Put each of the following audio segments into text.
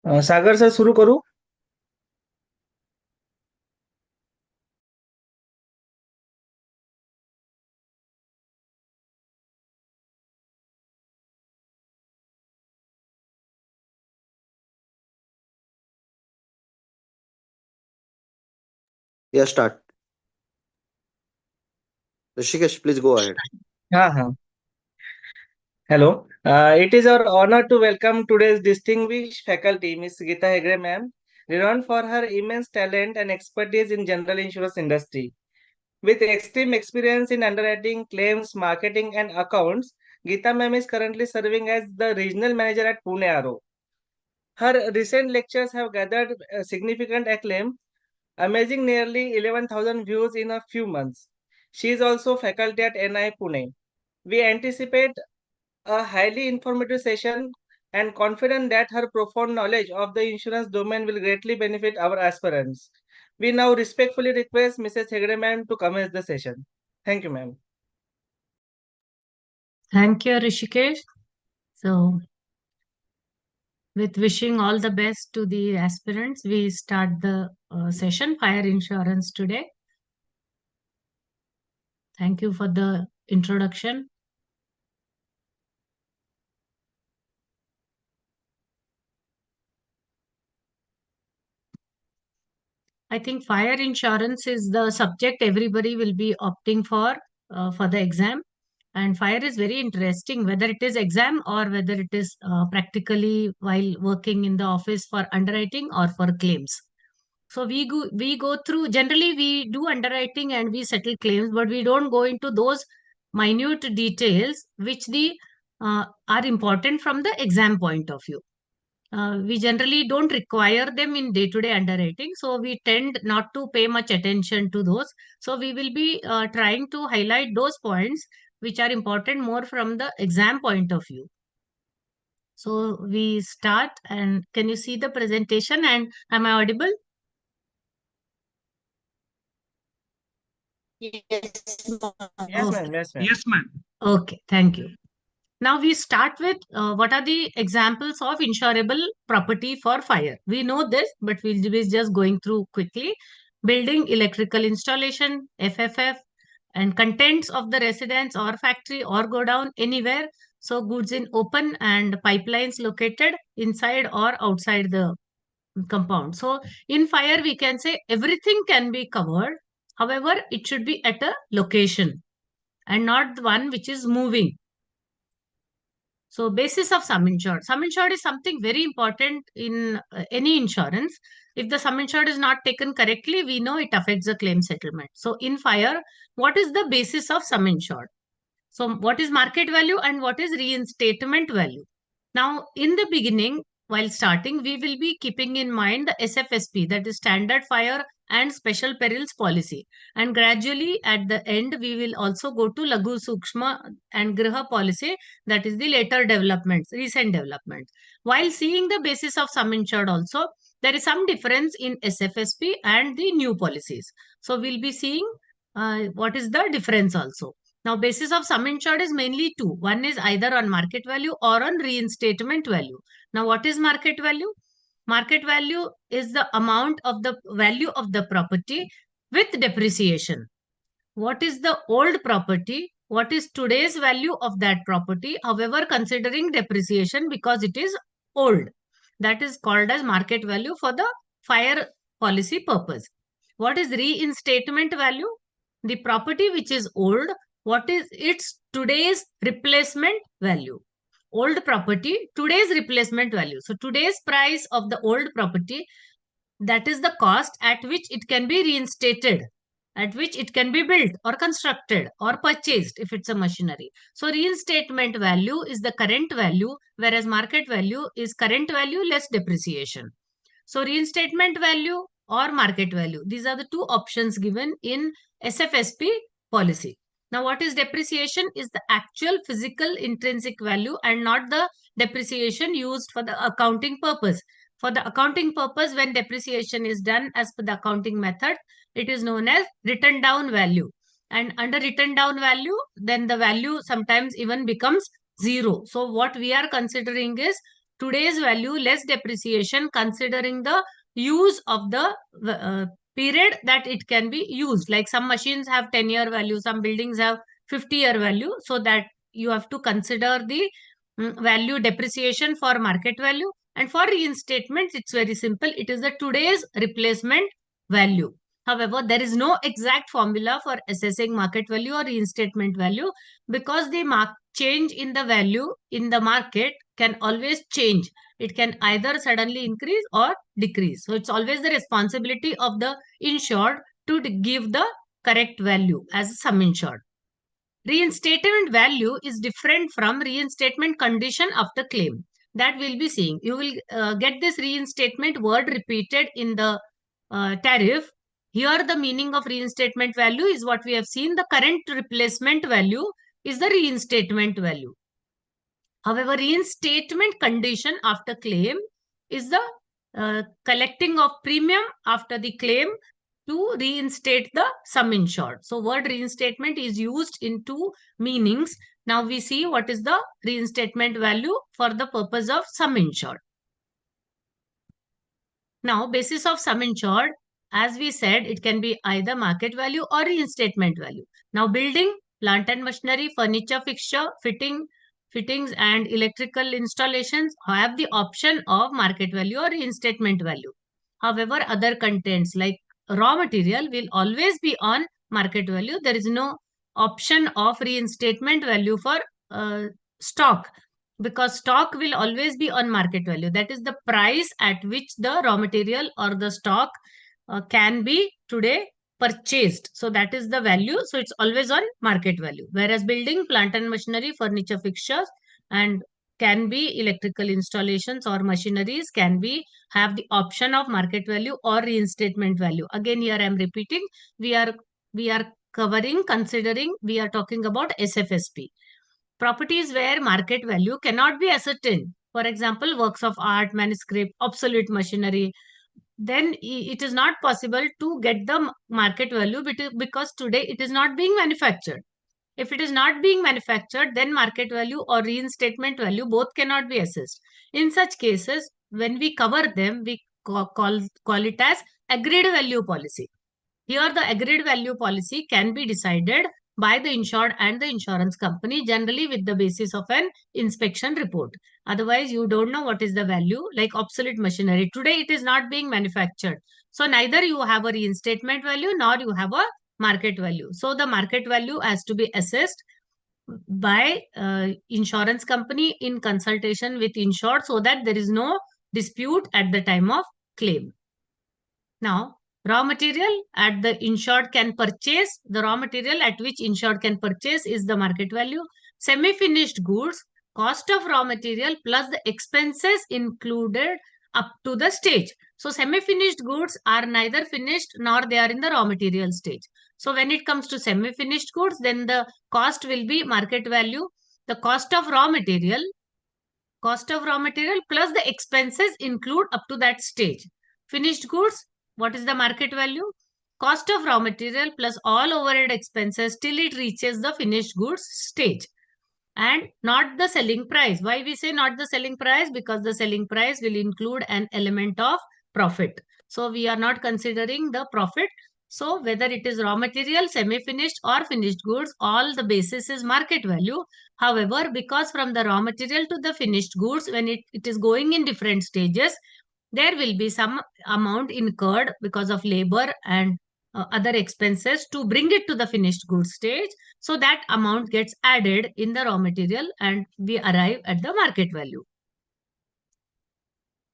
सागर sir शुरू करूं? Yeah, start. Rishikesh, please go ahead. हाँ हाँ. Hello. It is our honor to welcome today's distinguished faculty, Miss Geeta Hegde ma'am, renowned for her immense talent and expertise in general insurance industry. With extreme experience in underwriting, claims, marketing, and accounts, Geeta ma'am is currently serving as the regional manager at Pune RO. Her recent lectures have gathered significant acclaim, amazing nearly 11,000 views in a few months. She is also faculty at NI Pune. We anticipate a highly informative session and confident that her profound knowledge of the insurance domain will greatly benefit our aspirants. We now respectfully request Mrs. Hegde ma'am to commence the session. Thank you, ma'am. Thank you, Rishikesh. So, with wishing all the best to the aspirants, we start the session fire insurance today. Thank you for the introduction. I think fire insurance is the subject everybody will be opting for the exam. And fire is very interesting, whether it is exam or whether it is practically while working in the office for underwriting or for claims. So we go through, generally we do underwriting and we settle claims, but we don't go into those minute details which the are important from the exam point of view. We generally don't require them in day-to-day underwriting, so we tend not to pay much attention to those. So we will be trying to highlight those points which are important more from the exam point of view. So we start, and can you see the presentation, and am I audible? Yes, ma'am. Yes, Okay. ma'am. Yes, ma'am. Yes, ma'am. Okay, thank you. Now we start with what are the examples of insurable property for fire. We know this, but we'll be just going through quickly. Building, electrical installation, FFF, and contents of the residence or factory or go down anywhere. So goods in open and pipelines located inside or outside the compound. So in fire, we can say everything can be covered. However, it should be at a location and not the one which is moving. So basis of sum insured. Sum insured is something very important in any insurance. If the sum insured is not taken correctly, we know it affects the claim settlement. So in fire, what is the basis of sum insured? So what is market value and what is reinstatement value? Now, in the beginning, while starting, we will be keeping in mind the SFSP, that is Standard Fire and Special Perils Policy. And gradually at the end, we will also go to Lagu Sukshma and Griha policy, that is the later developments, recent developments. While seeing the basis of sum insured also, there is some difference in SFSP and the new policies. So we'll be seeing what is the difference also. Now, basis of sum insured is mainly two. One is either on market value or on reinstatement value. Now, what is market value? Market value is the amount of the value of the property with depreciation. What is the old property? What is today's value of that property? However, considering depreciation because it is old. That is called as market value for the fire policy purpose. What is reinstatement value? The property which is old, what is its today's replacement value? Old property, today's replacement value. So today's price of the old property, that is the cost at which it can be reinstated, at which it can be built or constructed or purchased if it's a machinery. So reinstatement value is the current value, whereas market value is current value less depreciation. So reinstatement value or market value, these are the two options given in SFSP policy. Now, what is depreciation? Is the actual physical intrinsic value and not the depreciation used for the accounting purpose. For the accounting purpose, when depreciation is done as per the accounting method, it is known as written down value. And under written down value, then the value sometimes even becomes zero. So what we are considering is today's value less depreciation considering the use of the period that it can be used. Like some machines have 10-year value, some buildings have 50-year value, so that you have to consider the value depreciation for market value. And for reinstatement, it's very simple. It is the today's replacement value. However, there is no exact formula for assessing market value or reinstatement value, because the change in the value in the market can always change. It can either suddenly increase or decrease. So it's always the responsibility of the insured to give the correct value as a sum insured. Reinstatement value is different from reinstatement condition after claim. That we'll be seeing. You will get this reinstatement word repeated in the tariff. Here the meaning of reinstatement value is what we have seen. The current replacement value is the reinstatement value. However, reinstatement condition after claim is the collecting of premium after the claim to reinstate the sum insured. So word reinstatement is used in two meanings. Now we see what is the reinstatement value for the purpose of sum insured. Now, basis of sum insured, as we said, it can be either market value or reinstatement value. Now, building, plant and machinery, furniture, fixture, fittings and electrical installations have the option of market value or reinstatement value. However, other contents like raw material will always be on market value. There is no option of reinstatement value for stock, because stock will always be on market value. That is the price at which the raw material or the stock can be today purchased. So that is the value. So it's always on market value. Whereas building, plant and machinery, furniture, fixtures, and can be electrical installations or machineries can be have the option of market value or reinstatement value. Again, here I am repeating, we are considering we are talking about SFSP. Properties where market value cannot be ascertained, for example, works of art, manuscript, obsolete machinery, then it is not possible to get the market value because today it is not being manufactured. If it is not being manufactured, then market value or reinstatement value both cannot be assessed. In such cases, when we cover them, we call it as agreed value policy. Here, the agreed value policy can be decided by the insured and the insurance company, generally with the basis of an inspection report. Otherwise, you don't know what is the value. Like obsolete machinery, today it is not being manufactured. So neither you have a reinstatement value nor you have a market value. So the market value has to be assessed by insurance company in consultation with insured, so that there is no dispute at the time of claim. Now, raw material at the insured can purchase, the raw material at which insured can purchase is the market value. Semi-finished goods, cost of raw material plus the expenses included up to the stage. So semi-finished goods are neither finished nor they are in the raw material stage. So when it comes to semi-finished goods, then the cost will be market value, the cost of raw material plus the expenses include up to that stage. Finished goods, what is the market value? Cost of raw material plus all overhead expenses till it reaches the finished goods stage, and not the selling price. Why we say not the selling price? Because the selling price will include an element of profit. So we are not considering the profit. So whether it is raw material, semi-finished or finished goods, all the basis is market value. However, because from the raw material to the finished goods, when it is going in different stages, there will be some amount incurred because of labor and other expenses to bring it to the finished goods stage. So that amount gets added in the raw material and we arrive at the market value.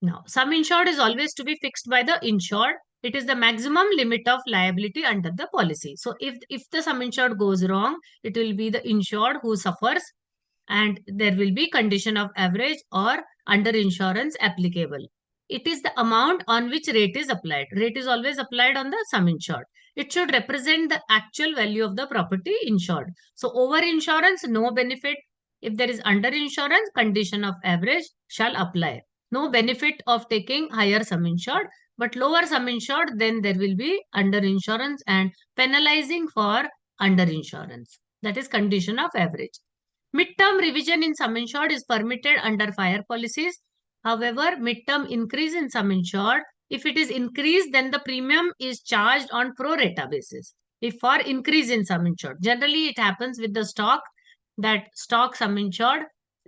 Now, sum insured is always to be fixed by the insured. It is the maximum limit of liability under the policy. So if the sum insured goes wrong, it will be the insured who suffers, and there will be condition of average or under insurance applicable. It is the amount on which rate is applied. Rate is always applied on the sum insured. It should represent the actual value of the property insured. So over insurance, no benefit. If there is under insurance, condition of average shall apply. No benefit of taking higher sum insured, but lower sum insured, then there will be under insurance and penalizing for under insurance. That is condition of average. Midterm revision in sum insured is permitted under fire policies. However, midterm increase in sum insured, if it is increased, then the premium is charged on pro rata basis. If for increase in sum insured, generally it happens with the stock, that stock sum insured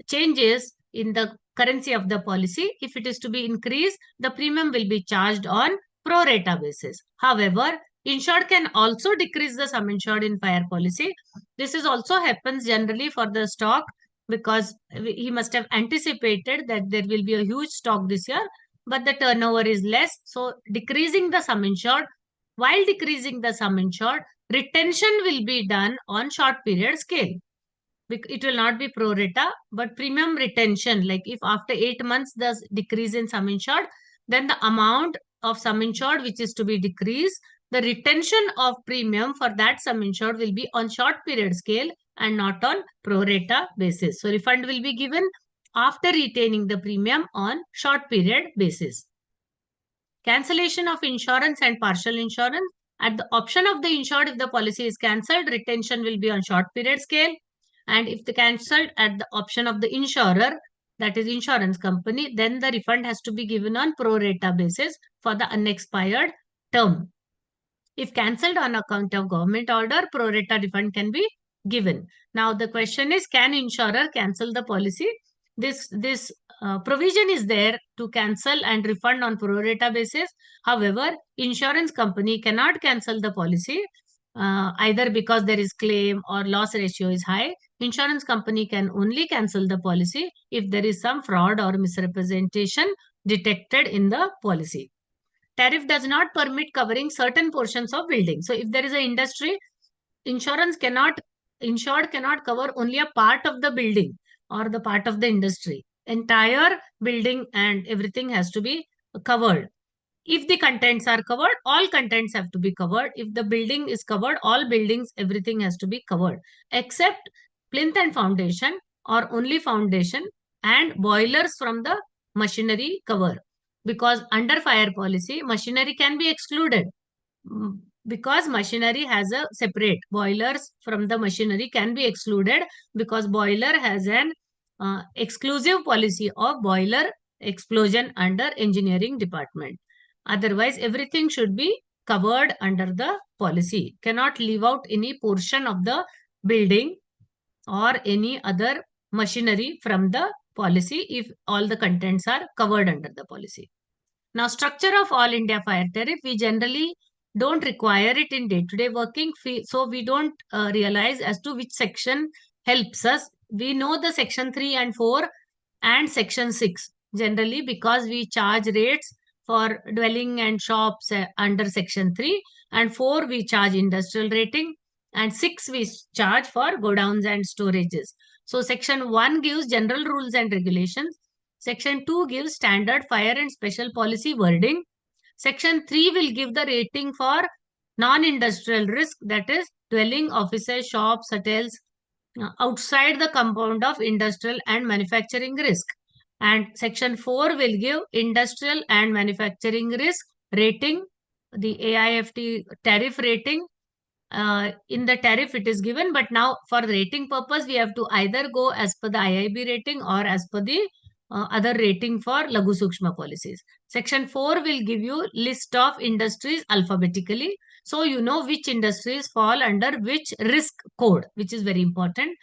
changes in the currency of the policy. If it is to be increased, the premium will be charged on pro rata basis. However, insured can also decrease the sum insured in fire policy. This is also happens generally for the stock, because he must have anticipated that there will be a huge stock this year, but the turnover is less. So decreasing the sum insured, while decreasing the sum insured, retention will be done on short period scale. It will not be pro rata, but premium retention, like if after 8 months the decrease in sum insured, then the amount of sum insured which is to be decreased, the retention of premium for that sum insured will be on short period scale and not on pro rata basis. So refund will be given after retaining the premium on short period basis. Cancellation of insurance and partial insurance. At the option of the insured, if the policy is cancelled, retention will be on short period scale. And if the cancelled at the option of the insurer, that is insurance company, then the refund has to be given on pro rata basis for the unexpired term. If cancelled on account of government order, pro rata refund can be given. Now the question is, can insurer cancel the policy? This provision is there to cancel and refund on pro rata basis. However, insurance company cannot cancel the policy either because there is claim or loss ratio is high. Insurance company can only cancel the policy if there is some fraud or misrepresentation detected in the policy. Tariff does not permit covering certain portions of building. So if there is an industry, insured cannot cover only a part of the building or the part of the industry. Entire building and everything has to be covered. If the contents are covered, all contents have to be covered. If the building is covered, all buildings, everything has to be covered, except plinth and foundation, or only foundation, and boilers from the machinery cover. Because under fire policy, machinery can be excluded. Because machinery has a separate, boilers from the machinery can be excluded, because boiler has an exclusive policy of boiler explosion under engineering department. Otherwise, everything should be covered under the policy. Cannot leave out any portion of the building or any other machinery from the policy if all the contents are covered under the policy. Now, structure of All India Fire Tariff, we generally don't require it in day-to-day working. So we don't realize as to which section helps us. We know the section 3 and 4 and section 6 generally, because we charge rates for dwelling and shops under section 3, and 4 we charge industrial rating, and 6 we charge for godowns and storages. So section 1 gives general rules and regulations. Section 2 gives standard fire and special policy wording. Section 3 will give the rating for non-industrial risk, that is dwelling, offices, shops, hotels outside the compound of industrial and manufacturing risk. And section 4 will give industrial and manufacturing risk rating, the AIFT tariff rating. In the tariff it is given, but now for rating purpose, we have to either go as per the IIB rating or as per the other rating for Laghu Sukshma policies. Section 4 will give you list of industries alphabetically. So you know which industries fall under which risk code, which is very important.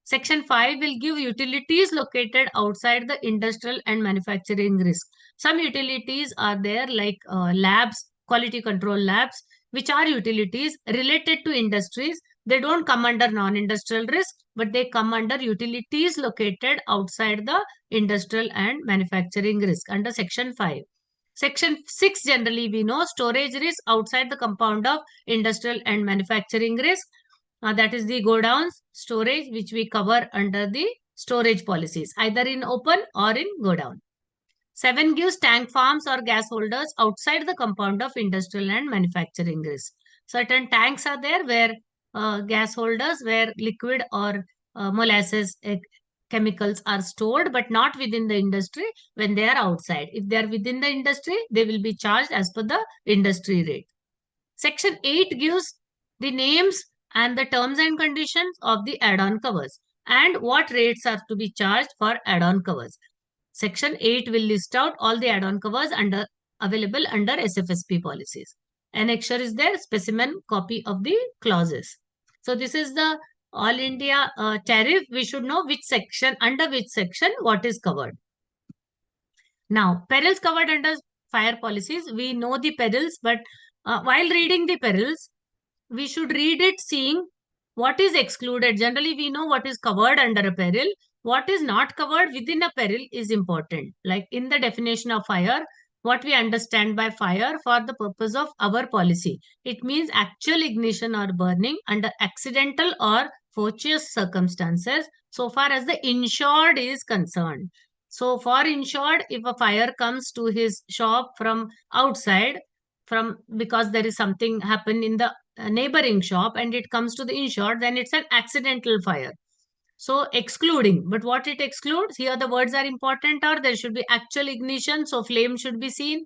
Section 5 will give utilities located outside the industrial and manufacturing risk. Some utilities are there like labs, quality control labs, which are utilities related to industries. They don't come under non-industrial risk, but they come under utilities located outside the industrial and manufacturing risk under section 5. Section 6, generally we know storage risk outside the compound of industrial and manufacturing risk. That is the godowns, storage, which we cover under the storage policies, either in open or in godown. 7 gives tank farms or gas holders outside the compound of industrial and manufacturing risk. Certain tanks are there where gas holders, where liquid or molasses chemicals are stored, but not within the industry when they are outside. If they are within the industry, they will be charged as per the industry rate. Section 8 gives the names and the terms and conditions of the add-on covers and what rates are to be charged for add-on covers. Section 8 will list out all the add-on covers available under SFSP policies. Annexure is there, specimen copy of the clauses. So this is the All India tariff. We should know which section, under which section, what is covered. Now, perils covered under fire policies. We know the perils, but while reading the perils, we should read it seeing what is excluded. Generally, we know what is covered under a peril. What is not covered within a peril is important. Like in the definition of fire, what we understand by fire for the purpose of our policy. It means actual ignition or burning under accidental or fortuitous circumstances so far as the insured is concerned. So for insured, if a fire comes to his shop from outside, because there is something happened in the neighboring shop and it comes to the insured, then it's an accidental fire. So excluding, but what it excludes, here the words are important, or there should be actual ignition, so flame should be seen,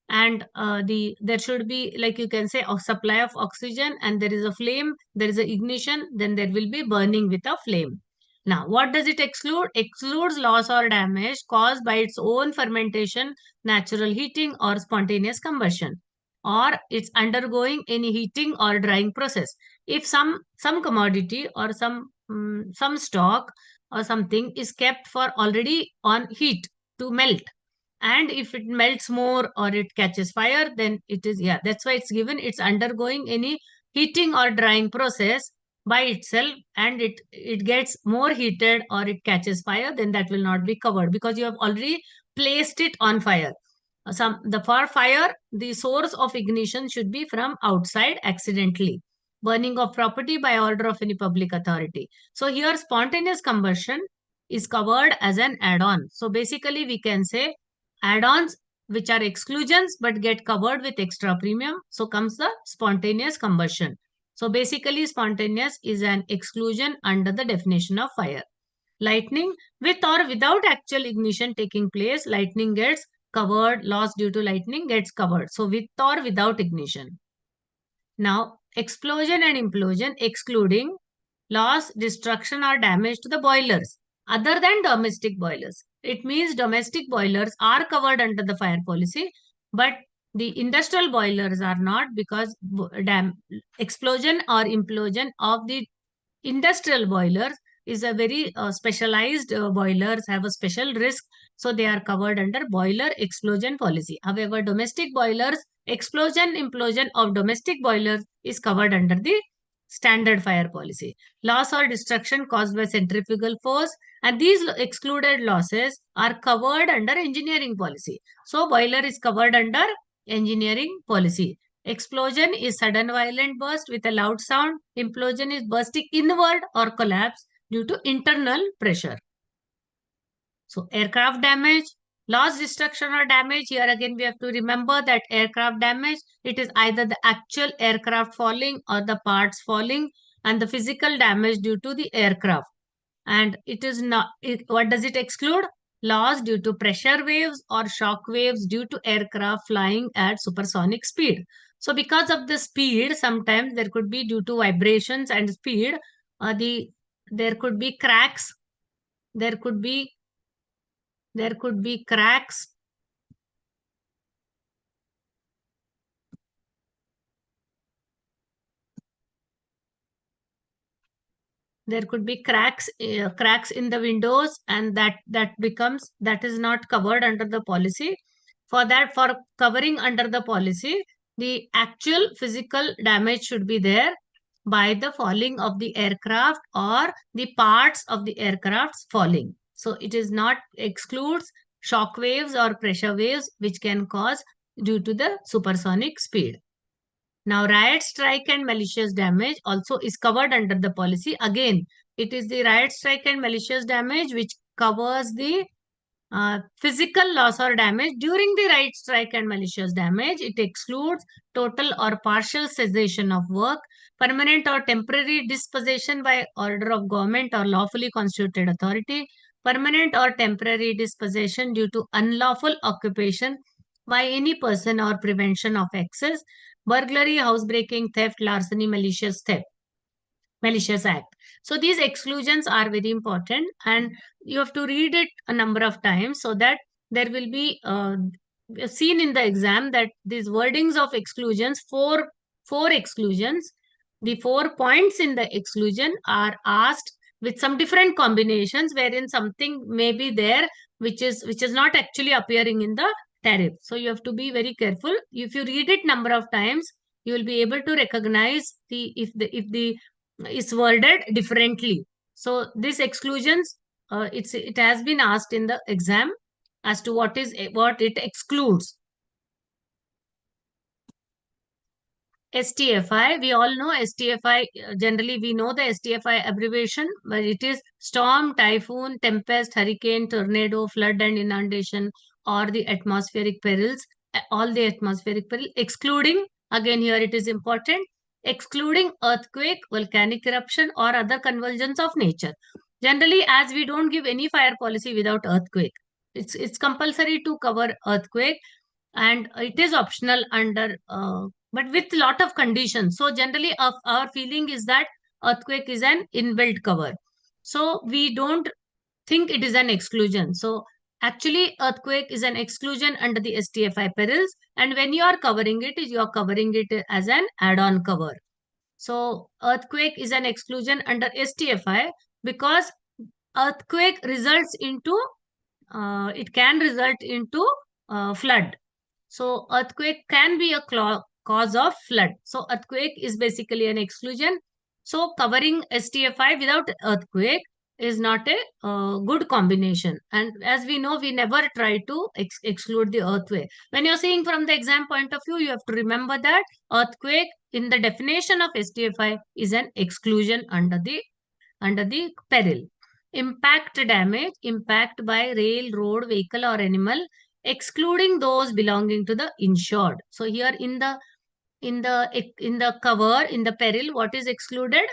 and there should be, like you can say, a supply of oxygen, and there is a flame, there is an ignition, then there will be burning with a flame. Now, what does it exclude? Excludes loss or damage caused by its own fermentation, natural heating, or spontaneous combustion, or it's undergoing any heating or drying process. If some commodity or some stock or something is kept for already on heat to melt, and if it melts more or it catches fire, then it is, yeah, that's why it's given, it's undergoing any heating or drying process by itself, and it gets more heated or it catches fire, then that will not be covered because you have already placed it on fire. For fire, the source of ignition should be from outside accidentally. Burning of property by order of any public authority. So here spontaneous combustion is covered as an add-on. So basically we can say add-ons which are exclusions but get covered with extra premium. So comes the spontaneous combustion. So basically spontaneous is an exclusion under the definition of fire. Lightning, with or without actual ignition taking place, lightning gets covered, loss due to lightning gets covered. So with or without ignition. Now, explosion and implosion, excluding loss, destruction, or damage to the boilers other than domestic boilers. It means domestic boilers are covered under the fire policy, but the industrial boilers are not, because explosion or implosion of the industrial boilers is a very specialized boilers, have a special risk, so they are covered under boiler explosion policy. However, domestic boilers, explosion implosion of domestic boilers is covered under the standard fire policy. Loss or destruction caused by centrifugal force, and these excluded losses are covered under engineering policy. So boiler is covered under engineering policy. Explosion is sudden violent burst with a loud sound. Implosion is bursting inward or collapse due to internal pressure. So aircraft damage, loss, destruction, or damage. Here again we have to remember that aircraft damage, it is either the actual aircraft falling or the parts falling, and the physical damage due to the aircraft. And it is not, what does it exclude? Loss due to pressure waves or shock waves due to aircraft flying at supersonic speed. So because of the speed, sometimes there could be, due to vibrations and speed, there could be cracks, there could be cracks, there could be cracks in the windows, and that is not covered under the policy. For covering under the policy, the actual physical damage should be there by the falling of the aircraft or the parts of the aircraft falling. So it is not, excludes shock waves or pressure waves which can cause due to the supersonic speed. Now, riot, strike, and malicious damage also is covered under the policy. Again, it is the riot, strike, and malicious damage which covers the physical loss or damage during the riot, strike, and malicious damage. It excludes total or partial cessation of work, permanent or temporary dispossession by order of government or lawfully constituted authority, permanent or temporary dispossession due to unlawful occupation by any person or prevention of access, burglary, housebreaking, theft, larceny, malicious theft. malicious act. So these exclusions are very important, and you have to read it a number of times so that there will be seen in the exam that these wordings of exclusions, four exclusions, the 4 points in the exclusion are asked with some different combinations wherein something may be there which is not actually appearing in the tariff. So you have to be very careful. If you read it number of times, you will be able to recognize the is worded differently. So these exclusions, it has been asked in the exam as to what it excludes. STFI, we all know STFI. Generally, we know the STFI abbreviation, but it is storm, typhoon, tempest, hurricane, tornado, flood, and inundation, or the atmospheric perils. All the atmospheric perils, excluding, again, here it is important, excluding earthquake, volcanic eruption, or other convulsions of nature. Generally, as we don't give any fire policy without earthquake, it's compulsory to cover earthquake, and it is optional under but with lot of conditions. So generally our feeling is that earthquake is an inbuilt cover, so we don't think it is an exclusion. So actually earthquake is an exclusion under the STFI perils, and when you are covering it, you are covering it as an add-on cover. So earthquake is an exclusion under STFI because earthquake results into it can result into flood. So earthquake can be a cause of flood. So earthquake is basically an exclusion. So covering STFI without earthquake is not a good combination. And as we know, we never try to exclude the earthquake. When you're seeing from the exam point of view, you have to remember that earthquake in the definition of STFI is an exclusion under the peril. Impact damage, impact by rail, road, vehicle, or animal, excluding those belonging to the insured. So here in the cover, in the peril, what is excluded?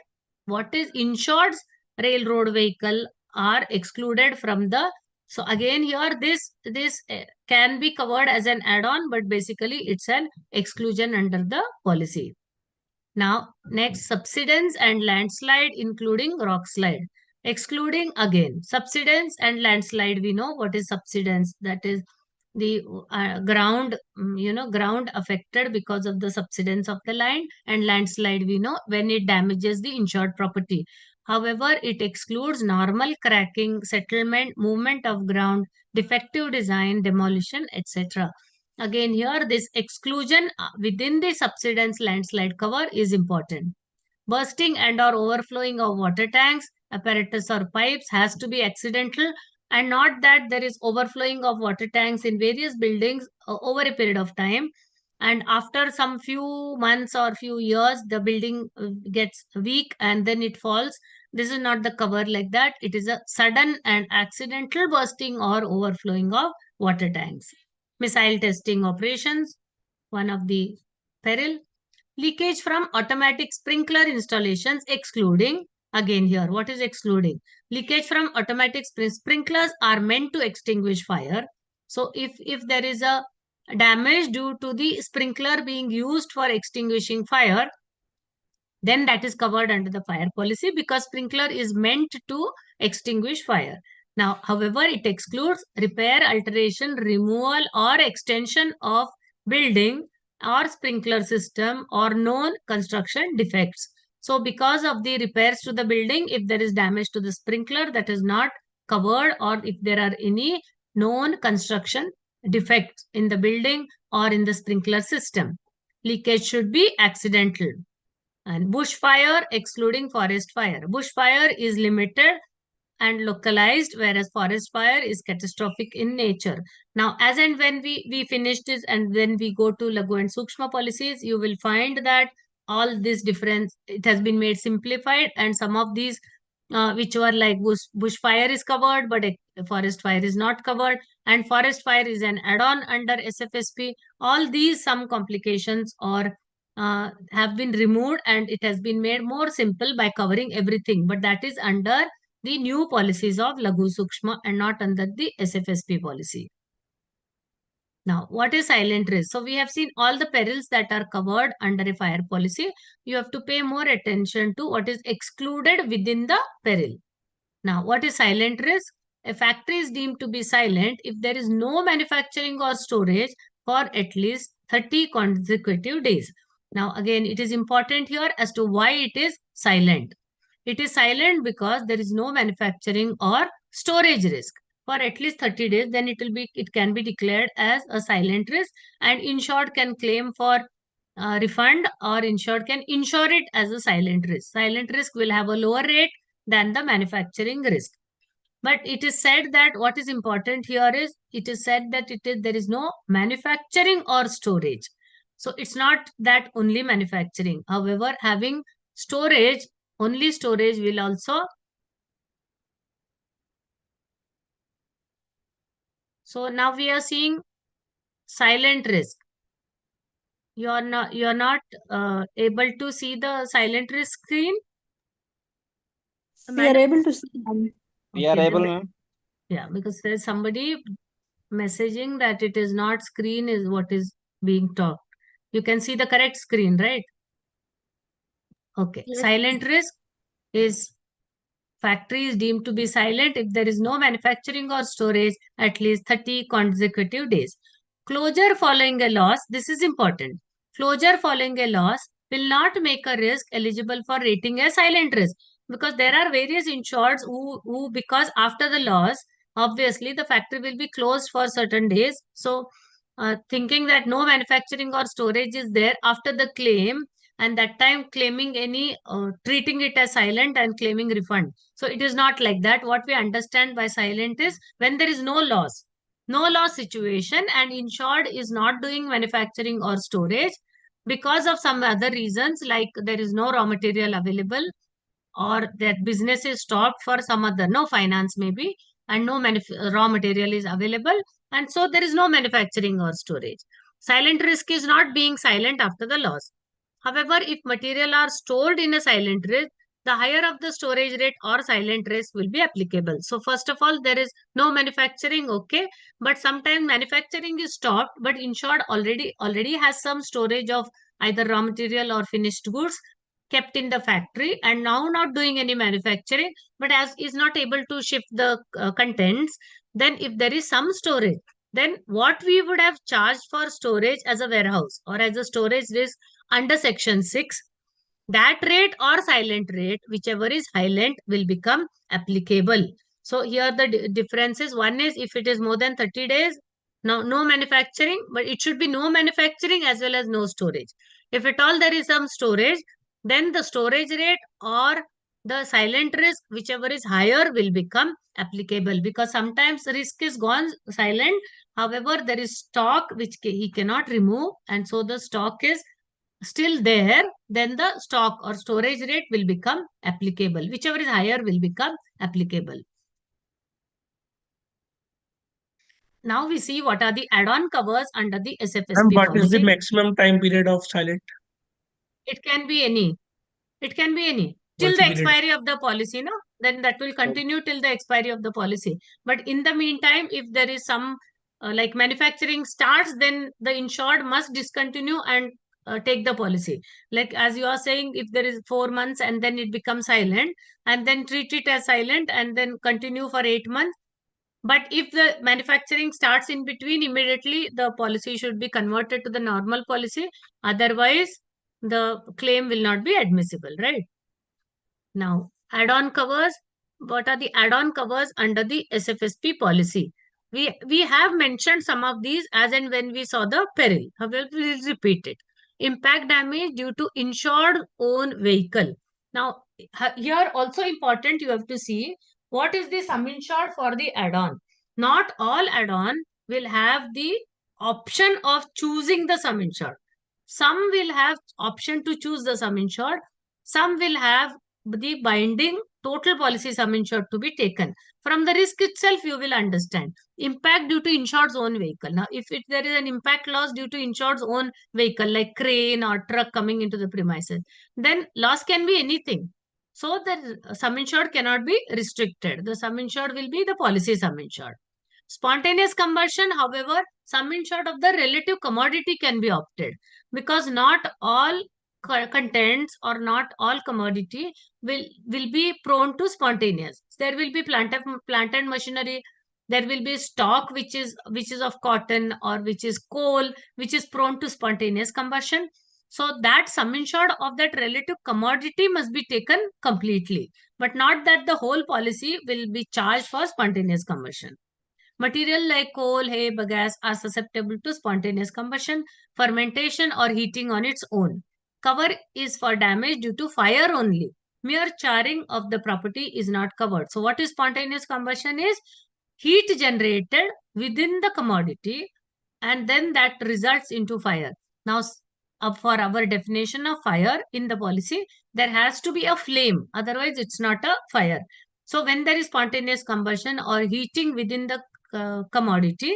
What is insured's railroad vehicle are excluded from the. So again here this can be covered as an add-on, but basically it's an exclusion under the policy. Now, next, subsidence and landslide, including rock slide. Excluding again, subsidence and landslide, we know what is subsidence. That is the ground, ground affected because of the subsidence of the land, and landslide, we know when it damages the insured property. However, it excludes normal cracking, settlement, movement of ground, defective design, demolition, etc. Again, here this exclusion within the subsidence landslide cover is important. Bursting and or overflowing of water tanks, apparatus or pipes has to be accidental, and not that there is overflowing of water tanks in various buildings over a period of time. And after some few months or few years, the building gets weak and then it falls. This is not the cover like that. It is a sudden and accidental bursting or overflowing of water tanks. Missile testing operations, one of the peril. Leakage from automatic sprinkler installations, excluding, again here, what is excluding? Leakage from automatic sprinklers are meant to extinguish fire. So if there is a damage due to the sprinkler being used for extinguishing fire, then that is covered under the fire policy because sprinkler is meant to extinguish fire. Now, however, it excludes repair, alteration, removal, or extension of building or sprinkler system or known construction defects. So, because of the repairs to the building, if there is damage to the sprinkler, that is not covered, or if there are any known construction defects in the building or in the sprinkler system. Leakage should be accidental. And bushfire, excluding forest fire. Bushfire is limited and localized, whereas forest fire is catastrophic in nature. Now, as and when we finish this and then we go to Laghu and Sukshma policies, you will find that all this difference, it has been made simplified, and some of these which were like bushfire is covered, but forest fire is not covered, and forest fire is an add-on under SFSP. All these, some complications or have been removed, and it has been made more simple by covering everything, but that is under the new policies of Laghu Sukshma and not under the SFSP policy. Now, what is silent risk? So we have seen all the perils that are covered under a fire policy. You have to pay more attention to what is excluded within the peril. Now, what is silent risk? A factory is deemed to be silent if there is no manufacturing or storage for at least 30 consecutive days. Now, again, it is important here as to why it is silent. It is silent because there is no manufacturing or storage risk for at least 30 days. Then it can be declared as a silent risk, and insured can claim for refund, or insured can insure it as a silent risk. Silent risk will have a lower rate than the manufacturing risk. But it is said that what is important here is, it is said that there is no manufacturing or storage. So it's not that only manufacturing. However, having storage, only storage will also. So now we are seeing silent risk. You're not able to see the silent risk screen. We are able to see. We are Okay, able, then- ma'am. Yeah, because there's somebody messaging that it is not screen is what is being talked. You can see the correct screen, right? Okay. Yes. Silent risk is factory is deemed to be silent if there is no manufacturing or storage at least 30 consecutive days. Closure following a loss, this is important. Closure following a loss will not make a risk eligible for rating as silent risk, because there are various insureds who because after the loss, obviously the factory will be closed for certain days. So thinking that no manufacturing or storage is there after the claim, and that time claiming any treating it as silent and claiming refund. So it is not like that. What we understand by silent is when there is no loss situation, and insured is not doing manufacturing or storage because of some other reasons, like there is no raw material available, or that business is stopped for some other, no finance maybe, and no raw material is available, and so there is no manufacturing or storage. Silent risk is not being silent after the loss. However, if material are stored in a silent risk, the higher of the storage rate or silent risk will be applicable. So first of all, there is no manufacturing, okay, but sometimes manufacturing is stopped, but insured already has some storage of either raw material or finished goods kept in the factory, and now not doing any manufacturing, but as is not able to shift the contents. Then if there is some storage, then what we would have charged for storage as a warehouse or as a storage risk under section 6, that rate or silent rate, whichever is silent, will become applicable. So here the difference is, one is if it is more than 30 days, no manufacturing, but it should be no manufacturing as well as no storage. If at all there is some storage, then the storage rate or the silent risk, whichever is higher, will become applicable, because sometimes risk is gone silent. However, there is stock which he cannot remove, and so the stock is still there, then the stock or storage rate will become applicable. Whichever is higher will become applicable. Now we see what are the add-on covers under the SFSP What is the policy. maximum time period of silent? It can be any. It can be any. Till What's the the period? expiry of the policy, no? Then that will continue till the expiry of the policy. But in the meantime, if there is some like manufacturing starts, then the insured must discontinue and take the policy. Like as you are saying, if there is 4 months and then it becomes silent, and then treat it as silent and then continue for 8 months. But if the manufacturing starts in between, immediately the policy should be converted to the normal policy. Otherwise, the claim will not be admissible, right? Now, add-on covers. What are the add-on covers under the SFSP policy? We have mentioned some of these as and when we saw the peril. However, we will repeat it. Impact damage due to insured own vehicle. Now, here also important, you have to see what is the sum insured for the add-on. Not all add-on will have the option of choosing the sum insured. Some will have option to choose the sum insured. Some will have the binding total policy sum insured to be taken. From the risk itself, you will understand. Impact due to insured's own vehicle. Now, if there is an impact loss due to insured's own vehicle, like crane or truck coming into the premises, then loss can be anything. So the sum insured cannot be restricted. The sum insured will be the policy sum insured. Spontaneous combustion, however, sum insured of the relative commodity can be opted, because not all contents or not all commodity will be prone to spontaneous. There will be plant and machinery. There will be stock which is of cotton or which is coal, which is prone to spontaneous combustion. So that sum insured of that relative commodity must be taken completely, but not that the whole policy will be charged for spontaneous combustion. Material like coal, hay, bagasse are susceptible to spontaneous combustion, fermentation, or heating on its own. Cover is for damage due to fire only. Mere charring of the property is not covered. So what is spontaneous combustion is heat generated within the commodity, and then that results into fire. Now, for our definition of fire in the policy, there has to be a flame. Otherwise, it's not a fire. So when there is spontaneous combustion or heating within the commodity,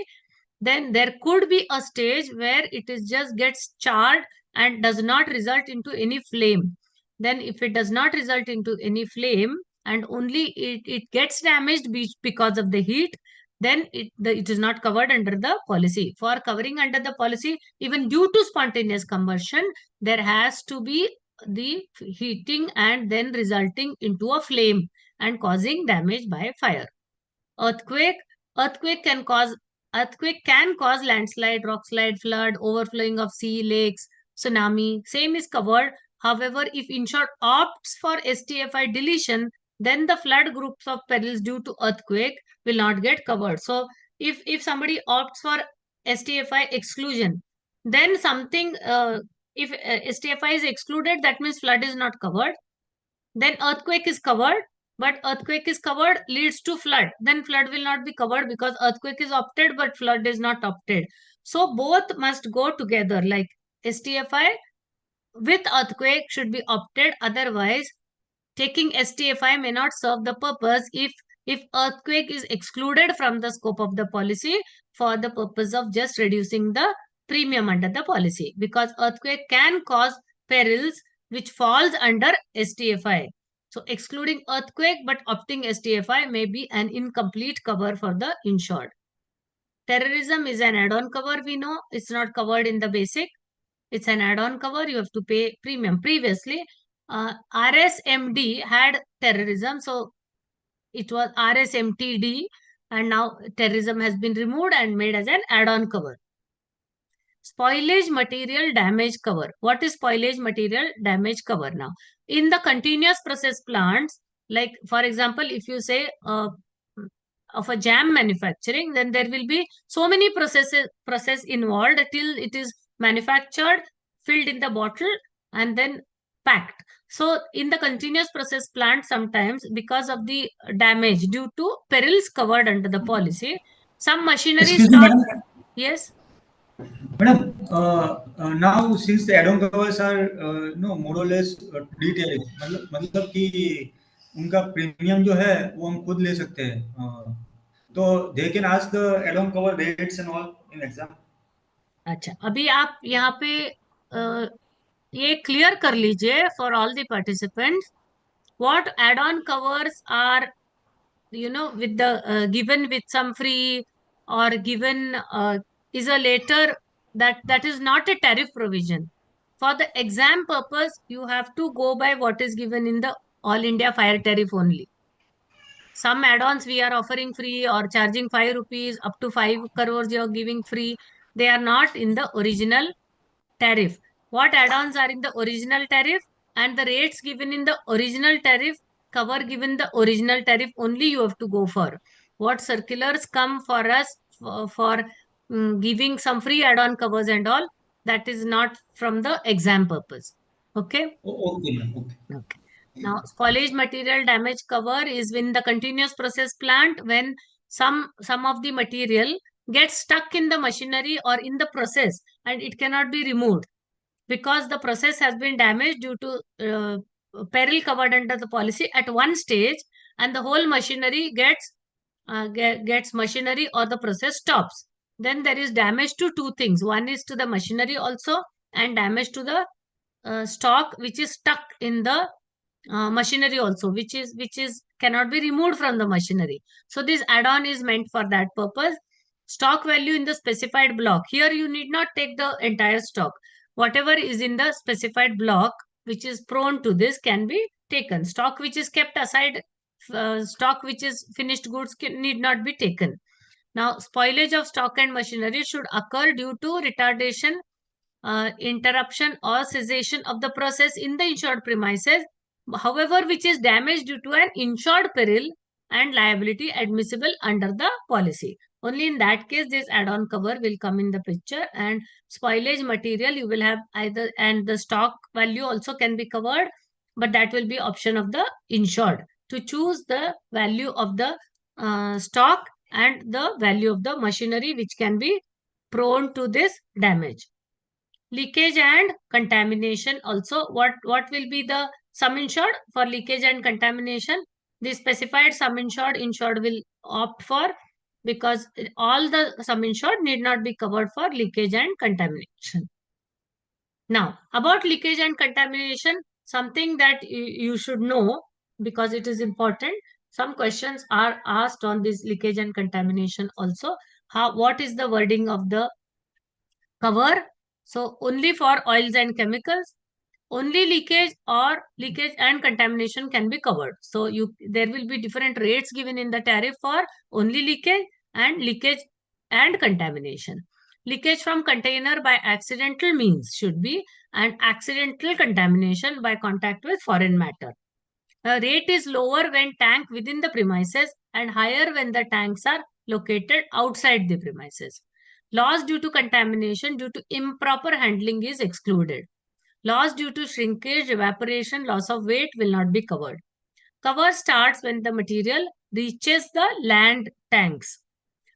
then there could be a stage where it is just gets charred and does not result into any flame. Then if it does not result into any flame and only it gets damaged because of the heat, then it is not covered under the policy. For covering under the policy, even due to spontaneous combustion, there has to be the heating and then resulting into a flame and causing damage by fire. Earthquake. Earthquake can cause landslide, rockslide, flood, overflowing of sea, lakes, tsunami. Same is covered. However, if insured opts for STFI deletion, then the flood groups of perils due to earthquake will not get covered. So if somebody opts for STFI exclusion, then something if STFI is excluded, that means flood is not covered. Then earthquake is covered, but earthquake is covered leads to flood. Then flood will not be covered because earthquake is opted, but flood is not opted. So both must go together, like STFI with earthquake should be opted. Otherwise, taking STFI may not serve the purpose if earthquake is excluded from the scope of the policy for the purpose of just reducing the premium under the policy, because earthquake can cause perils which falls under STFI. So excluding earthquake but opting STFI may be an incomplete cover for the insured. Terrorism is an add-on cover. We know it's not covered in the basic. It's an add-on cover. You have to pay premium. Previously, RSMD had terrorism, so it was RSMTD, and now terrorism has been removed and made as an add-on cover. Spoilage material damage cover. What is spoilage material damage cover now? In the continuous process plants, like for example, if you say of a jam manufacturing, then there will be so many process involved till it is manufactured, filled in the bottle, and then packed. So in the continuous process plant, sometimes because of the damage due to perils covered under the policy, some machinery Excuse me, stop. madam. Yes. Madam, now since the add-on covers are more or less detailed, मतलब कि उनका premium जो है वो हम खुद ले सकते हैं. तो they can ask the add-on cover rates and all in exam. अच्छा, अभी आप यहाँ पे ये क्लियर कर लीजिए for all the participants what add-on covers are, with the given with some free or given is a later, that is not a tariff provision. For the exam purpose, you have to go by what is given in the All India Fire Tariff only. Some add-ons we are offering free or charging 5 rupees up to 5 crores you are giving free. They are not in the original tariff. What add-ons are in the original tariff, and the rates given in the original tariff, cover given the original tariff only you have to go for. What circulars come for us for giving some free add-on covers and all, that is not from the exam purpose. Okay. Okay, ma'am. Okay. Okay. Now, spoilage material damage cover is in the continuous process plant when some of the material gets stuck in the machinery or in the process and it cannot be removed because the process has been damaged due to peril covered under the policy at one stage, and the whole machinery gets machinery or the process stops. Then there is damage to two things. One is to the machinery also, and damage to the stock which is stuck in the machinery also, which is cannot be removed from the machinery. So this add-on is meant for that purpose. Stock value in the specified block. Here you need not take the entire stock. Whatever is in the specified block which is prone to this can be taken. Stock which is kept aside, stock which is finished goods need not be taken. Now, spoilage of stock and machinery should occur due to retardation, interruption or cessation of the process in the insured premises, however, which is damaged due to an insured peril and liability admissible under the policy. Only in that case, this add-on cover will come in the picture, and spoilage material you will have either, and the stock value also can be covered, but that will be option of the insured to choose the value of the stock and the value of the machinery which can be prone to this damage. Leakage and contamination also. What will be the sum insured for leakage and contamination? The specified sum insured will opt for, because all the sum insured need not be covered for leakage and contamination. Now, about leakage and contamination, something that you should know because it is important. Some questions are asked on this leakage and contamination also. What is the wording of the cover? So only for oils and chemicals, only leakage and contamination can be covered. So there will be different rates given in the tariff for only leakage and contamination. Leakage from container by accidental means should be, and accidental contamination by contact with foreign matter. The rate is lower when tank within the premises and higher when the tanks are located outside the premises. Loss due to contamination due to improper handling is excluded. Loss due to shrinkage, evaporation, loss of weight will not be covered. Cover starts when the material reaches the land tanks.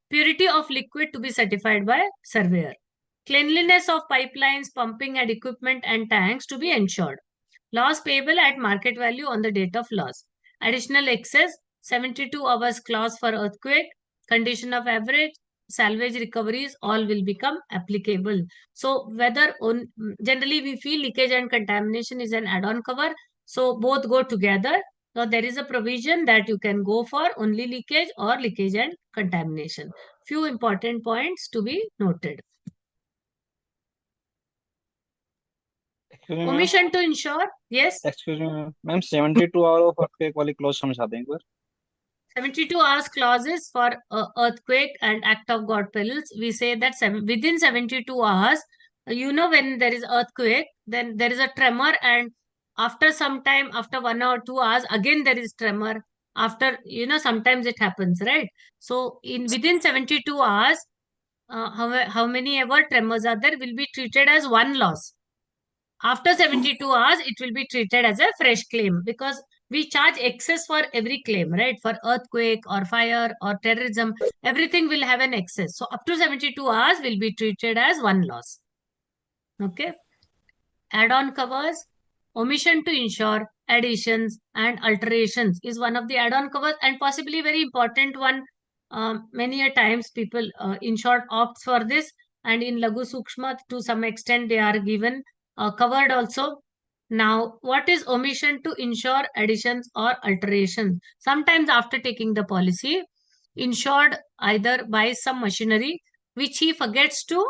Purity of liquid to be certified by surveyor. Cleanliness of pipelines, pumping and equipment and tanks to be ensured. Loss payable at market value on the date of loss. Additional excess, 72 hours clause for earthquake, condition of average, salvage recoveries, all will become applicable. So whether generally we feel leakage and contamination is an add-on cover. So both go together. So there is a provision that you can go for only leakage or leakage and contamination. Few important points to be noted. Excuse me, ma'am. Omission to insure, yes. Excuse me, ma'am. 72 hour of earthquake वाली clause समझा दें एक बार. 72 hours clauses for earthquake and act of God perils. We say that within 72 hours, when there is earthquake, then there is a tremor, and after some time, after 1 or 2 hours, again there is tremor. After, sometimes it happens, right? So within 72 hours, how many ever tremors are there will be treated as one loss. After 72 hours, it will be treated as a fresh claim, because we charge excess for every claim, right? For earthquake or fire or terrorism, everything will have an excess. So up to 72 hours will be treated as one loss. Okay. Add-on covers, omission to insure, additions and alterations is one of the add-on covers, and possibly very important one. Many a times people in short opts for this, and in Lagu Sukshma to some extent they are given covered also. Now, what is omission to insure, additions or alterations? Sometimes after taking the policy, insured either buys some machinery which he forgets to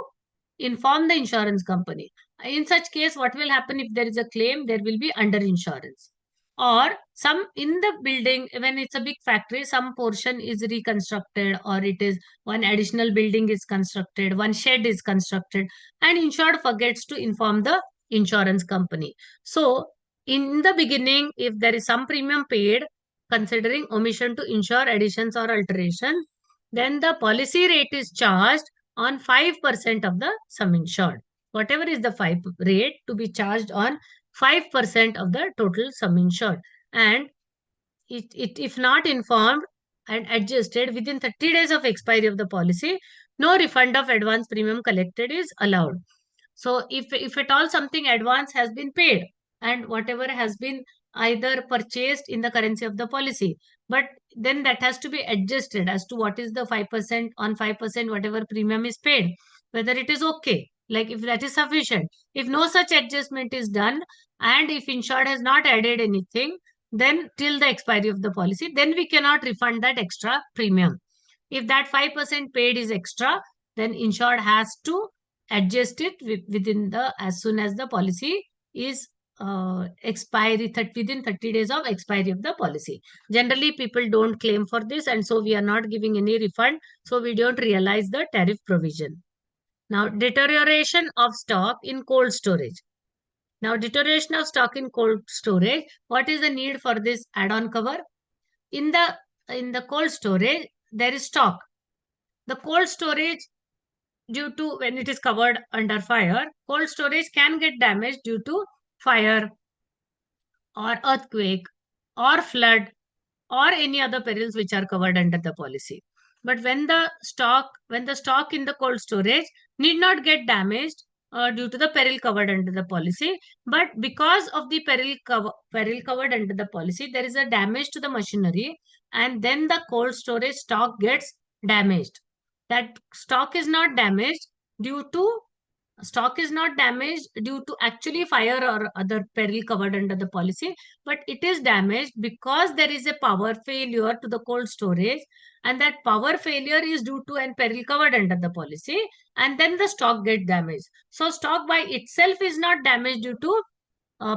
inform the insurance company. In such case, what will happen if there is a claim? There will be under insurance. Or some in the building, when it's a big factory, some portion is reconstructed, or it is one additional building is constructed, one shed is constructed, and insured forgets to inform the insurance company. So in the beginning, if there is some premium paid, considering omission to insure, additions or alterations, then the policy rate is charged on 5% of the sum insured. Whatever is the 5 rate to be charged on 5% of the total sum insured. And if not informed and adjusted within 30 days of expiry of the policy, no refund of advance premium collected is allowed. So if at all something advance has been paid, and whatever has been either purchased in the currency of the policy, but then that has to be adjusted as to what is the 5% on 5%, whatever premium is paid, whether it is okay. like if that is sufficient. If no such adjustment is done, and if insured has not added anything, then till the expiry of the policy, then we cannot refund that extra premium. If that 5% paid is extra, then insured has to adjust it within the, as soon as the policy is expiry, within 30 days of expiry of the policy. Generally, people don't claim for this, and so we are not giving any refund. So we don't realize the tariff provision. Now, deterioration of stock in cold storage. Now, deterioration of stock in cold storage. What is the need for this add-on cover? In the cold storage, there is stock. The cold storage, due to when it is covered under fire, cold storage can get damaged due to fire or earthquake or flood or any other perils which are covered under the policy. But when the stock in the cold storage need not get damaged due to the peril covered under the policy, but because of the peril covered under the policy, there is a damage to the machinery, and then the cold storage stock gets damaged. That stock is not damaged due to actually fire or other peril covered under the policy, but it is damaged because there is a power failure to the cold storage, and that power failure is due to an peril covered under the policy, and then the stock get damaged. So stock by itself is not damaged due to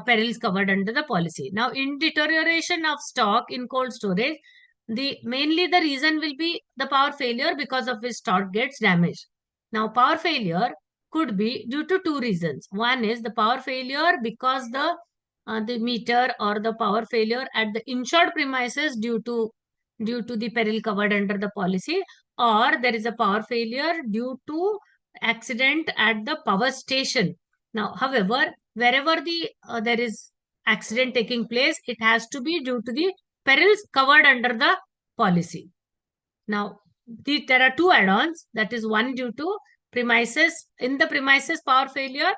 perils covered under the policy. Now, in deterioration of stock in cold storage, mainly the reason will be the power failure, because of which stock gets damaged. Now, power failure could be due to two reasons. One is the power failure because the meter, or the power failure at the insured premises due to the peril covered under the policy, or there is a power failure due to accident at the power station. Now, however, wherever there is accident taking place, it has to be due to the perils covered under the policy. Now, there are two add-ons. That is, one due to premises power failure,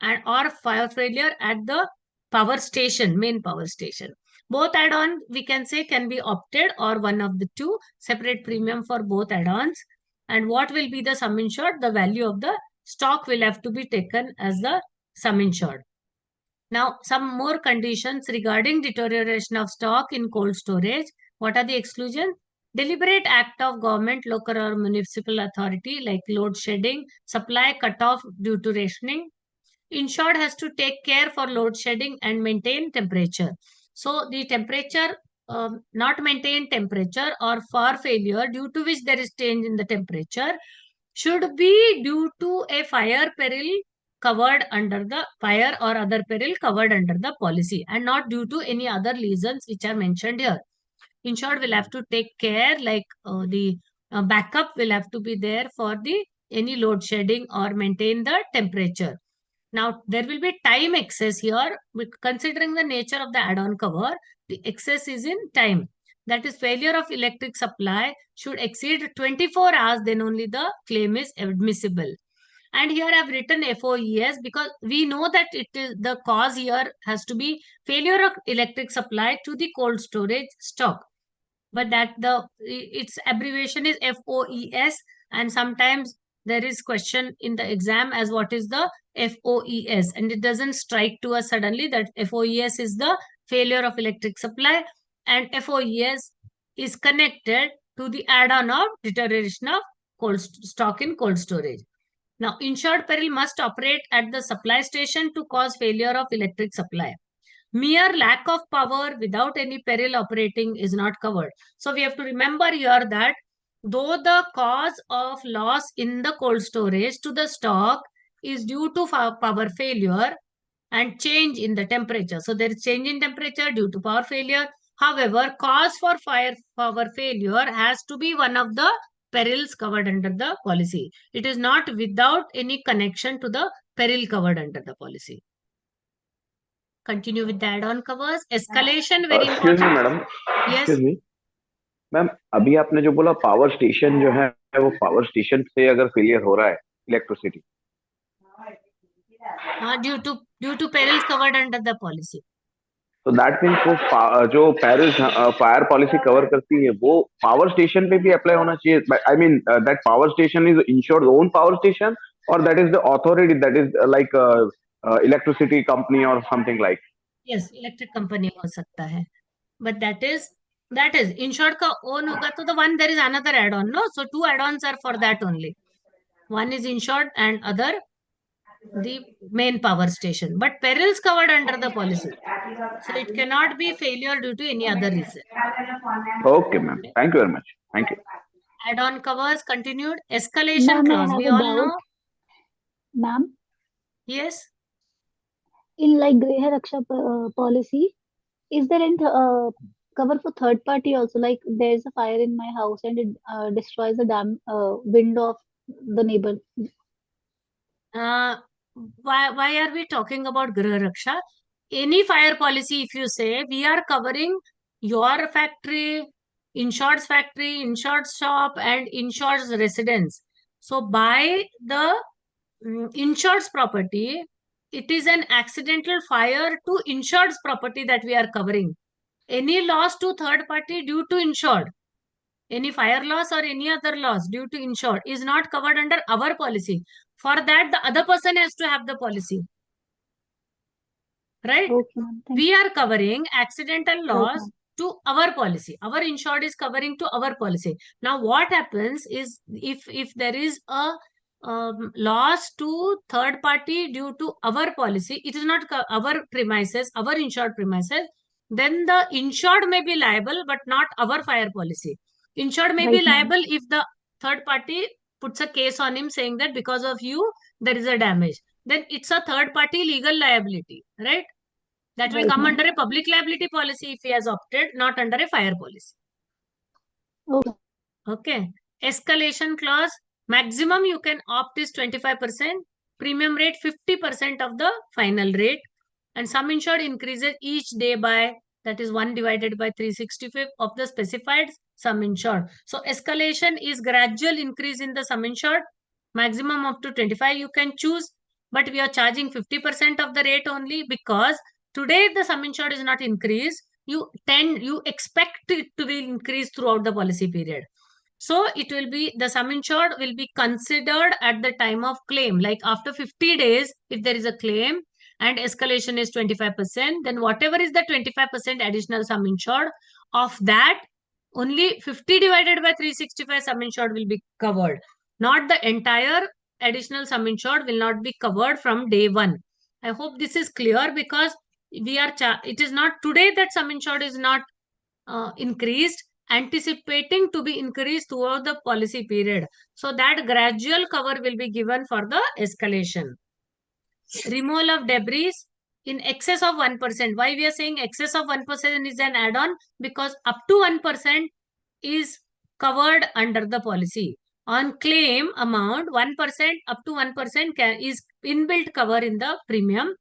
and or fire failure at the power station, main power station. Both add-ons, we can say, can be opted, or one of the two, separate premium for both add-ons. And what will be the sum insured? The value of the stock will have to be taken as the sum insured. Now, some more conditions regarding deterioration of stock in cold storage. What are the exclusions? Deliberate act of government, local or municipal authority, like load shedding, supply cut off due to rationing. Insured has to take care for load shedding and maintain temperature. So the temperature, not maintain temperature, or for failure due to which there is change in the temperature, should be due to a fire peril covered under the fire or other peril covered under the policy, and not due to any other reasons which are mentioned here. Insured will have to take care, like the backup will have to be there for the any load shedding or maintain the temperature. Now, there will be time excess here. Considering the nature of the add-on cover, the excess is in time. That is, failure of electric supply should exceed 24 hours, then only the claim is admissible. And here I have written FOES because we know that it is the cause here has to be failure of electric supply to the cold storage stock. But that its abbreviation is FOES, and sometimes there is question in the exam as what is the FOES, and it doesn't strike to us suddenly that FOES is the failure of electric supply, and FOES is connected to the add-on of deterioration of stock in cold storage. Now, insured peril must operate at the supply station to cause failure of electric supply. Mere lack of power without any peril operating is not covered. So we have to remember here that though the cause of loss in the cold storage to the stock is due to power failure and change in the temperature. So there is change in temperature due to power failure. However, cause for power failure has to be one of the perils covered under the policy. It is not without any connection to the peril covered under the policy. Continue with the add-on covers. Escalation, very Excuse me, important. madam. Yes. Excuse me. Ma'am, अभी आपने जो बोला power station जो है वो power station से अगर failure हो रहा है electricity, due to perils covered under the policy. तो दैट मीन्स वो जो पेरिस फायर पॉलिसी कवर करती है वो पावर स्टेशन पे भी अप्लाई होना चाहिए. I mean that power station is insured own power station, or that is the authority, that is like electricity company or something like. Yes, electric company हो सकता है. But that is insured का own होगा तो the one there is another add-on, no? So 2 add-ons are for that only. One is insured and other the main power station. But perils covered under the policy. So it cannot be failure due to any other reason. Okay, ma'am. Thank you very much. Thank you. Add-on covers continued. Escalation Ma'am, I clause. have We a all doubt. know. Ma'am, Yes. in like Griha Raksha policy, is there any cover for third party also? Like there's a fire in my house and it destroys the window of the neighbor. Why are we talking about Griha Raksha? Any fire policy, if you say, we are covering your factory, insured's factory, insured shop, and insured's residence. So by the insured's property, it is an accidental fire to insured's property that we are covering. Any loss to third party due to insured, any fire loss or any other loss due to insured is not covered under our policy. For that, the other person has to have the policy. Right? Okay, ma'am. Thank We are covering accidental Right, loss ma'am. to our policy. Our insured is covering to our policy. Now, what happens is if there is a loss to third party due to our policy, it is not our premises, our insured premises, then the insured may be liable, but not our fire policy. Insured may be Right, ma'am. liable if the third party puts a case on him saying that because of you, there is a damage. Then it's a third party legal liability, right? That will Right, come ma'am. under a public liability policy if he has opted, not under a fire policy. Okay. Okay. Escalation clause, maximum you can opt is 25%, premium rate 50% of the final rate, and sum insured increases each day by, that is 1 divided by 365 of the specified sum insured. So escalation is gradual increase in the sum insured, maximum up to 25 you can choose, but we are charging 50% of the rate only because today the sum insured is not increased. You expect it to be increased throughout the policy period. So it will be, the sum insured will be considered at the time of claim. Like after 50 days, if there is a claim and escalation is 25%, then whatever is the 25% additional sum insured, of that, only 50 divided by 365 sum insured will be covered. Not the entire additional sum insured will not be covered from day one. I hope this is clear because it is not today that sum insured is not increased, anticipating to be increased throughout the policy period. So that gradual cover will be given for the escalation. Removal of debris in excess of 1%. Why we are saying excess of 1% is an add-on? Because up to 1% is covered under the policy. On claim amount, 1% up to 1% is inbuilt cover in the premium.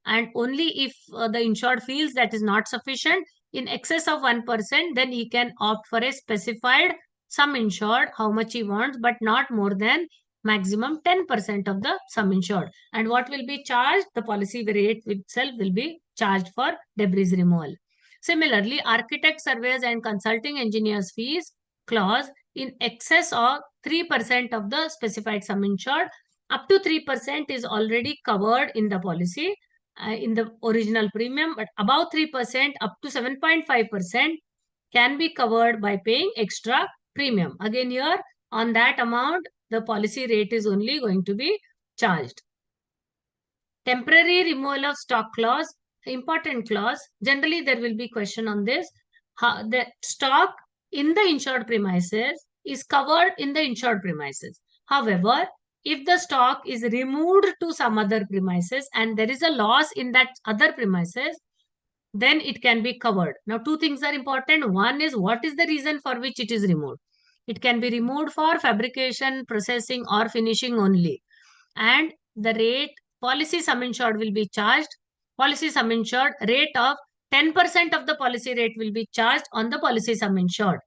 And only if the insured feels that is not sufficient, in excess of 1%, then he can opt for a specified sum insured, how much he wants, but not more than maximum 10% of the sum insured. And what will be charged? The policy rate itself will be charged for debris removal. Similarly, architect, surveyors, and consulting engineers fees clause in excess of 3% of the specified sum insured. Up to 3% is already covered in the policy, in the original premium, but above 3% up to 7.5% can be covered by paying extra premium. Again here, on that amount, the policy rate is only going to be charged. Temporary removal of stock clause, important clause. Generally, there will be question on this. The stock in the insured premises is covered in the insured premises. However, if the stock is removed to some other premises and there is a loss in that other premises, then it can be covered. Now, two things are important. One is what is the reason for which it is removed. It can be removed for fabrication, processing, or finishing only. And the rate, policy sum insured will be charged. Policy sum insured rate of 10% of the policy rate will be charged on the policy sum insured.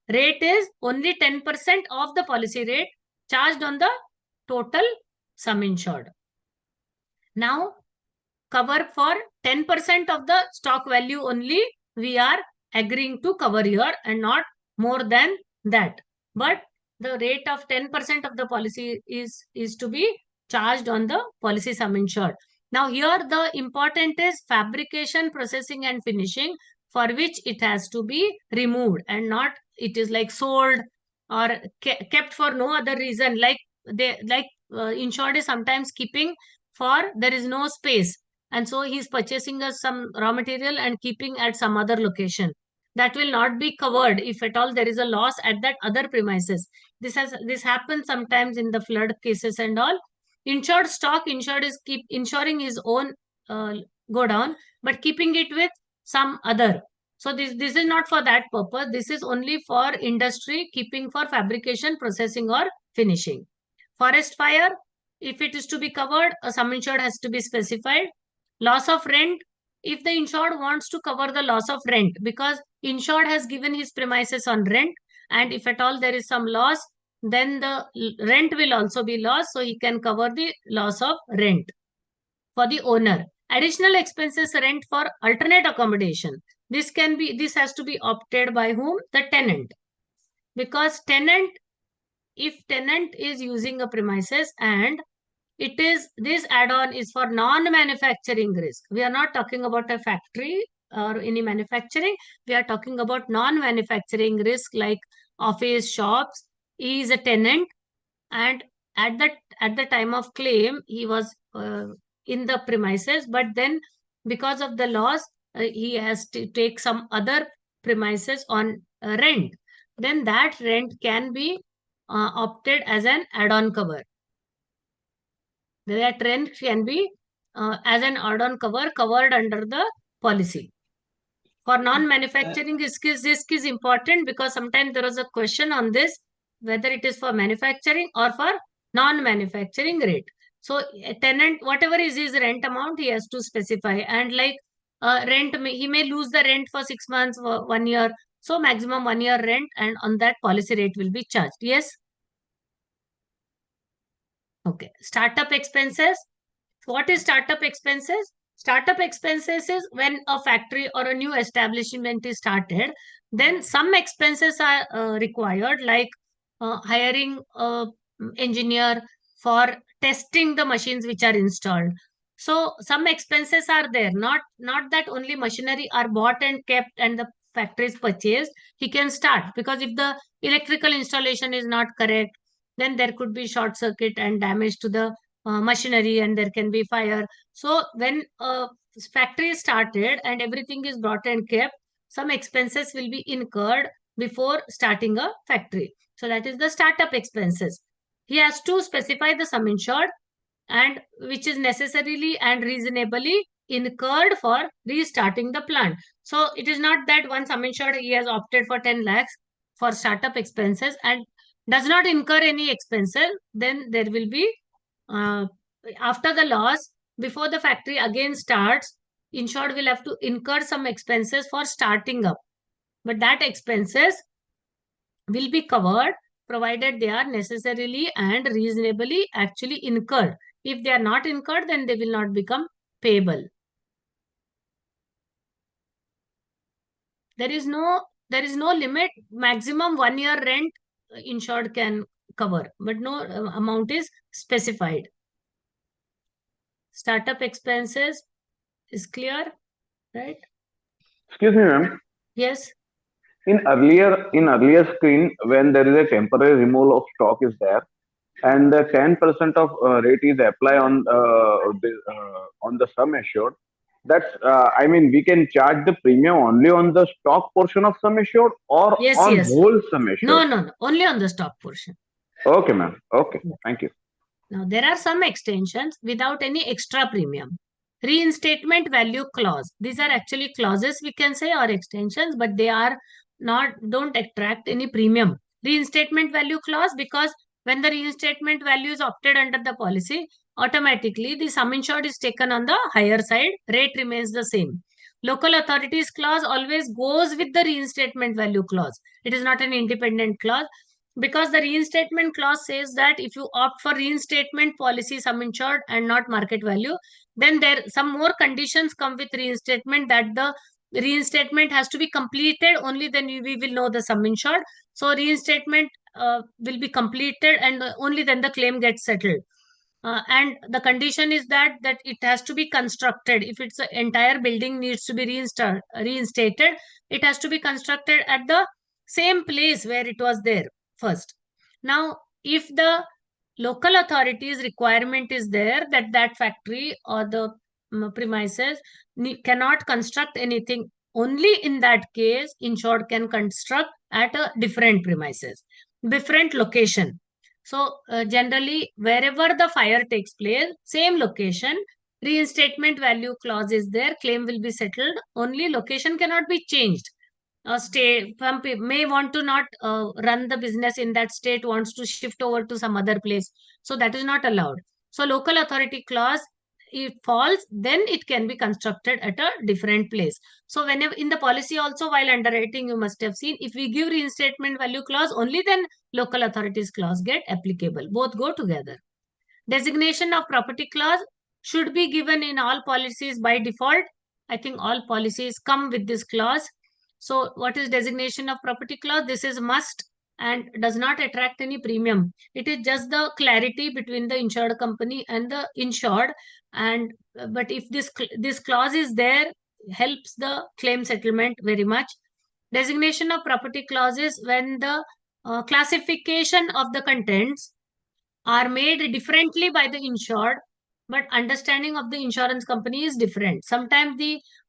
Rate is only 10% of the policy rate charged on the total sum insured. Now, cover for 10% of the stock value only we are agreeing to cover here and not more than that. But the rate of 10% of the policy is to be charged on the policy sum insured. Now here the important is fabrication, processing and finishing, for which it has to be removed and not it is like sold or kept for no other reason, like insured is sometimes keeping for there is no space, and so he's purchasing us some raw material and keeping at some other location. That will not be covered if at all there is a loss at that other premises. This happens sometimes in the flood cases and all. Insured stock, insured is keep insuring his own go down, but keeping it with some other. So this is not for that purpose. This is only for industry, keeping for fabrication, processing or finishing. Forest fire, if it is to be covered, a sum insured has to be specified. Loss of rent, if the insured wants to cover the loss of rent, because insured has given his premises on rent, and if at all there is some loss, then the rent will also be lost, so he can cover the loss of rent for the owner. Additional expenses rent for alternate accommodation. This has to be opted by whom? The tenant. Because if tenant is using a premises and this add-on is for non-manufacturing risk. We are not talking about a factory or any manufacturing. We are talking about non-manufacturing risk like office, shops. He is a tenant, and at the time of claim he was in the premises, but then because of the loss he has to take some other premises on rent. Then that rent can be opted as an add-on cover. That rent can be as an add-on covered under the policy. For non-manufacturing risk is important, because sometimes there was a question on this, whether it is for manufacturing or for non-manufacturing rate. So a tenant, whatever is his rent amount, he has to specify. And like he may lose the rent for 6 months, for 1 year. So maximum 1 year rent, and on that policy rate will be charged. Yes. Okay. Startup expenses. What is startup expenses? Startup expenses is when a factory or a new establishment is started, then some expenses are required, like hiring an engineer for testing the machines which are installed. So some expenses are there, not that only machinery are bought and kept and the factory is purchased. He can start, because if the electrical installation is not correct, then there could be short circuit and damage to the machinery, and there can be fire. So when a factory is started and everything is brought and kept, some expenses will be incurred before starting a factory. So that is the startup expenses. He has to specify the sum insured and which is necessarily and reasonably incurred for restarting the plant. So it is not that one sum insured he has opted for 10 lakhs for startup expenses and does not incur any expenses. Then there will be after the loss, before the factory again starts, insured will have to incur some expenses for starting up. But that expenses will be covered provided they are necessarily and reasonably actually incurred. If they are not incurred, then they will not become payable. There is no limit. Maximum 1 year rent insured can cover, but no amount is specified. Startup expenses is clear, right? Excuse me, ma'am. Yes. In earlier screen, when there is a temporary removal of stock is there, and the 10% of rate is apply on the sum assured. That's I mean, we can charge the premium only on the stock portion of sum assured or Yes, on yes. whole sum assured. No. Only on the stock portion. Okay, ma'am. Okay, thank you. Now, there are some extensions without any extra premium. Reinstatement value clause. These are actually clauses, we can say, or extensions, but they are don't attract any premium. Reinstatement value clause, because when the reinstatement value is opted under the policy, automatically the sum insured is taken on the higher side, rate remains the same. Local authorities clause always goes with the reinstatement value clause. It is not an independent clause, because the reinstatement clause says that if you opt for reinstatement policy sum insured and not market value, then there some more conditions come with reinstatement, that the reinstatement has to be completed, only then we will know the sum insured. So reinstatement will be completed and only then the claim gets settled. and the condition is that it has to be constructed. If it's an entire building needs to be reinstated, it has to be constructed at the same place where it was there first. Now, if the local authorities requirement is there that that factory or the premises cannot construct anything, only in that case insured can construct at a different premises, different location. So generally, wherever the fire takes place, same location, reinstatement value clause is there, claim will be settled. Only location cannot be changed. Some people may want to not run the business in that state, wants to shift over to some other place. So that is not allowed. So local authority clause, if falls, then it can be constructed at a different place. So whenever in the policy also, while underwriting, you must have seen, if we give reinstatement value clause, only then local authorities clause get applicable. Both go together. Designation of property clause should be given in all policies by default. I think all policies come with this clause. So what is designation of property clause? This is must and does not attract any premium. It is just the clarity between the insured company and the insured. And but if this clause is there, helps the claim settlement very much. Designation of property clauses when the classification of the contents are made differently by the insured, but understanding of the insurance company is different. Sometimes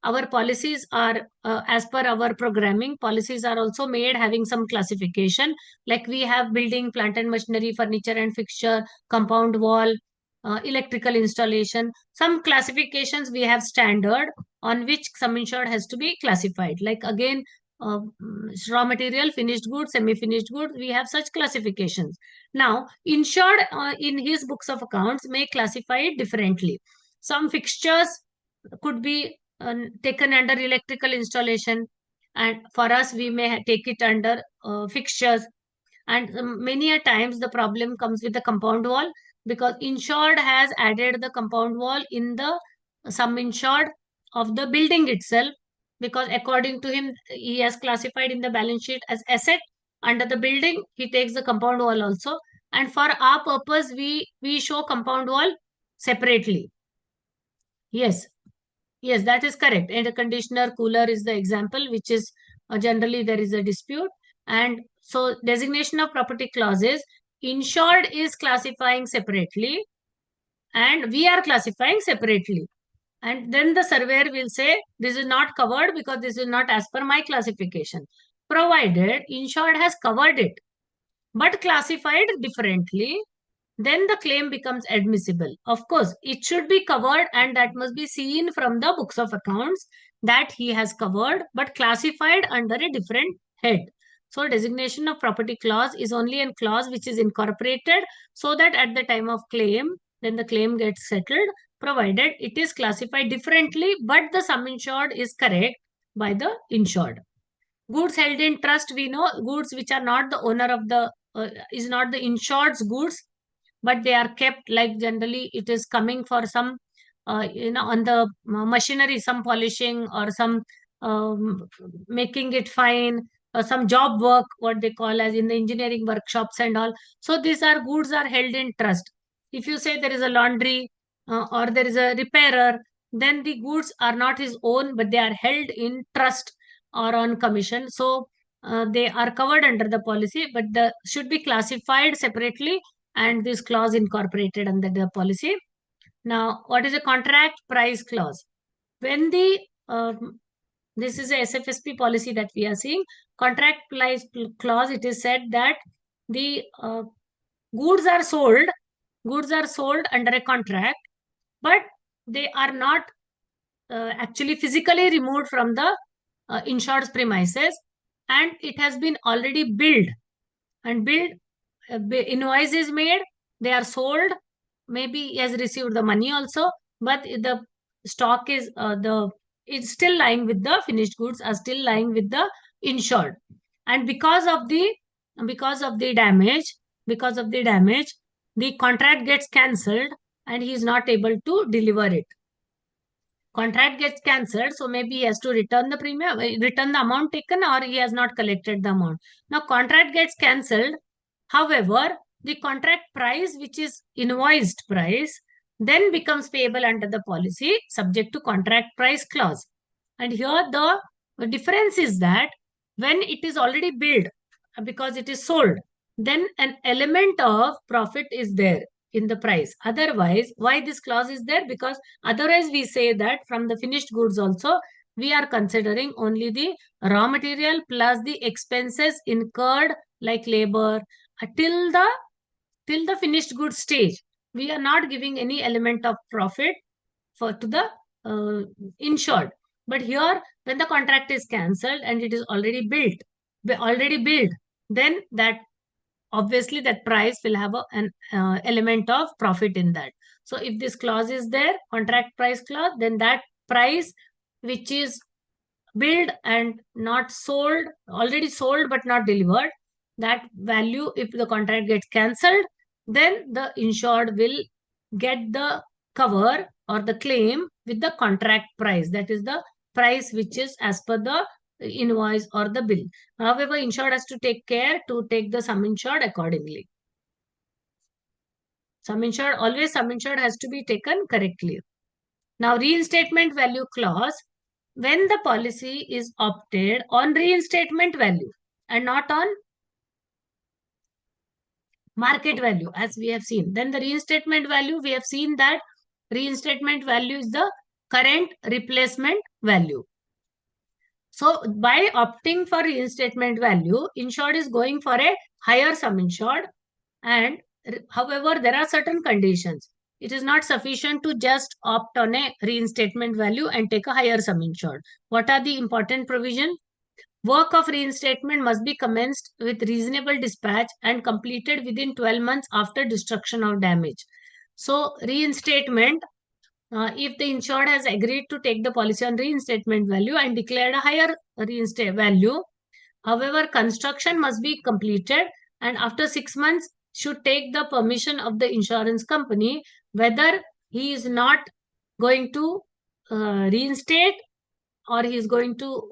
our policies are as per our programming, policies are also made having some classification, like we have building, plant and machinery, furniture and fixture, compound wall, electrical installation. Some classifications we have standard on which sum insured has to be classified, like again uh, raw material, finished goods, semi-finished goods, we have such classifications. Now, insured in his books of accounts may classify it differently. Some fixtures could be taken under electrical installation, and for us, we may take it under fixtures. And many a times the problem comes with the compound wall, because insured has added the compound wall in the sum insured of the building itself, because according to him, he has classified in the balance sheet as asset. Under the building, he takes the compound wall also. And for our purpose, we show compound wall separately. Yes, yes, that is correct. Air conditioner, cooler is the example, which is generally there is a dispute. And so designation of property clauses, insured is classifying separately and we are classifying separately. And then the surveyor will say, this is not covered because this is not as per my classification. Provided insured has covered it, but classified differently, then the claim becomes admissible. Of course, it should be covered and that must be seen from the books of accounts that he has covered, but classified under a different head. So designation of property clause is only a clause which is incorporated so that at the time of claim, then the claim gets settled, provided it is classified differently, but the sum insured is correct by the insured. Goods held in trust, we know goods which are not the owner of the, is not the insured's goods, but they are kept, like generally it is coming for some, on the machinery, some polishing or some making it fine, some job work, what they call as in the engineering workshops and all. So these are goods are held in trust. If you say there is a laundry or there is a repairer, then the goods are not his own, but they are held in trust or on commission. So they are covered under the policy, but the should be classified separately and this clause incorporated under the policy. Now, what is a contract price clause? When the this is a SFSP policy that we are seeing, contract price clause, it is said that the goods are sold under a contract, but they are not actually physically removed from the insured's premises, and it has been already billed invoice is made, they are sold, maybe he has received the money also, but the stock is it's still lying with the finished goods, are still lying with the insured, and because of the damage, the contract gets cancelled and he is not able to deliver it. Contract gets cancelled, so maybe he has to return the premium, return the amount taken, or he has not collected the amount. Now contract gets cancelled. However, the contract price, which is invoiced price, then becomes payable under the policy subject to contract price clause. And here the difference is that when it is already billed, because it is sold, then an element of profit is there in the price. Otherwise, why this clause is there? Because otherwise we say that from the finished goods also, we are considering only the raw material plus the expenses incurred like labor till the finished goods stage. We are not giving any element of profit to the insured. But here, when the contract is cancelled and it is already billed, then that obviously that price will have an element of profit in that. So if this clause is there, contract price clause, then that price which is billed and not sold, already sold but not delivered, that value, if the contract gets cancelled, then the insured will get the cover or the claim with the contract price. That is the price which is as per the invoice or the bill. However, insured has to take care to take the sum insured accordingly. Sum insured has to be taken correctly. Now, reinstatement value clause, when the policy is opted on reinstatement value and not on market value, as we have seen, then the reinstatement value, we have seen that reinstatement value is the current replacement value. So by opting for reinstatement value, insured is going for a higher sum insured, and however, there are certain conditions. It is not sufficient to just opt on a reinstatement value and take a higher sum insured. What are the important provision? Work of reinstatement must be commenced with reasonable dispatch and completed within 12 months after destruction or damage. So reinstatement, if the insured has agreed to take the policy on reinstatement value and declared a higher reinstate value, however, construction must be completed and after 6 months should take the permission of the insurance company whether he is not going to reinstate, or he is going to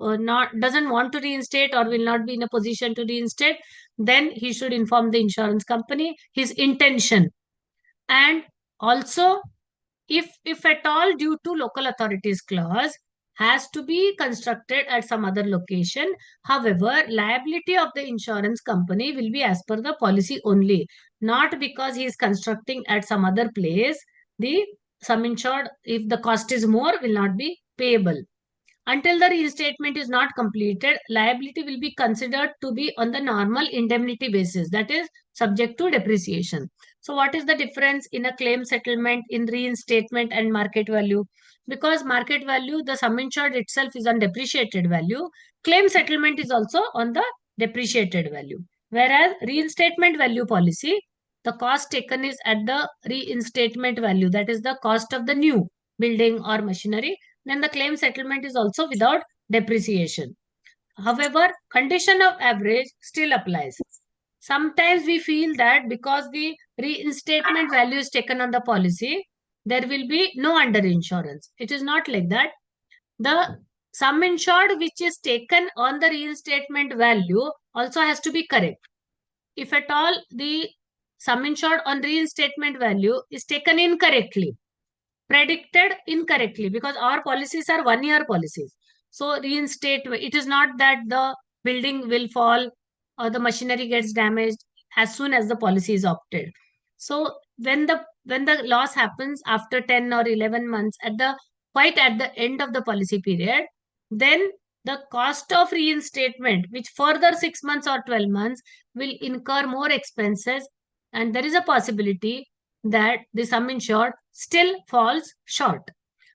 doesn't want to reinstate or will not be in a position to reinstate. Then he should inform the insurance company his intention. And also, if at all due to local authorities clause has to be constructed at some other location, however, liability of the insurance company will be as per the policy only, not because he is constructing at some other place. The sum insured, if the cost is more, will not be payable. Until the reinstatement is not completed, liability will be considered to be on the normal indemnity basis, that is subject to depreciation. So what is the difference in a claim settlement in reinstatement and market value? Because market value, the sum insured itself is on depreciated value. Claim settlement is also on the depreciated value. Whereas reinstatement value policy, the cost taken is at the reinstatement value, that is the cost of the new building or machinery. Then the claim settlement is also without depreciation. However, condition of average still applies. Sometimes we feel that because the reinstatement value is taken on the policy, there will be no underinsurance. It is not like that. The sum insured which is taken on the reinstatement value also has to be correct. If at all the sum insured on reinstatement value is taken incorrectly, predicted incorrectly, because our policies are 1 year policies. So reinstate, it is not that the building will fall or the machinery gets damaged as soon as the policy is opted. So when the loss happens after 10 or 11 months quite at the end of the policy period, then the cost of reinstatement, which further 6 months or 12 months will incur more expenses, and there is a possibility that the sum insured still falls short.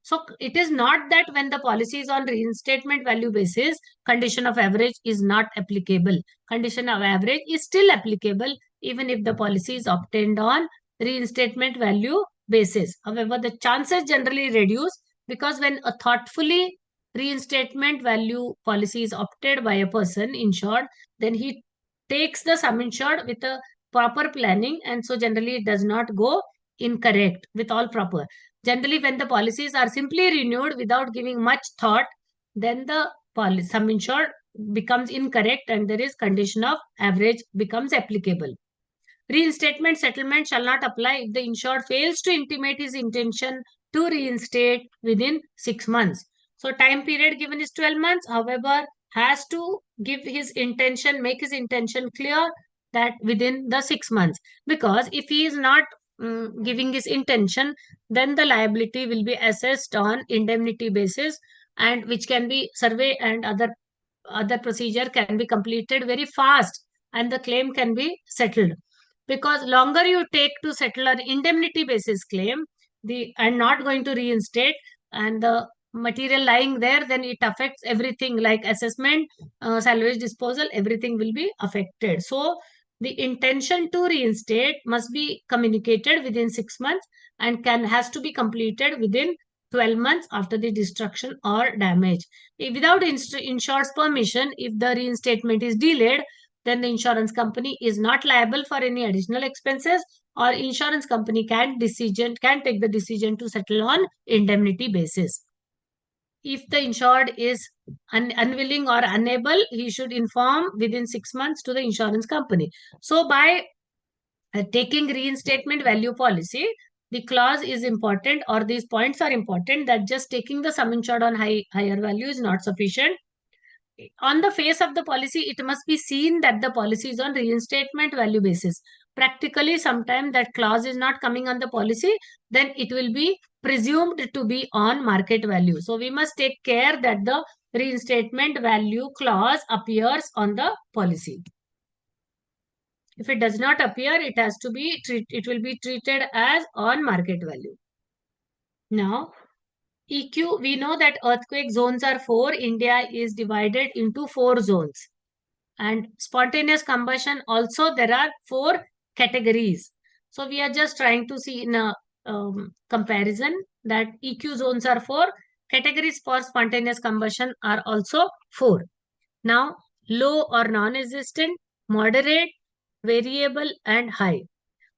So it is not that when the policy is on reinstatement value basis, condition of average is not applicable. Condition of average is still applicable even if the policy is obtained on reinstatement value basis. However, the chances generally reduce because when a thoughtfully reinstatement value policy is opted by a person insured, then he takes the sum insured with a proper planning, and so generally it does not go incorrect with all proper. Generally, when the policies are simply renewed without giving much thought, then the sum insured becomes incorrect and there is condition of average becomes applicable. Reinstatement settlement shall not apply if the insured fails to intimate his intention to reinstate within 6 months. So time period given is 12 months. However, has to give his intention, make his intention clear that within the 6 months. Because if he is not giving his intention, then the liability will be assessed on indemnity basis, and which can be survey and other procedure can be completed very fast, and the claim can be settled. Because longer you take to settle an indemnity basis claim, and not going to reinstate, and the material lying there, then it affects everything like assessment, salvage disposal, everything will be affected. So the intention to reinstate must be communicated within 6 months, and has to be completed within 12 months after the destruction or damage. Without insured's permission, if the reinstatement is delayed, then the insurance company is not liable for any additional expenses, or insurance company can take the decision to settle on indemnity basis. If the insured is unwilling or unable, he should inform within 6 months to the insurance company. So by taking reinstatement value policy, the clause is important, or these points are important, that just taking the sum insured on higher value is not sufficient. On the face of the policy, it must be seen that the policy is on reinstatement value basis. Practically, sometimes that clause is not coming on the policy, then it will be presumed to be on market value. So we must take care that the reinstatement value clause appears on the policy. If it does not appear, it will be treated as on market value. Now, EQ, we know that earthquake zones are 4. India is divided into 4 zones. And spontaneous combustion also, there are 4 categories. So we are just trying to see in a comparison that EQ zones are 4. Categories for spontaneous combustion are also 4. Now, low or non-existent, moderate, variable, and high.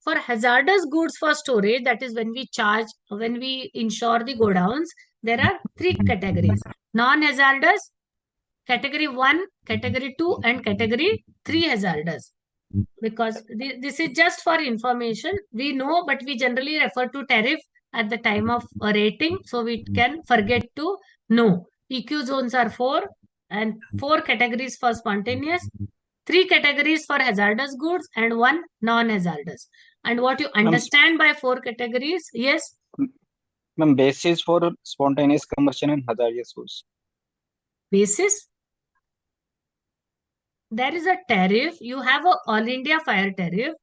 For hazardous goods for storage, that is when we insure the godowns, there are 3 categories. Non-hazardous, category 1, category 2, and category 3 hazardous. Because this is just for information. We know, but we generally refer to tariff at the time of a rating, so we can forget to know. EQ zones are 4, and 4 categories for spontaneous, 3 categories for hazardous goods, and 1 non-hazardous. And what you understand by 4 categories? Yes? Ma'am, basis for spontaneous combustion and hazardous goods. Basis? There is a tariff. You have a All India Fire Tariff,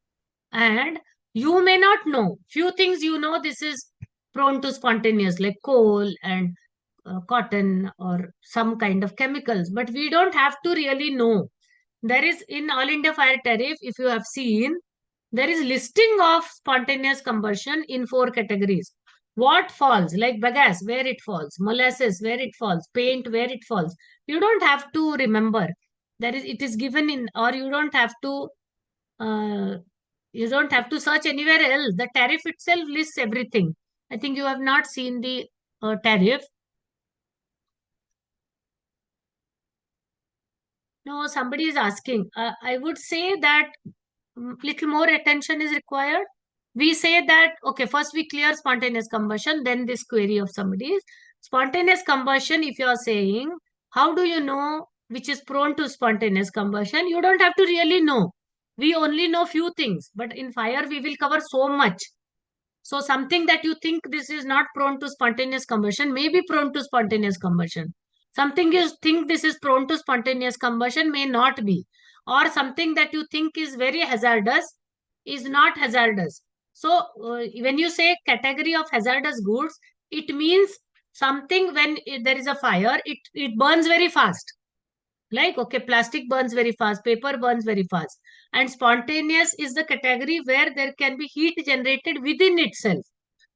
and you may not know. Few things you know this is prone to spontaneous, like coal and cotton or some kind of chemicals. But we don't have to really know. There is in All India Fire Tariff, if you have seen, there is listing of spontaneous combustion in 4 categories. What falls, like bagasse, where it falls, molasses, where it falls, paint, where it falls. You don't have to remember. It is given in, or you don't have to search anywhere else. The tariff itself lists everything. I think you have not seen the tariff. No, somebody is asking. I would say that little more attention is required. We say that, okay, first we clear spontaneous combustion, then this query of somebody's. Spontaneous combustion, if you are saying, how do you know which is prone to spontaneous combustion? You don't have to really know. We only know few things, but in fire, we will cover so much. So something that you think this is not prone to spontaneous combustion may be prone to spontaneous combustion. Something you think this is prone to spontaneous combustion may not be. Or something that you think is very hazardous is not hazardous. So when you say category of hazardous goods, it means something when there is a fire, it burns very fast. Like, okay, plastic burns very fast, paper burns very fast. And spontaneous is the category where there can be heat generated within itself.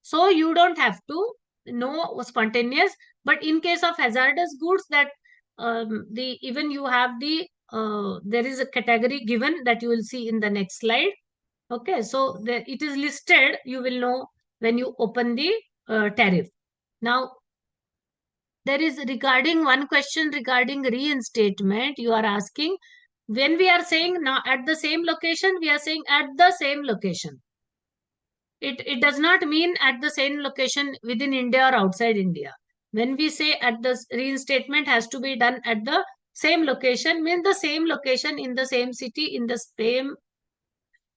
So you don't have to know spontaneous. But in case of hazardous goods, that even you have there is a category given that you will see in the next slide. Okay, so it is listed. You will know when you open the tariff. Now, there is regarding one question regarding reinstatement. You are asking When we are saying now at the same location, we are saying at the same location. It does not mean at the same location within India or outside India. When we say at the reinstatement has to be done at the same location, means the same location in the same city, in the same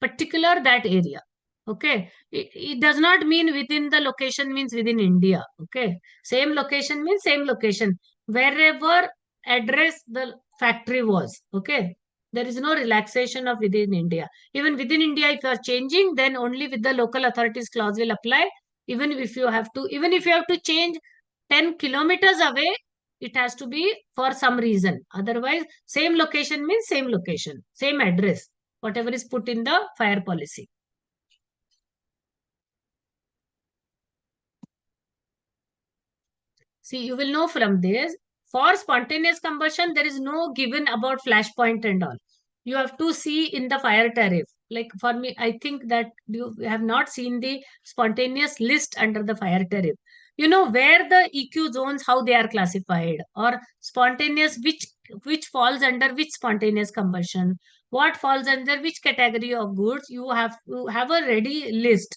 particular that area. Okay, it does not mean within the location means within India. Okay, same location means same location wherever address the factory was. Okay, there is no relaxation of within India. Even within India, if you are changing, then only with the local authorities clause will apply. Even if you have to change 10 kilometers away, it has to be for some reason. Otherwise, same location means same location, same address, whatever is put in the fire policy. See, you will know from this, for spontaneous combustion, there is no given about flashpoint and all. You have to see in the fire tariff. Like for me, I think that you have not seen the spontaneous list under the fire tariff. You know where the EQ zones, how they are classified, or spontaneous, which falls under which spontaneous combustion, what falls under which category of goods. You have to have a ready list.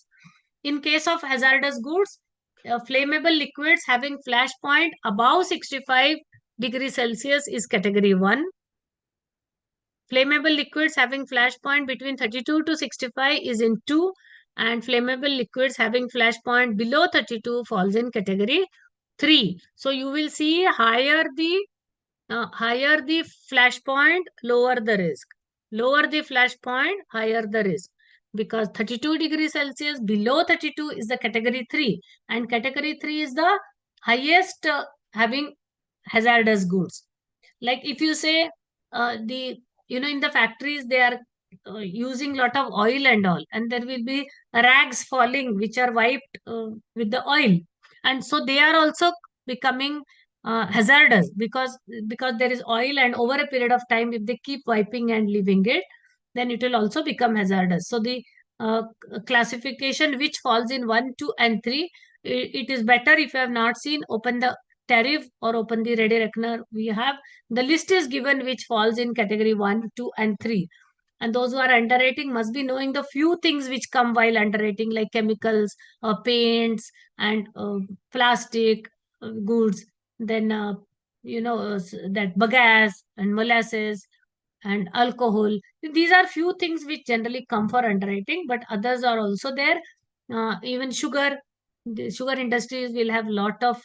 In case of hazardous goods, flammable liquids having flash point above 65 degrees Celsius is category 1. Flammable liquids having flash point between 32 to 65 is in 2. And flammable liquids having flash point below 32 falls in category 3. So you will see higher the flash point, lower the risk. Lower the flash point, higher the risk. Because 32 degrees Celsius below 32 is the category 3. And category 3 is the highest having hazardous goods. Like if you say in the factories, they are using lot of oil and all. And there will be rags falling, which are wiped with the oil. And so they are also becoming hazardous because there is oil, and over a period of time, if they keep wiping and leaving it, then it will also become hazardous. So the classification which falls in 1, 2 and 3, it is better, if you have not seen, open the tariff or open the ready reckoner. We have the list is given which falls in category 1, 2 and 3. And those who are underrating must be knowing the few things which come while underrating, like chemicals, paints, and plastic goods. Then, that bagasse and molasses and alcohol. These are few things which generally come for underrating, but others are also there. Even sugar, the sugar industries will have lot of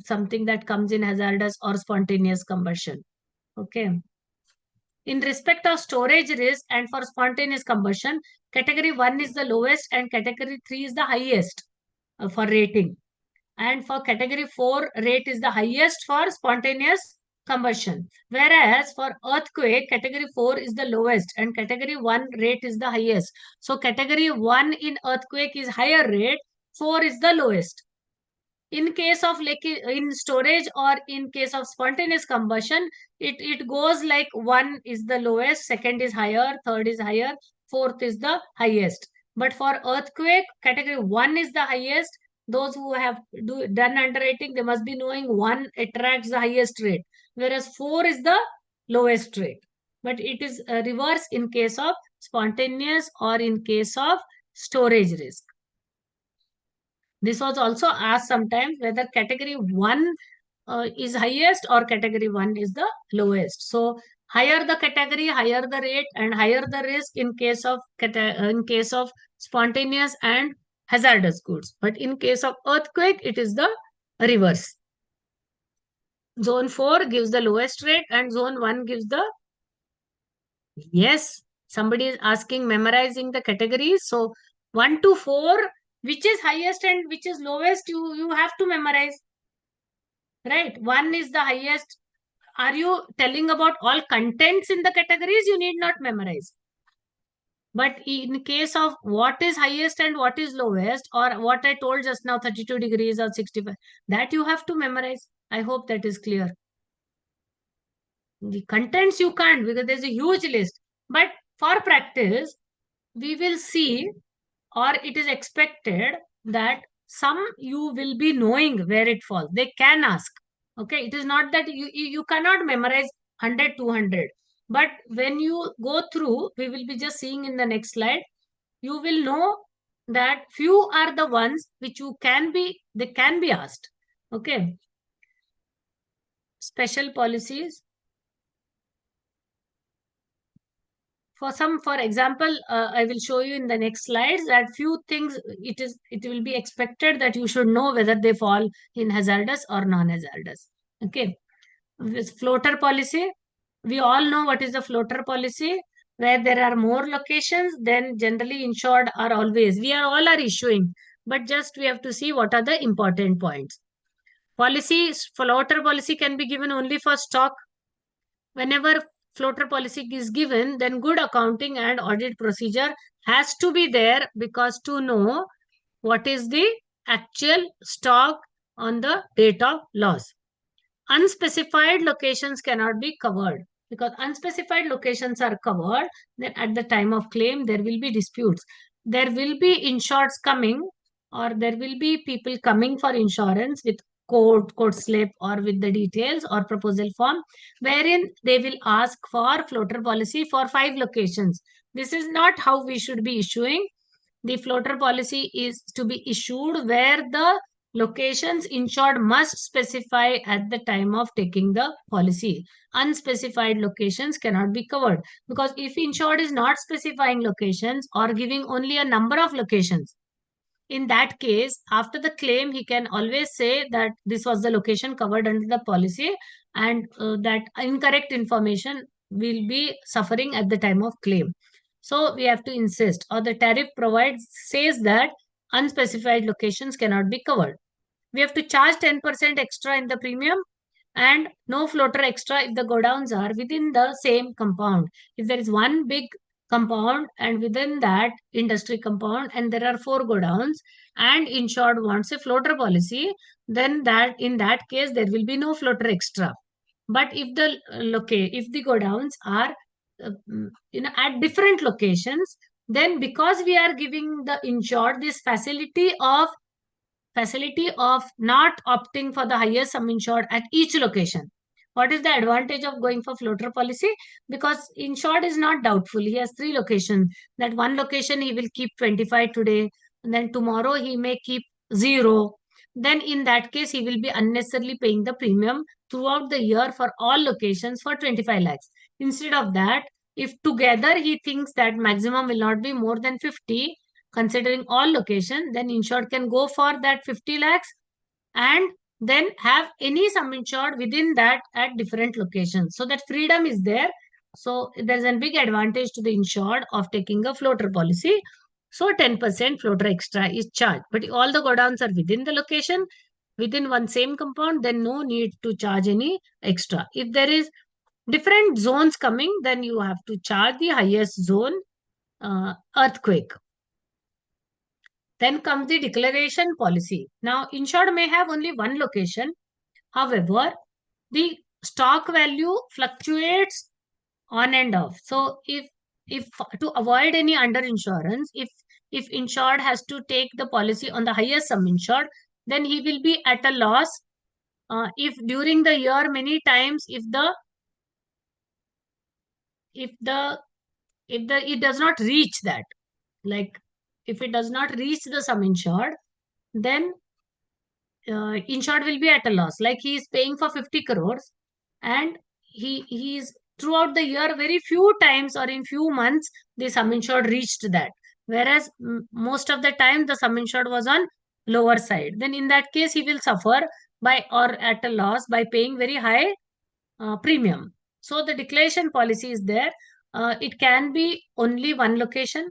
something that comes in hazardous or spontaneous combustion. Okay. In respect of storage risk and for spontaneous combustion, category 1 is the lowest and category 3 is the highest for rating. And for category 4, rate is the highest for spontaneous combustion. Whereas for earthquake, category 4 is the lowest and category 1 rate is the highest. So category 1 in earthquake is higher rate, 4 is the lowest. In case of in storage or in case of spontaneous combustion, it goes like 1 is the lowest, second is higher, third is higher, fourth is the highest. But for earthquake, category 1 is the highest. Those who have done underrating, they must be knowing 1 attracts the highest rate, whereas 4 is the lowest rate. But it is reverse in case of spontaneous or in case of storage risk. This was also asked sometimes whether category 1 is highest or category 1 is the lowest. So higher the category, higher the rate, and higher the risk in case of spontaneous and hazardous goods. But in case of earthquake, it is the reverse. Zone 4 gives the lowest rate and zone 1 gives the... Yes, somebody is asking, memorizing the categories. So 1 to 4, which is highest and which is lowest, you have to memorize. Right? 1 is the highest. Are you telling about all contents in the categories? You need not memorize. But in case of what is highest and what is lowest, or what I told just now, 32 degrees or 65, that you have to memorize. I hope that is clear. The contents you can't, because there's a huge list. But for practice, we will see, or it is expected that some you will be knowing where it falls. They can ask. Okay, it is not that you cannot memorize 100, 200. But when you go through, we will be just seeing in the next slide, you will know that few are the ones which they can be asked. Okay. Special policies. For example, I will show you in the next slides that few things it will be expected that you should know whether they fall in hazardous or non-hazardous. Okay. With floater policy, we all know what is the floater policy. Where there are more locations, then generally insured are always. We are all are issuing, but just we have to see what are the important points. Floater policy can be given only for stock. Whenever floater policy is given, then good accounting and audit procedure has to be there, because to know what is the actual stock on the date of loss. Unspecified locations cannot be covered, because unspecified locations are covered, then at the time of claim there will be disputes. There will be insureds coming, or there will be people coming for insurance with code slip or with the details or proposal form, wherein they will ask for floater policy for 5 locations. This is not how we should be issuing. The floater policy is to be issued where the locations insured must specify at the time of taking the policy. Unspecified locations cannot be covered, because if insured is not specifying locations or giving only a number of locations, in that case, after the claim, he can always say that this was the location covered under the policy, and that incorrect information will be suffering at the time of claim. So we have to insist, or the tariff says that unspecified locations cannot be covered. We have to charge 10% extra in the premium, and no floater extra if the godowns are within the same compound. If there is one big compound and within that industry compound and there are 4 godowns and insured wants a floater policy, then in that case there will be no floater extra. But if the godowns are at different locations, then because we are giving the insured this facility of not opting for the highest sum insured at each location. What is the advantage of going for floater policy? Because insured is not doubtful. He has 3 locations. That one location he will keep 25 today, and then tomorrow he may keep 0. Then in that case, he will be unnecessarily paying the premium throughout the year for all locations for 25 lakhs. Instead of that, if together he thinks that maximum will not be more than 50, considering all locations, then insured can go for that 50 lakhs and then have any sum insured within that at different locations. So that freedom is there. So there's a big advantage to the insured of taking a floater policy. So 10% floater extra is charged. But all the godowns are within the location, within one same compound, then no need to charge any extra. If there is different zones coming, then you have to charge the highest zone earthquake. Then comes the declaration policy. Now, insured may have only one location. However, the stock value fluctuates on and off. So, if to avoid any underinsurance, if insured has to take the policy on the highest sum insured, then he will be at a loss. If during the year many times, if it does not reach that, like if it does not reach the sum insured, then insured will be at a loss. Like he is paying for 50 crores and he is throughout the year very few times or in few months the sum insured reached that, whereas most of the time the sum insured was on lower side. Then in that case he will suffer by or at a loss by paying very high premium. So the declaration policy is there. It can be only one location,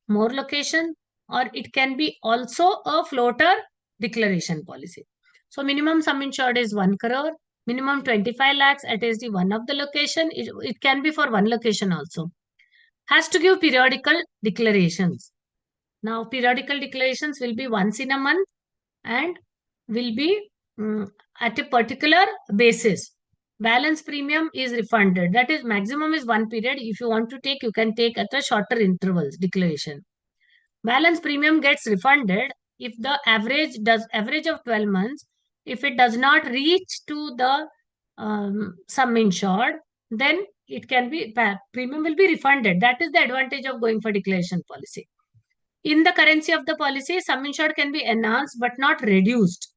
more location, or it can be also a floater declaration policy. So minimum sum insured is 1 crore, minimum 25 lakhs at the one of the location. It can be for one location also. Has to give periodical declarations. Now periodical declarations will be once in a month and will be at a particular basis. Balance premium is refunded. That is, maximum is 1 period. If you want to take, you can take at a shorter intervals declaration. Balance premium gets refunded if the average of 12 months, if it does not reach to the sum insured, then it can be, premium will be refunded. That is the advantage of going for declaration policy. In the currency of the policy, sum insured can be enhanced but not reduced.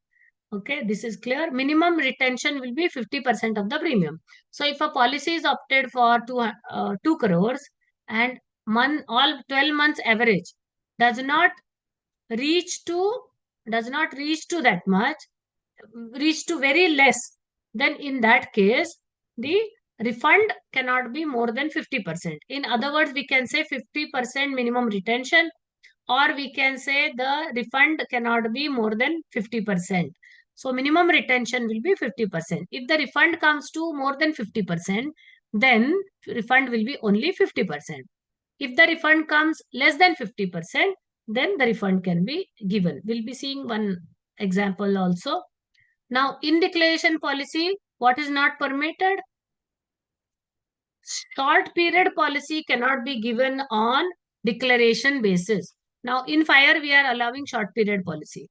Okay, this is clear. Minimum retention will be 50% of the premium. So if a policy is opted for 2 crores and all 12 months average does not reach to that much, reach to very less, then in that case, the refund cannot be more than 50%. In other words, we can say 50% minimum retention, or we can say the refund cannot be more than 50%. So minimum retention will be 50%. If the refund comes to more than 50%, then refund will be only 50%. If the refund comes less than 50%, then the refund can be given. We'll be seeing one example also. Now, in declaration policy, what is not permitted? Short period policy cannot be given on declaration basis. Now, in fire, we are allowing short period policy.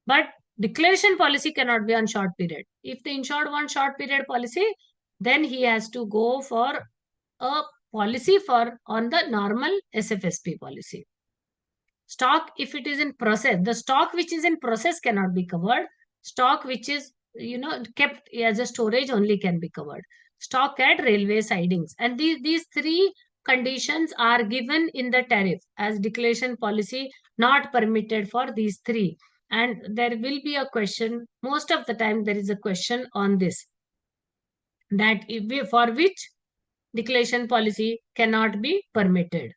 But declaration policy cannot be on short period. If the insured wants short period policy, then he has to go for a policy on the normal SFSP policy. Stock, if it is in process, the stock which is in process cannot be covered. Stock which is kept as a storage only can be covered. Stock at railway sidings, and these three conditions are given in the tariff as declaration policy not permitted for these three. And there will be a question, most of the time there is a question on this, that for which declaration policy cannot be permitted.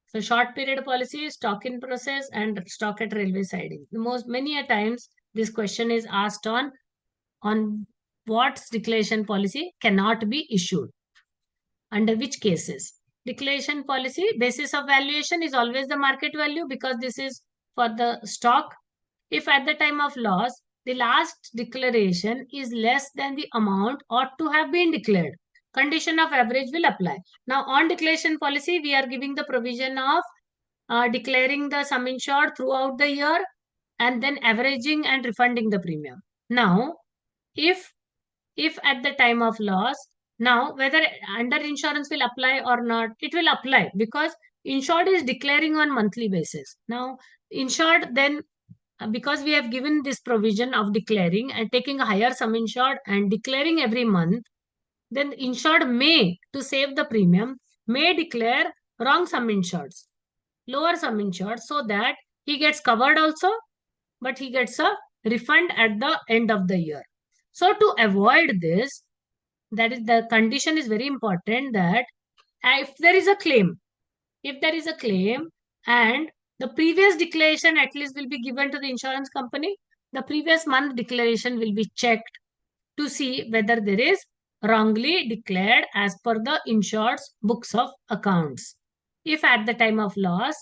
So short period policy, stock in process, and stock at railway siding. Many a times this question is asked on what declaration policy cannot be issued. Under which cases? Declaration policy, basis of valuation is always the market value, because this is for the stock. If at the time of loss, the last declaration is less than the amount ought to have been declared, condition of average will apply. Now, on declaration policy, we are giving the provision of declaring the sum insured throughout the year and then averaging and refunding the premium. Now, if at the time of loss, now whether under insurance will apply or not, it will apply, because insured is declaring on monthly basis. Now, insured then, because we have given this provision of declaring and taking a higher sum insured and declaring every month, then insured may, to save the premium, may declare wrong sum insureds, lower sum insured, so that he gets covered also, but he gets a refund at the end of the year. So to avoid this, that is, the condition is very important, that if there is a claim and the previous declaration at least will be given to the insurance company, the previous month declaration will be checked to see whether there is wrongly declared as per the insured's books of accounts. If at the time of loss,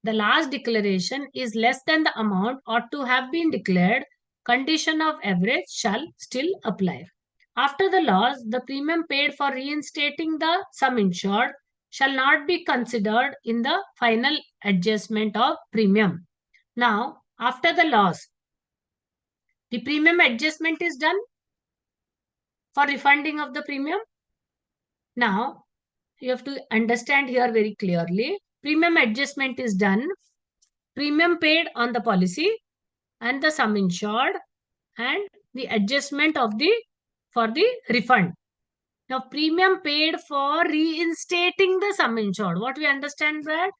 the last declaration is less than the amount ought to have been declared, condition of average shall still apply. After the loss, the premium paid for reinstating the sum insured shall not be considered in the final adjustment of premium. Now, after the loss, the premium adjustment is done for refunding of the premium. Now, you have to understand here very clearly. Premium adjustment is done. Premium paid on the policy and the sum insured and the adjustment of for the refund. Now, premium paid for reinstating the sum insured. What we understand that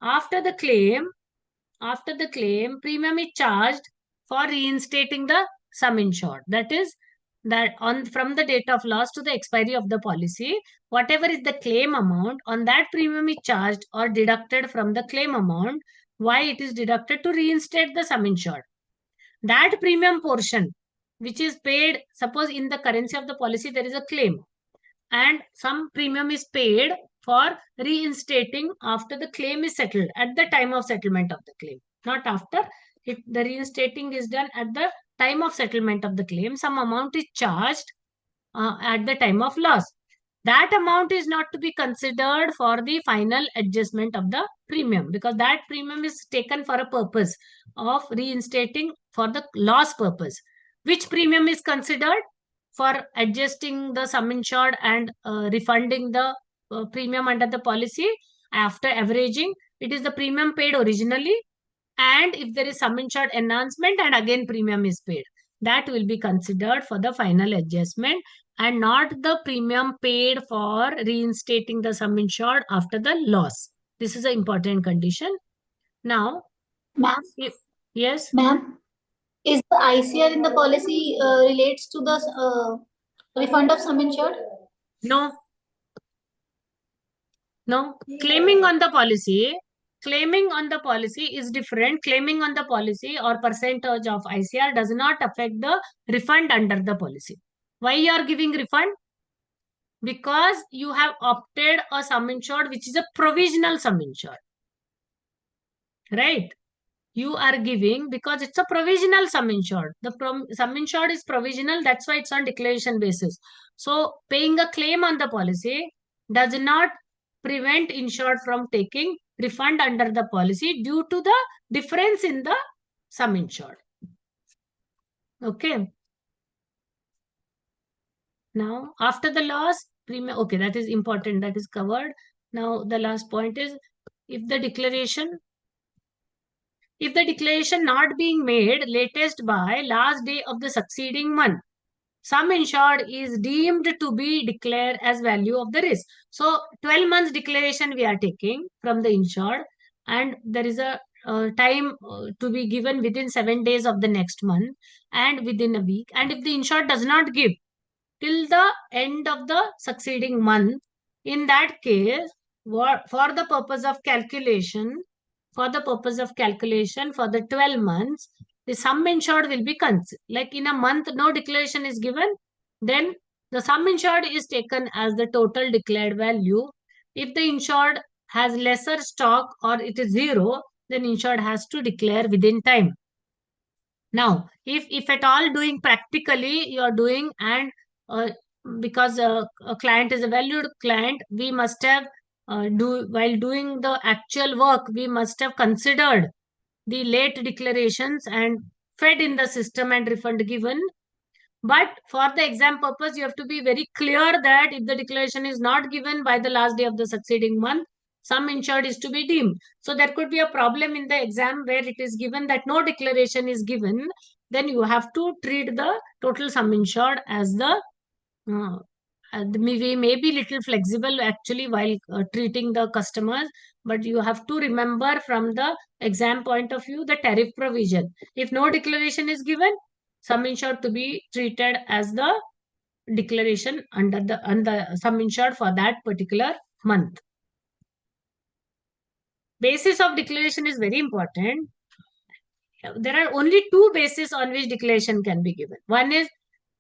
after the claim, premium is charged for reinstating the sum insured. That is, that from the date of loss to the expiry of the policy, whatever is the claim amount, on that premium is charged or deducted from the claim amount. Why it is deducted? To reinstate the sum insured. That premium portion which is paid, suppose in the currency of the policy there is a claim and some premium is paid for reinstating after the claim is settled, at the time of settlement of the claim, not after. If the reinstating is done at the time of settlement of the claim, some amount is charged at the time of loss. That amount is not to be considered for the final adjustment of the premium, because that premium is taken for a purpose of reinstating for the loss purpose. Which premium is considered? for adjusting the sum insured and refunding the premium under the policy after averaging. It is the premium paid originally, and if there is sum insured enhancement and again premium is paid, that will be considered for the final adjustment, and not the premium paid for reinstating the sum insured after the loss. This is an important condition. Now, Ma'am, yes, ma'am, is the ICR in the policy relates to the refund of sum insured? no, no. Claiming on the policy is different. Claiming on the policy or percentage of ICR does not affect the refund under the policy. Why you are giving refund? Because you have opted a sum insured which is a provisional sum insured, right? You are giving because it's a provisional sum insured. The sum insured is provisional, that's why it's on declaration basis. So paying a claim on the policy does not prevent insured from taking refund under the policy due to the difference in the sum insured. Okay. Now, after the loss, premium, okay, that is important, that is covered. Now, the last point is if the declaration not being made latest by last day of the succeeding month, sum insured is deemed to be declared as value of the risk. So 12 months declaration we are taking from the insured, and there is a time to be given within 7 days of the next month and within a week. And if the insured does not give till the end of the succeeding month, in that case, for the purpose of calculation, for the 12 months, the sum insured will be considered. Like in a month, no declaration is given, then the sum insured is taken as the total declared value. If the insured has lesser stock or it is zero, then insured has to declare within time. Now, if at all doing practically, you are doing, and because a client is a valued client, we must have while doing the actual work, we must have considered the late declarations and fed in the system and refund given. But for the exam purpose, you have to be very clear that if the declaration is not given by the last day of the succeeding month, sum insured is to be deemed. So there could be a problem in the exam where it is given that no declaration is given. Then you have to treat the total sum insured as the we may be little flexible actually while treating the customers, but you have to remember from the exam point of view the tariff provision. If no declaration is given, sum insured to be treated as the declaration under the sum insured for that particular month. Basis of declaration is very important. There are only two bases on which declaration can be given. One is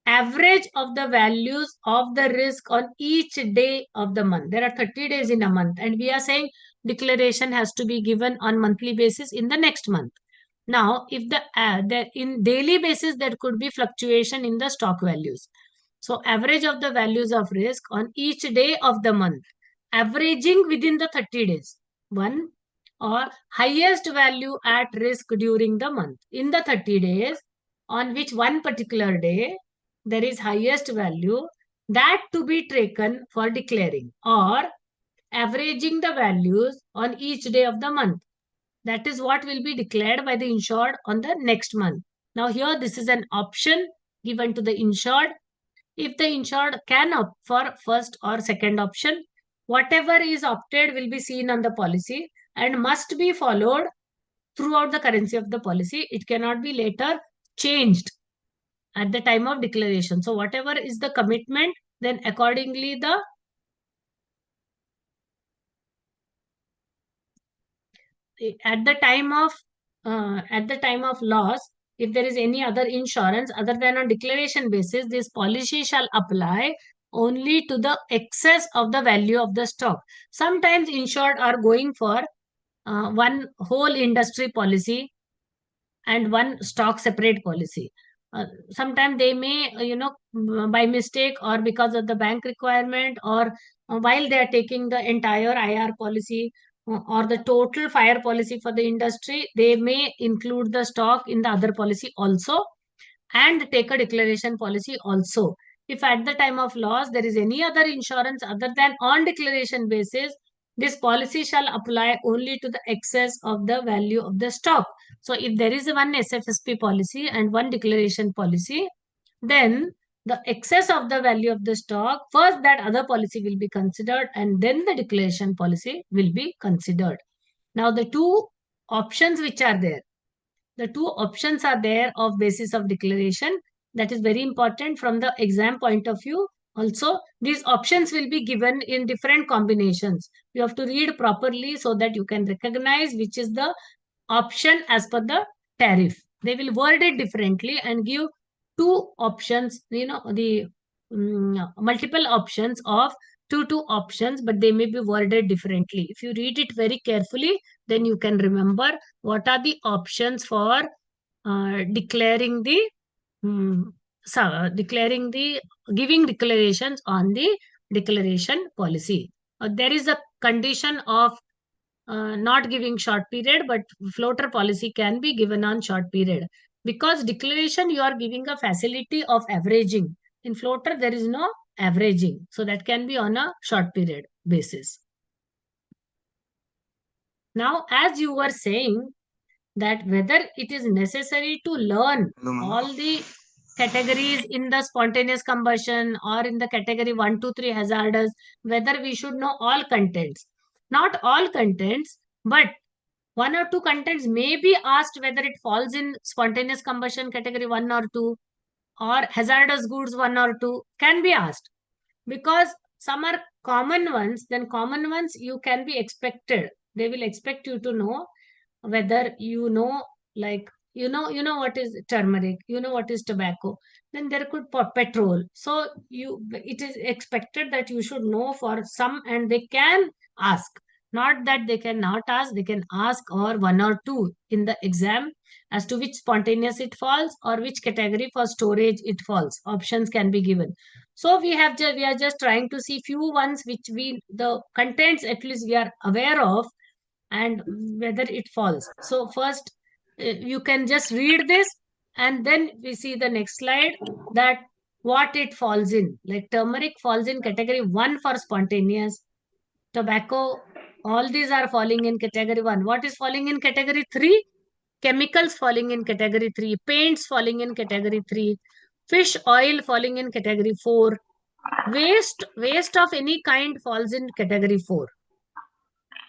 average of the values of the risk on each day of the month. There are 30 days in a month, and we are saying declaration has to be given on monthly basis in the next month. Now, if in daily basis, there could be fluctuation in the stock values. So average of the values of risk on each day of the month, averaging within the 30 days. One, or highest value at risk during the month. In the 30 days, on which one particular day there is highest value, that to be taken for declaring, or averaging the values on each day of the month. That is what will be declared by the insured on the next month. Now here this is an option given to the insured. If the insured can opt for first or second option, whatever is opted will be seen on the policy and must be followed throughout the currency of the policy. It cannot be later changed at the time of declaration. So whatever is the commitment, then accordingly at the time of loss, if there is any other insurance other than on declaration basis, this policy shall apply only to the excess of the value of the stock. Sometimes insured are going for one whole industry policy and one stock separate policy. Sometimes they may, by mistake or because of the bank requirement, or while they are taking the entire IR policy or the total fire policy for the industry, they may include the stock in the other policy also and take a declaration policy also. If at the time of loss there is any other insurance other than on declaration basis, this policy shall apply only to the excess of the value of the stock. So if there is one SFSP policy and one declaration policy, then the excess of the value of the stock, first that other policy will be considered and then the declaration policy will be considered. Now the two options which are there, the two options are there of basis of declaration. That is very important from the exam point of view. Also, these options will be given in different combinations. You have to read properly so that you can recognize which is the option as per the tariff. They will word it differently and give two options, the multiple options of two options, but they may be worded differently. If you read it very carefully, then you can remember what are the options for declaring the giving declarations on the declaration policy. There is a condition of not giving short period, but floater policy can be given on short period, because declaration you are giving a facility of averaging. In floater there is no averaging, so that can be on a short period basis. Now, as you were saying, that whether it is necessary to learn all the categories in the spontaneous combustion or in the category 1, 2, 3 hazardous, whether we should know all contents. Not all contents, but one or two contents may be asked whether it falls in spontaneous combustion category 1 or 2 or hazardous goods 1 or 2 can be asked, because some are common ones. Then common ones you can be expected. They will expect you to know whether like what is turmeric, what is tobacco, then there could be petrol. So it is expected that you should know for some, and they can ask, not that they cannot ask, they can ask or one or two in the exam as to which spontaneous it falls or which category for storage it falls. Options can be given. So we are just trying to see few ones which the contents at least we are aware of and whether it falls. So first you can just read this, and then we see the next slide, that what it falls in. Like turmeric falls in category 1 for spontaneous. Tobacco, all these are falling in category 1. What is falling in category 3? Chemicals falling in category 3. Paints falling in category 3. Fish oil falling in category 4. Waste of any kind falls in category 4.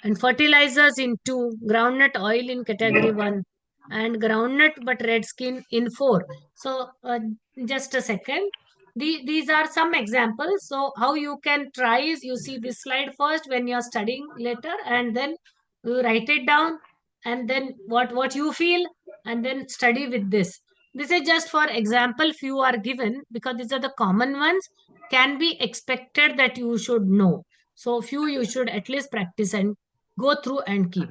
And fertilizers in 2, groundnut oil in category 1, and groundnut but red skin in 4. So just a second. These are some examples. So how you can try is, you see this slide first when you are studying later, and then you write it down, and then what you feel, and then study with this. This is just for example, few are given because these are the common ones, can be expected that you should know. So few you should at least practice and go through and keep.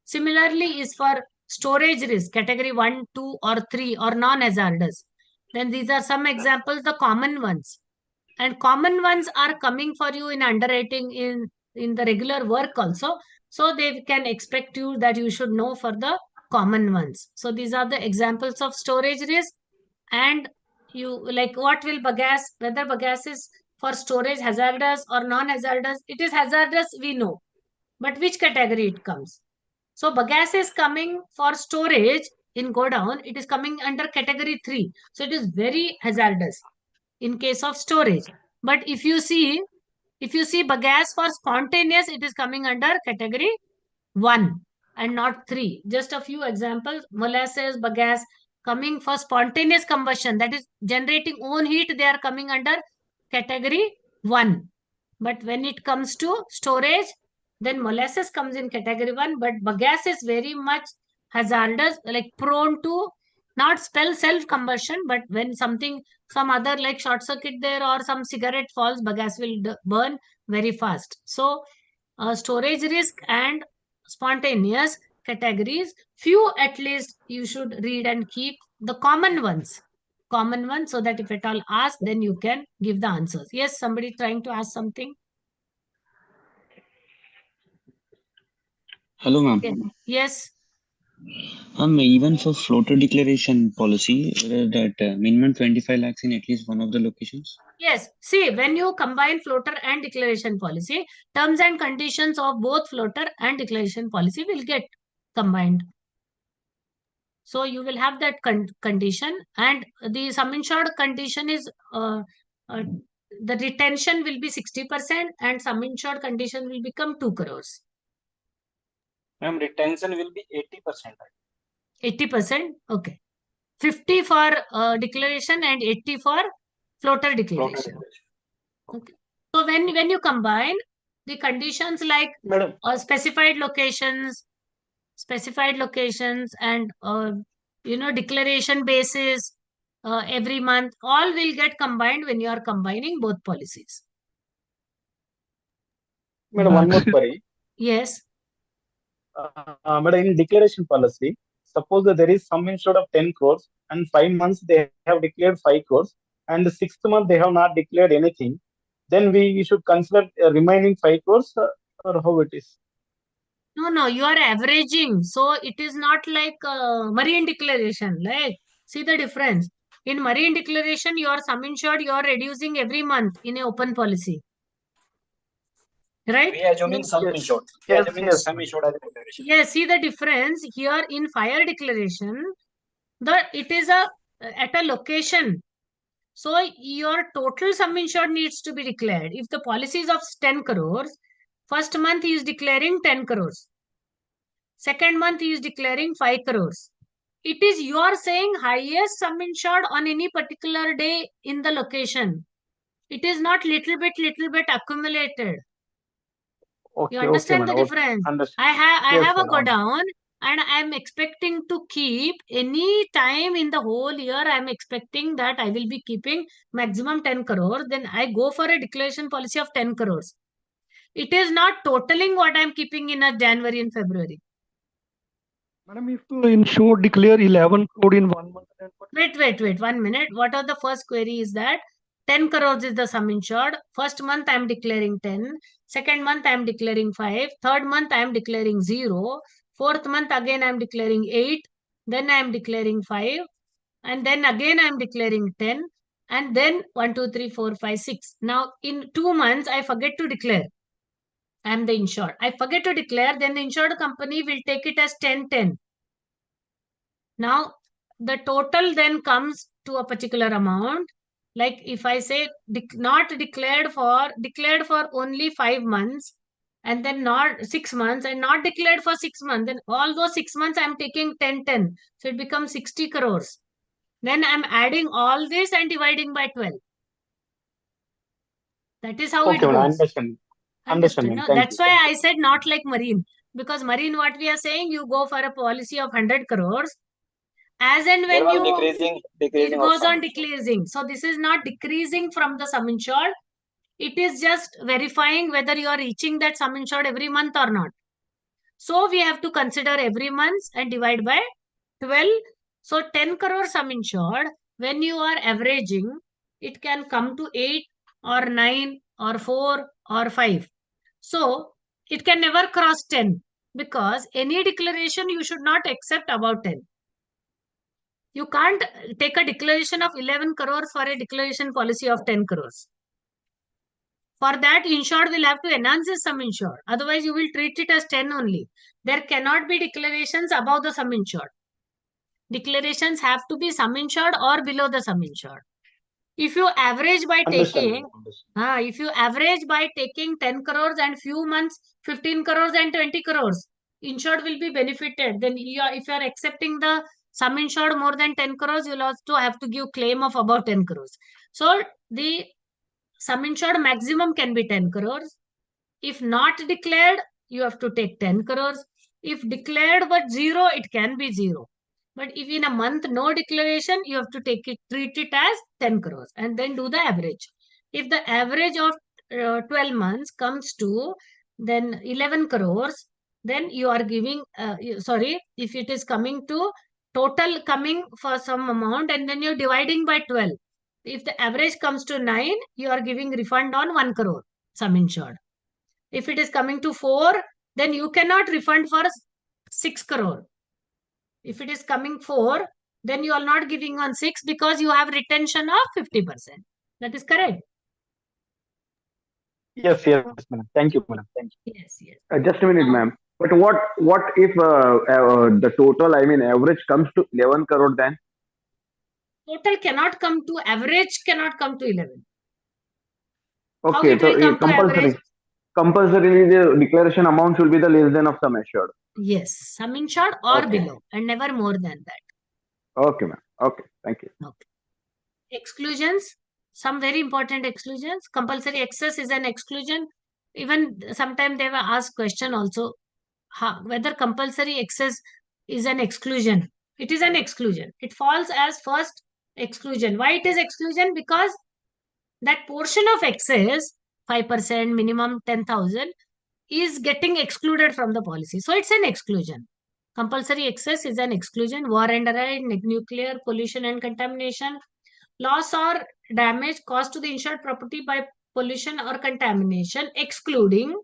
Similarly is for storage risk, category 1, 2 or 3 or non-hazardous. Then these are some examples, the common ones. And common ones are coming for you in underwriting in the regular work also. So they can expect you that you should know for the common ones. So these are the examples of storage risk. And you like what will bagasse, whether bagasse is for storage hazardous or non-hazardous. It is hazardous, we know. But which category it comes? So bagasse is coming for storage in godown. It is coming under category 3. So it is very hazardous in case of storage. But if you see bagasse for spontaneous, it is coming under category 1 and not 3. Just a few examples. Molasses, bagasse coming for spontaneous combustion, that is generating own heat, they are coming under category 1. But when it comes to storage, then molasses comes in category 1, but bagasse is very much hazardous, like prone to not spell self-combustion, but when some other like short circuit there or some cigarette falls, bagasse will burn very fast. So storage risk and spontaneous categories, few at least you should read and keep the common ones, so that if at all asked, then you can give the answers. Yes, somebody trying to ask something. Hello, ma'am. Yes. Even for floater declaration policy, that minimum 25 lakhs in at least one of the locations. Yes. See, when you combine floater and declaration policy, terms and conditions of both floater and declaration policy will get combined. So you will have that condition, and the sum insured condition is the retention will be 60% and sum insured condition will become 2 crores. Ma'am, retention will be 80%. 80%? Okay. 50 for declaration and 80 for floater declaration. Okay. So when you combine the conditions like Madam, specified locations and declaration basis every month, all will get combined when you are combining both policies. madam, one more query. Yes. Madam, in declaration policy, suppose that there is sum insured of 10 crores and 5 months they have declared 5 crores and the 6th month they have not declared anything, then we should consider remaining 5 crores or how it is? No, you are averaging. So it is not like marine declaration. Like, see the difference. In marine declaration, your sum insured, you are reducing every month in a open policy. Right? We are assuming sum insured. We are assuming sum insured as a declaration. Yes, see the difference here in fire declaration. It is at a location. So your total sum insured needs to be declared. If the policy is of 10 crores, first month he is declaring 10 crores. Second month he is declaring 5 crores. It is you are saying highest sum insured on any particular day in the location. It is not little bit accumulated. You understand the difference? I have a godown and I am expecting to keep any time in the whole year. I am expecting that I will be keeping maximum 10 crores. Then I go for a declaration policy of 10 crores. It is not totaling what I am keeping in a January and February. Madam, if to insure declare 11 crore in 1 month. Wait, 1 minute. What are the first query is that 10 crores is the sum insured. First month I am declaring 10. Second month I am declaring 5. Third month I am declaring 0. Fourth month again I am declaring 8. Then I am declaring 5. And then again I am declaring 10. And then 1, 2, 3, 4, 5, 6. Now in 2 months I forget to declare. I am the insured. I forget to declare. Then the insured company will take it as 10. Now the total then comes to a particular amount. Like if I say not declared for only 5 months and then not 6 months and not declared for 6 months, then all those 6 months I'm taking 10. So it becomes 60 crores. Then I'm adding all this and dividing by 12. That is how it goes. Understand. No? That's why I said not like marine. Because marine, what we are saying, you go for a policy of 100 crores. As and when you decreasing it goes on decreasing. So this is not decreasing from the sum insured. It is just verifying whether you are reaching that sum insured every month or not. So we have to consider every month and divide by 12. So 10 crore sum insured, when you are averaging, it can come to 8 or 9 or 4 or 5. So it can never cross 10 because any declaration you should not accept about 10. You can't take a declaration of 11 crores for a declaration policy of 10 crores. For that, insured will have to enhance his sum insured. Otherwise, you will treat it as 10 only. There cannot be declarations above the sum insured. Declarations have to be sum insured or below the sum insured. If you average by taking 10 crores and few months 15 crores and 20 crores, insured will be benefited. Then if you are accepting the sum insured more than 10 crores, you'll also have to give claim of about 10 crores. So the sum insured maximum can be 10 crores. If not declared, you have to take 10 crores. If declared but 0, it can be 0. But if in a month no declaration, you have to treat it as 10 crores and then do the average. If the average of 12 months comes to then 11 crores, then you are giving, if it is coming to total coming for some amount and then you're dividing by 12. If the average comes to 9, you are giving refund on 1 crore sum insured. If it is coming to 4, then you cannot refund for 6 crore. If it is coming 4, then you are not giving on 6 because you have retention of 50%. That is correct. Yes, yes, madam. Thank you, madam. Thank you. Yes, yes. Just a minute, Now, ma'am. But what if the total, I mean, average comes to 11 crore then? total cannot come to average, cannot come to 11. How Okay, it so will come to average? compulsorily the declaration amount should be the less than of sum assured. Yes, sum insured or Okay. below, and never more than that. Okay, ma'am. Okay, thank you. Okay. Exclusions, some very important exclusions. Compulsory excess is an exclusion. Even sometimes they were asked question also, whether compulsory excess is an exclusion. It is an exclusion. It falls as first exclusion. Why it is exclusion? Because that portion of excess, 5%, minimum 10,000, is getting excluded from the policy. So it's an exclusion. Compulsory excess is an exclusion. War and right, nuclear, pollution and contamination, loss or damage caused to the insured property by pollution or contamination, excluding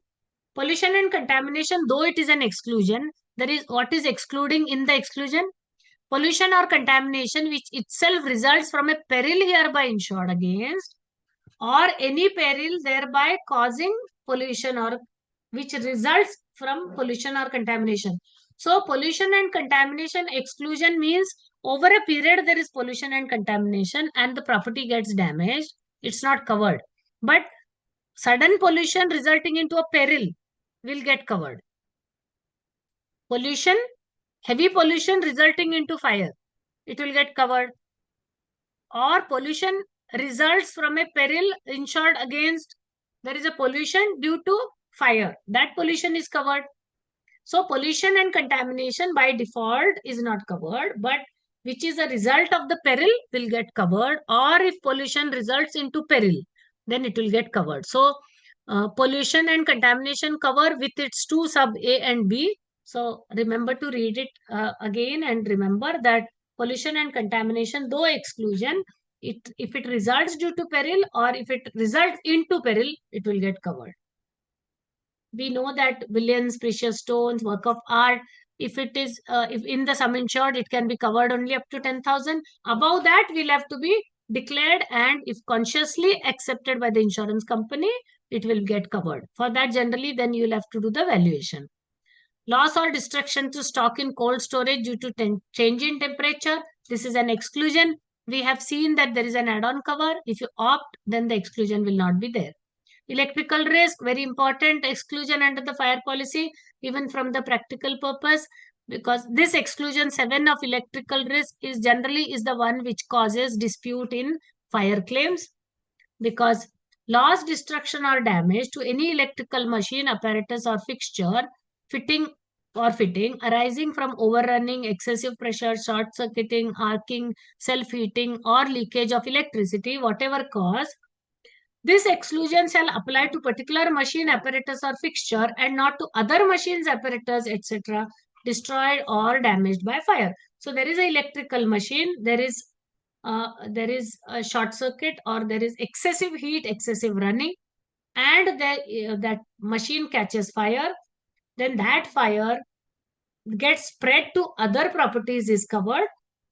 pollution and contamination. Though it is an exclusion, there is what is excluding in the exclusion? Pollution or contamination which itself results from a peril hereby insured against, or any peril thereby causing pollution, or which results from pollution or contamination. So pollution and contamination exclusion means over a period there is pollution and contamination and the property gets damaged, it's not covered. But sudden pollution resulting into a peril will get covered. Pollution, heavy pollution resulting into fire, it will get covered. Or pollution results from a peril insured against, there is a pollution due to fire, that pollution is covered. So pollution and contamination by default is not covered, but which is a result of the peril will get covered, or if pollution results into peril, then it will get covered. So pollution and contamination cover with its two sub A and B. So remember to read it again, and remember that pollution and contamination, though exclusion, if it results due to peril or if it results into peril, it will get covered. We know that billions, precious stones, work of art, if it is, if in the sum insured, it can be covered only up to 10,000. Above that, will have to be declared, and if consciously accepted by the insurance company, it will get covered. For that, generally, then you will have to do the valuation. Loss or destruction to stock in cold storage due to change in temperature. This is an exclusion. We have seen that there is an add-on cover. If you opt, then the exclusion will not be there. Electrical risk, very important exclusion under the fire policy, even from the practical purpose, because this exclusion 7 of electrical risk is generally is the one which causes dispute in fire claims, because loss, destruction or damage to any electrical machine, apparatus or fixture, fitting arising from overrunning, excessive pressure, short circuiting, arcing, self-heating or leakage of electricity, whatever cause, this exclusion shall apply to particular machine, apparatus or fixture and not to other machines, apparatus, etc. destroyed or damaged by fire. So there is an electrical machine, there is a short circuit or there is excessive heat, excessive running, and that machine catches fire, then that fire gets spread to other properties is covered,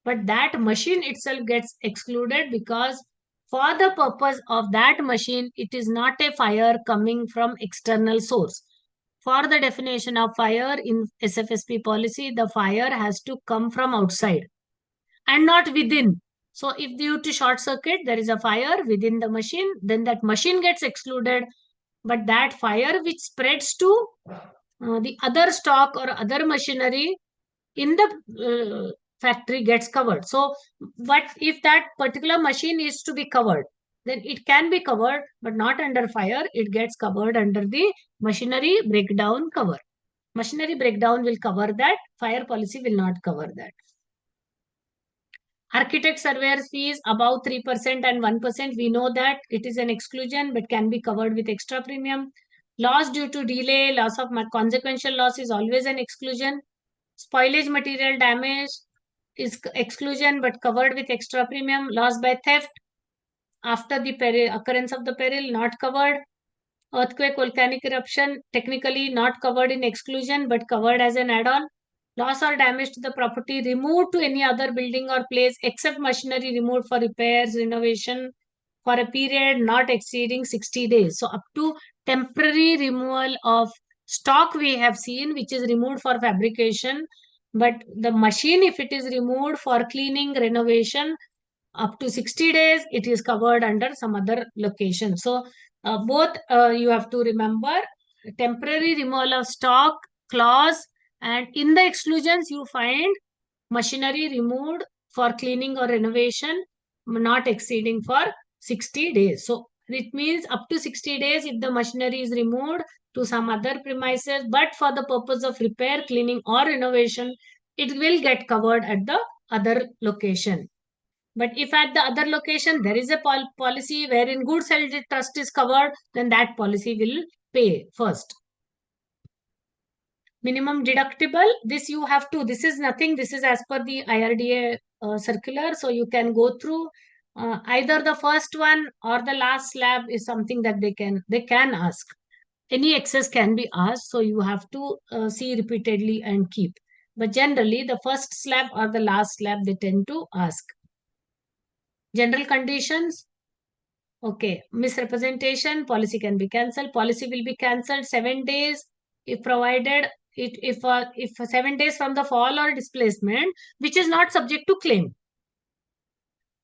but that machine itself gets excluded because for the purpose of that machine, it is not a fire coming from external source. For the definition of fire in SFSP policy, the fire has to come from outside and not within. So if due to short circuit, there is a fire within the machine, then that machine gets excluded, but that fire which spreads to the other stock or other machinery in the factory gets covered. So, but if that particular machine is to be covered, then it can be covered, but not under fire. It gets covered under the machinery breakdown cover. Machinery breakdown will cover that. Fire policy will not cover that. Architect surveyor fees above 3% and 1%. We know that it is an exclusion, but can be covered with extra premium. Loss due to delay, loss of consequential loss is always an exclusion. Spoilage material damage is exclusion but covered with extra premium. Loss by theft after the occurrence of the peril, not covered. Earthquake, volcanic eruption, technically not covered in exclusion but covered as an add-on. Loss or damage to the property removed to any other building or place except machinery removed for repairs, renovation for a period not exceeding 60 days. So up to temporary removal of stock we have seen, which is removed for fabrication. But the machine, if it is removed for cleaning, renovation, up to 60 days, it is covered under some other location. So both you have to remember temporary removal of stock clause, and in the exclusions you find machinery removed for cleaning or renovation not exceeding for 60 days. So it means up to 60 days if the machinery is removed to some other premises, but for the purpose of repair, cleaning or renovation, it will get covered at the other location. But if at the other location there is a policy wherein goods held in trust is covered, then that policy will pay first. Minimum deductible, this you have to, this is nothing, this is as per the IRDA circular, so you can go through. Either the first one or the last slab is something that they can ask. Any excess can be asked, so you have to see repeatedly and keep. But generally, the first slab or the last slab they tend to ask. General conditions. Okay, misrepresentation, policy can be cancelled. Policy will be cancelled 7 days if provided if 7 days from the fall or displacement, which is not subject to claim.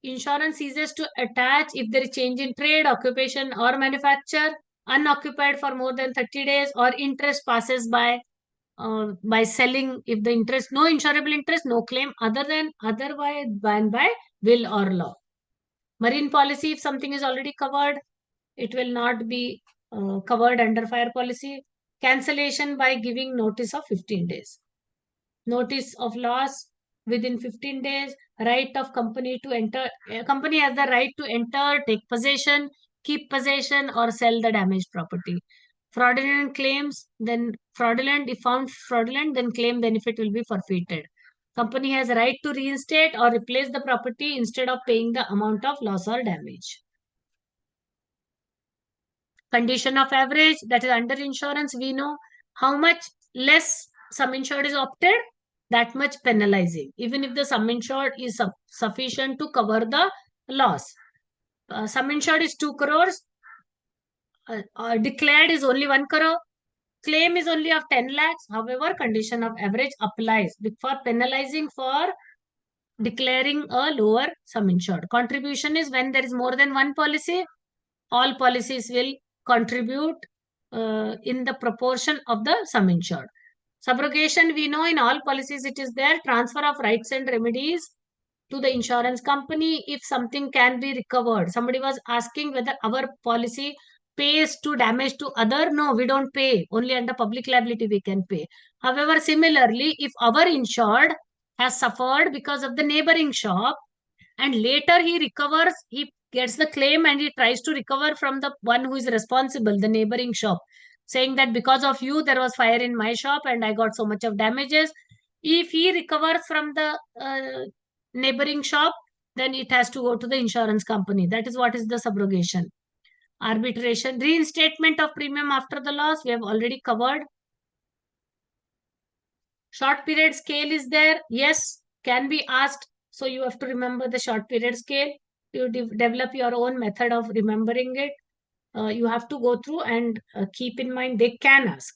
Insurance ceases to attach if there is change in trade, occupation or manufacture, unoccupied for more than 30 days, or interest passes by selling. If the interest, no insurable interest, no claim otherwise by will or law. Marine policy, if something is already covered, it will not be covered under fire policy. Cancellation by giving notice of 15 days. Notice of loss within 15 days. Right of company to enter. Company has the right to enter, take possession, keep possession, or sell the damaged property. Fraudulent claims, then fraudulent, if found fraudulent, then claim benefit will be forfeited. Company has a right to reinstate or replace the property instead of paying the amount of loss or damage. Condition of average, that is under insurance, we know how much less sum insured is opted, that much penalizing, even if the sum insured is sufficient to cover the loss. Sum insured is 2 crores, declared is only 1 crore, claim is only of 10 lakhs. However, condition of average applies for penalizing for declaring a lower sum insured. Contribution is when there is more than one policy, all policies will contribute in the proportion of the sum insured. Subrogation, we know in all policies it is there. Transfer of rights and remedies to the insurance company if something can be recovered. Somebody was asking whether our policy pays to damage to other. No, we don't pay. Only under public liability we can pay. However, similarly, if our insured has suffered because of the neighboring shop and later he recovers, he gets the claim and he tries to recover from the one who is responsible, the neighboring shop, saying that because of you there was fire in my shop and I got so much of damages. If he recovers from the neighboring shop, then it has to go to the insurance company. That is what is the subrogation. Arbitration, reinstatement of premium after the loss, we have already covered. Short period scale is there. Yes, can be asked. So you have to remember the short period scale. You develop your own method of remembering it. You have to go through and keep in mind they can ask.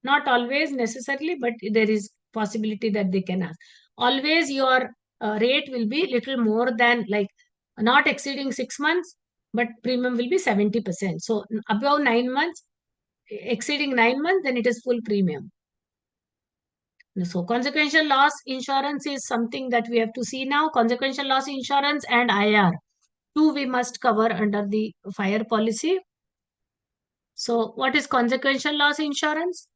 Not always necessarily, but there is possibility that they can ask. Always your rate will be little more than, like, not exceeding 6 months, but premium will be 70%. So above 9 months, exceeding 9 months, then it is full premium. So consequential loss insurance is something that we have to see now. Consequential loss insurance and IR, two we must cover under the fire policy. So what is consequential loss insurance?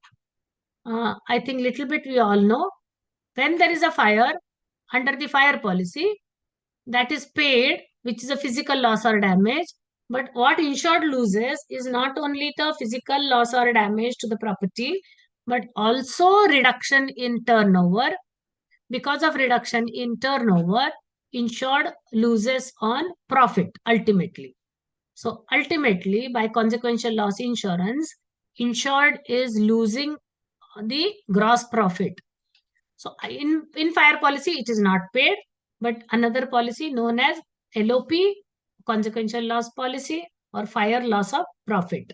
I think little bit we all know. When there is a fire, under the fire policy, that is paid, which is a physical loss or damage. But what insured loses is not only the physical loss or damage to the property, but also reduction in turnover. Because of reduction in turnover, insured loses on profit ultimately. So ultimately, by consequential loss insurance, insured is losing the gross profit. So in fire policy, it is not paid, but another policy known as LOP, consequential loss policy, or fire loss of profit.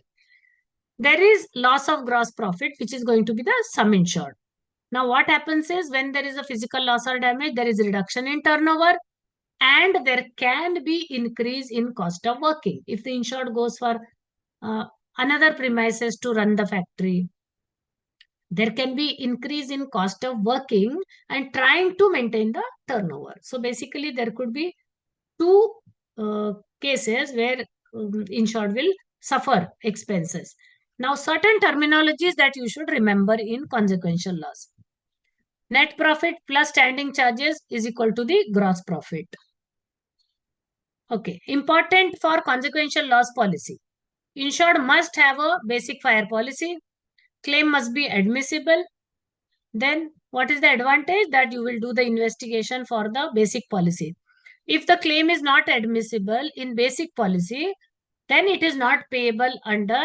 There is loss of gross profit, which is going to be the sum insured. Now, what happens is when there is a physical loss or damage, there is a reduction in turnover and there can be increase in cost of working. If the insured goes for another premises to run the factory, there can be increase in cost of working and trying to maintain the turnover. So basically, there could be two cases where insured will suffer expenses. Now, certain terminologies that you should remember in consequential loss. Net profit plus standing charges is equal to the gross profit. Okay, important for consequential loss policy. Insured must have a basic fire policy. Claim must be admissible. Then what is the advantage? That you will do the investigation for the basic policy. If the claim is not admissible in basic policy, then it is not payable under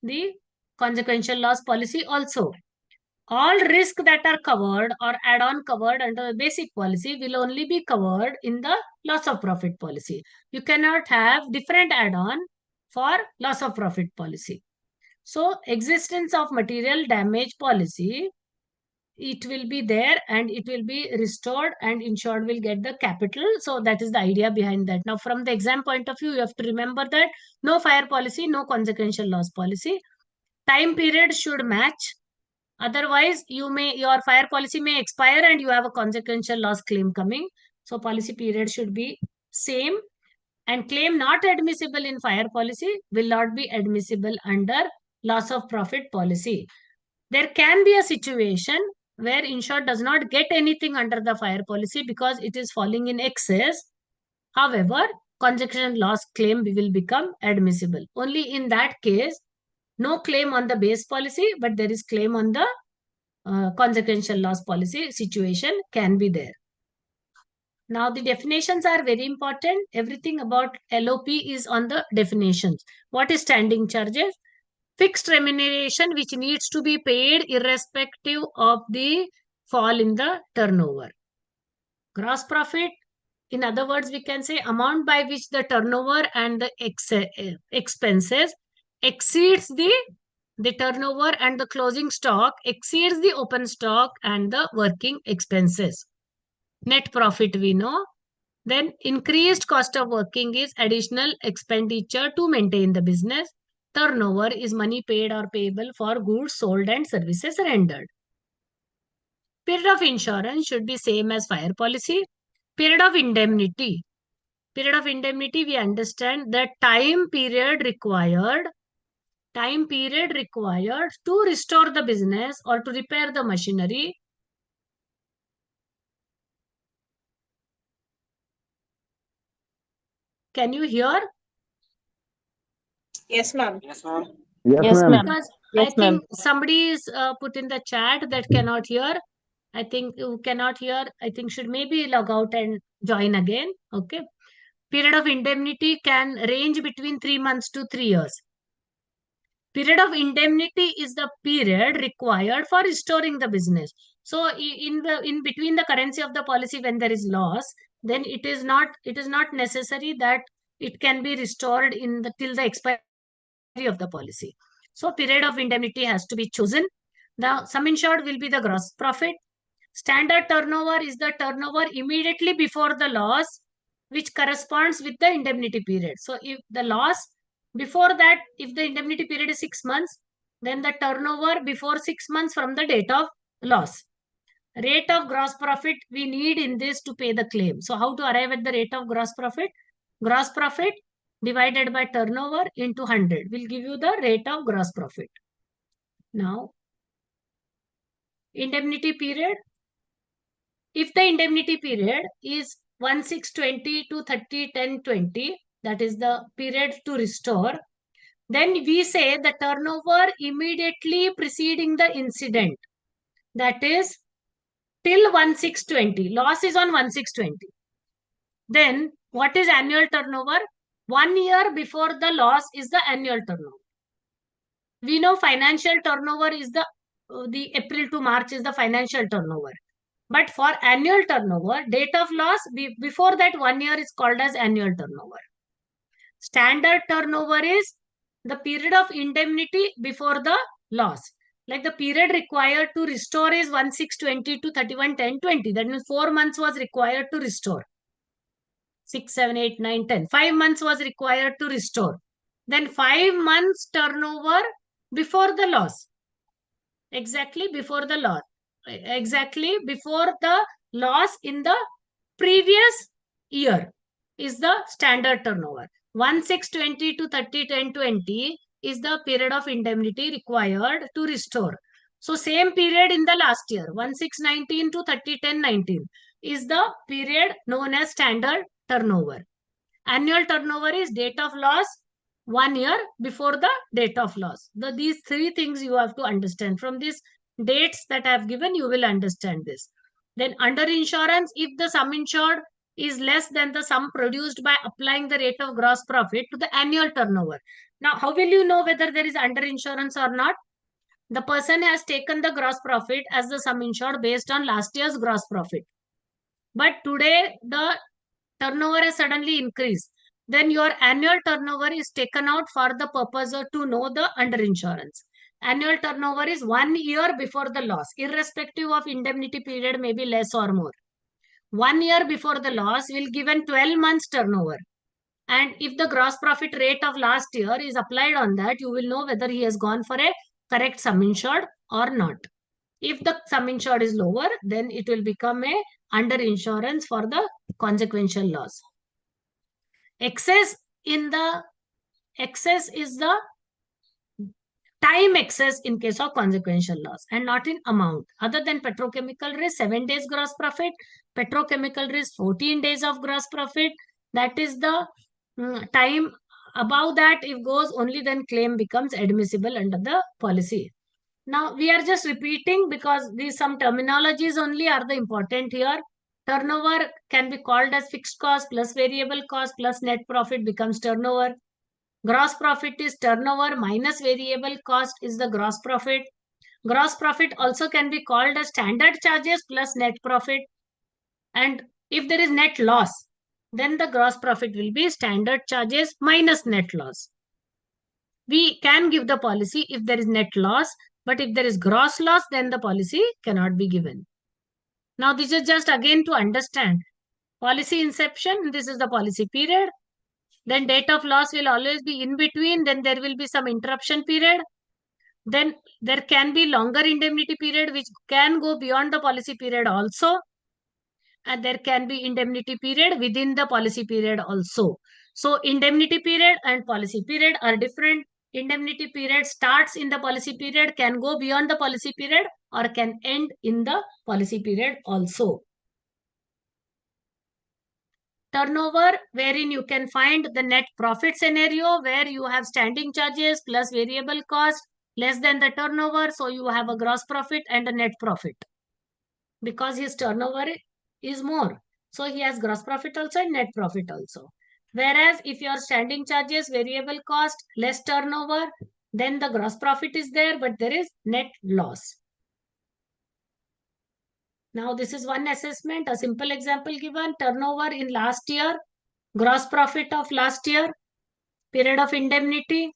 the consequential loss policy also. All risks that are covered or add-on covered under the basic policy will only be covered in the loss of profit policy. You cannot have different add-on for loss of profit policy. So existence of material damage policy, it will be there and it will be restored and insured will get the capital. So that is the idea behind that. Now from the exam point of view, you have to remember that no fire policy, no consequential loss policy. Time period should match. Otherwise, your fire policy may expire and you have a consequential loss claim coming. So policy period should be same, and claim not admissible in fire policy will not be admissible under loss of profit policy. There can be a situation where insured does not get anything under the fire policy because it is falling in excess. However, consequential loss claim will become admissible. Only in that case, no claim on the base policy, but there is claim on the consequential loss policy situation can be there. Now the definitions are very important. Everything about LOP is on the definitions. What is standing charges? Fixed remuneration which needs to be paid irrespective of the fall in the turnover. Gross profit, in other words, we can say amount by which the turnover and the expenses exceeds the turnover and the closing stock exceeds the open stock and the working expenses. Net profit we know. Then increased cost of working is additional expenditure to maintain the business. Turnover is money paid or payable for goods sold and services rendered. Period of insurance should be same as fire policy. Period of indemnity. Period of indemnity, we understand the time period required to restore the business or to repair the machinery. Can you hear? Yes, ma'am. Yes, Yes, ma'am. ma'am. Because Yes, I think somebody is put in the chat that cannot hear. I think you cannot hear. I think should maybe log out and join again. Okay. Period of indemnity can range between 3 months to 3 years. Period of indemnity is the period required for restoring the business. So in between the currency of the policy, when there is loss, then it is not necessary that it can be restored till the expiry of the policy. So period of indemnity has to be chosen. The sum insured will be the gross profit. Standard turnover is the turnover immediately before the loss, which corresponds with the indemnity period. So if the loss before that, if the indemnity period is 6 months, then the turnover before 6 months from the date of loss. Rate of gross profit we need in this to pay the claim. So how to arrive at the rate of gross profit? Gross profit divided by turnover into 100 will give you the rate of gross profit. Now, indemnity period. If the indemnity period is 1620 to 30/10/20, that is the period to restore, then we say the turnover immediately preceding the incident, that is till 1620. Loss is on 1620. Then what is annual turnover? 1 year before the loss is the annual turnover. We know financial turnover is the April to March is the financial turnover. But for annual turnover, date of loss, before that 1 year is called as annual turnover. Standard turnover is the period of indemnity before the loss. Like the period required to restore is 1620 to 311020. That means 4 months was required to restore. 6, 7, 8, 9, 10. 5 months was required to restore. Then 5 months turnover before the loss. Exactly before the loss. Exactly before the loss in the previous year is the standard turnover. 1620 to 301020 is the period of indemnity required to restore. So same period in the last year, 1619 to 301019 is the period known as standard turnover. Annual turnover is date of loss 1 year before the date of loss. These three things you have to understand. From these dates that I have given, you will understand this. Then under insurance, if the sum insured is less than the sum produced by applying the rate of gross profit to the annual turnover. Now, how will you know whether there is under insurance or not? The person has taken the gross profit as the sum insured based on last year's gross profit. But today, the turnover has suddenly increased. Then your annual turnover is taken out for the purpose of to know the under insurance. Annual turnover is 1 year before the loss, irrespective of indemnity period, may be less or more. 1 year before the loss will give an 12 months turnover. And if the gross profit rate of last year is applied on that, you will know whether he has gone for a correct sum insured or not. If the sum insured is lower, then it will become a under insurance for the consequential loss. Excess is the time excess in case of consequential loss and not in amount. Other than petrochemical risk, 7 days gross profit, petrochemical risk, 14 days of gross profit. That is the time. Above that, if goes, only then claim becomes admissible under the policy. Now, we are just repeating because these some terminologies only are the important here. Turnover can be called as fixed cost plus variable cost plus net profit becomes turnover. Gross profit is turnover minus variable cost is the gross profit. Gross profit also can be called as standard charges plus net profit. And if there is net loss, then the gross profit will be standard charges minus net loss. We can give the policy if there is net loss, but if there is gross loss, then the policy cannot be given. Now, this is just again to understand. Policy inception, this is the policy period. Then date of loss will always be in between. Then there will be some interruption period. Then there can be longer indemnity period, which can go beyond the policy period also. And there can be indemnity period within the policy period also. So indemnity period and policy period are different. Indemnity period starts in the policy period, can go beyond the policy period, or can end in the policy period also. Turnover, wherein you can find the net profit scenario where you have standing charges plus variable cost less than the turnover. So you have a gross profit and a net profit because his turnover is more. So he has gross profit also and net profit also. Whereas if your standing charges, variable cost, less turnover, then the gross profit is there, but there is net loss. Now, this is one assessment, a simple example given. Turnover in last year, gross profit of last year, period of indemnity,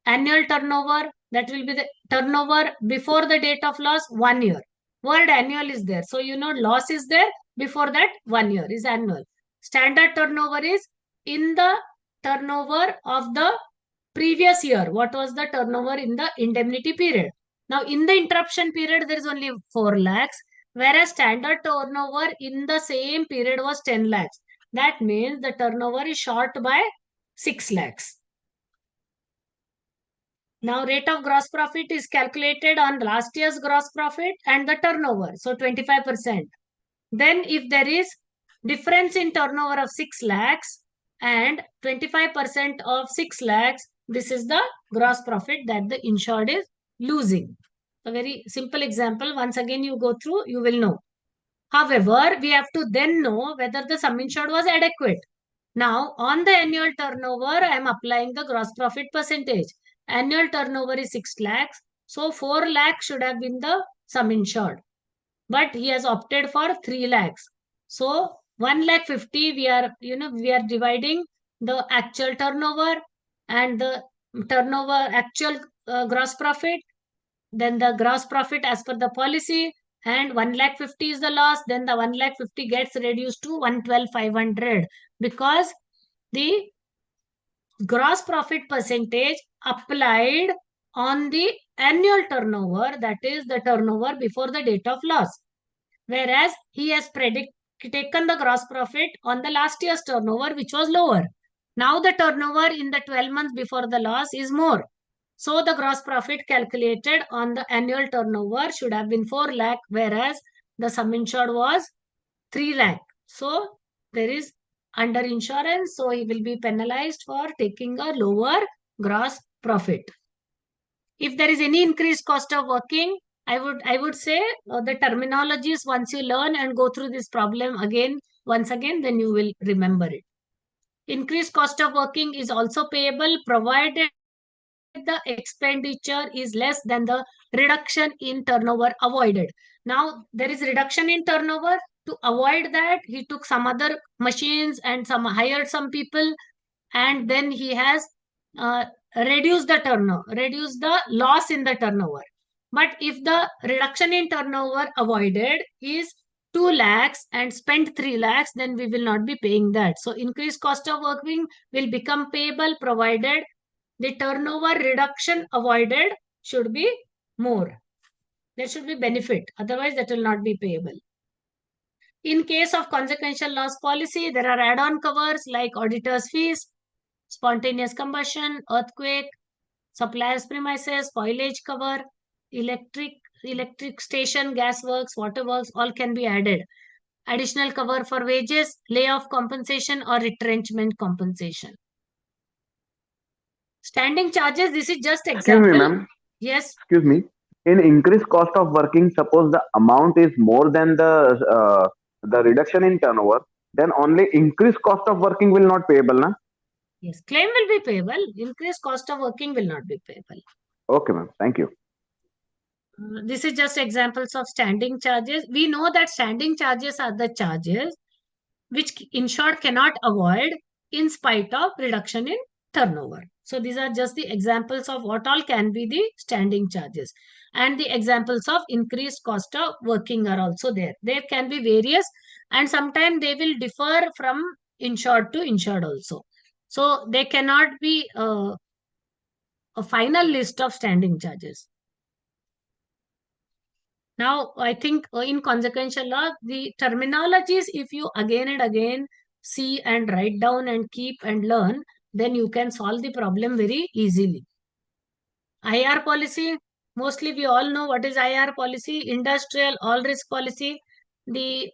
annual turnover, that will be the turnover before the date of loss, 1 year. Word annual is there. So, you know, loss is there. Before that, 1 year is annual. Standard turnover is in the turnover of the previous year. What was the turnover in the indemnity period? Now, in the interruption period, there is only 4 lakhs, whereas standard turnover in the same period was 10 lakhs. That means the turnover is short by 6 lakhs. Now, rate of gross profit is calculated on last year's gross profit and the turnover. So, 25%. Then, if there is difference in turnover of 6 lakhs and 25% of 6 lakhs, this is the gross profit that the insured is losing. A very simple example. Once again, you go through, you will know. However, we have to then know whether the sum insured was adequate. Now, on the annual turnover, I am applying the gross profit percentage. Annual turnover is 6 lakhs. So, 4 lakhs should have been the sum insured. but he has opted for 3 lakhs. So 1,50,000 we are dividing the actual turnover and the turnover actual gross profit, then the gross profit as per the policy, and 1,50,000 is the loss, then the 1,50,000 gets reduced to 112,500 because the gross profit percentage applied on the annual turnover, that is the turnover before the date of loss. Whereas he has taken the gross profit on the last year's turnover, which was lower. Now the turnover in the 12 months before the loss is more. So the gross profit calculated on the annual turnover should have been 4 lakh, whereas the sum insured was 3 lakh. So there is under insurance, so he will be penalized for taking a lower gross profit. If there is any increased cost of working, I would say the terminologies, once you learn and go through this problem once again, then you will remember it. Increased cost of working is also payable provided the expenditure is less than the reduction in turnover avoided. Now there is reduction in turnover. To avoid that, he took some other machines and hired some people, and then he has reduced the loss in the turnover. But if the reduction in turnover avoided is 2 lakhs and spent 3 lakhs, then we will not be paying that. So increased cost of working will become payable provided the turnover reduction avoided should be more. There should be benefit. Otherwise, that will not be payable. In case of consequential loss policy, there are add-on covers like auditor's fees, spontaneous combustion, earthquake, supplier's premises, spoilage cover, electric station, gas works, water works, all can be added. Additional cover for wages, layoff compensation or retrenchment compensation. Standing charges, this is just example. Excuse me, ma'am. Yes. Excuse me. In increased cost of working, suppose the amount is more than the reduction in turnover, then only increased cost of working will not payable, na? Yes, claim will be payable. Increased cost of working will not be payable. Okay, ma'am. Thank you. This is just examples of standing charges. We know that standing charges are the charges which insured cannot avoid in spite of reduction in turnover. So these are just the examples of what all can be the standing charges. And the examples of increased cost of working are also there. There can be various, and sometimes they will differ from insured to insured also. So they cannot be a final list of standing charges. Now, I think in consequential law, the terminologies, if you again and again see and write down and keep and learn, then you can solve the problem very easily. IR policy, mostly we all know what is IR policy, industrial all risk policy. The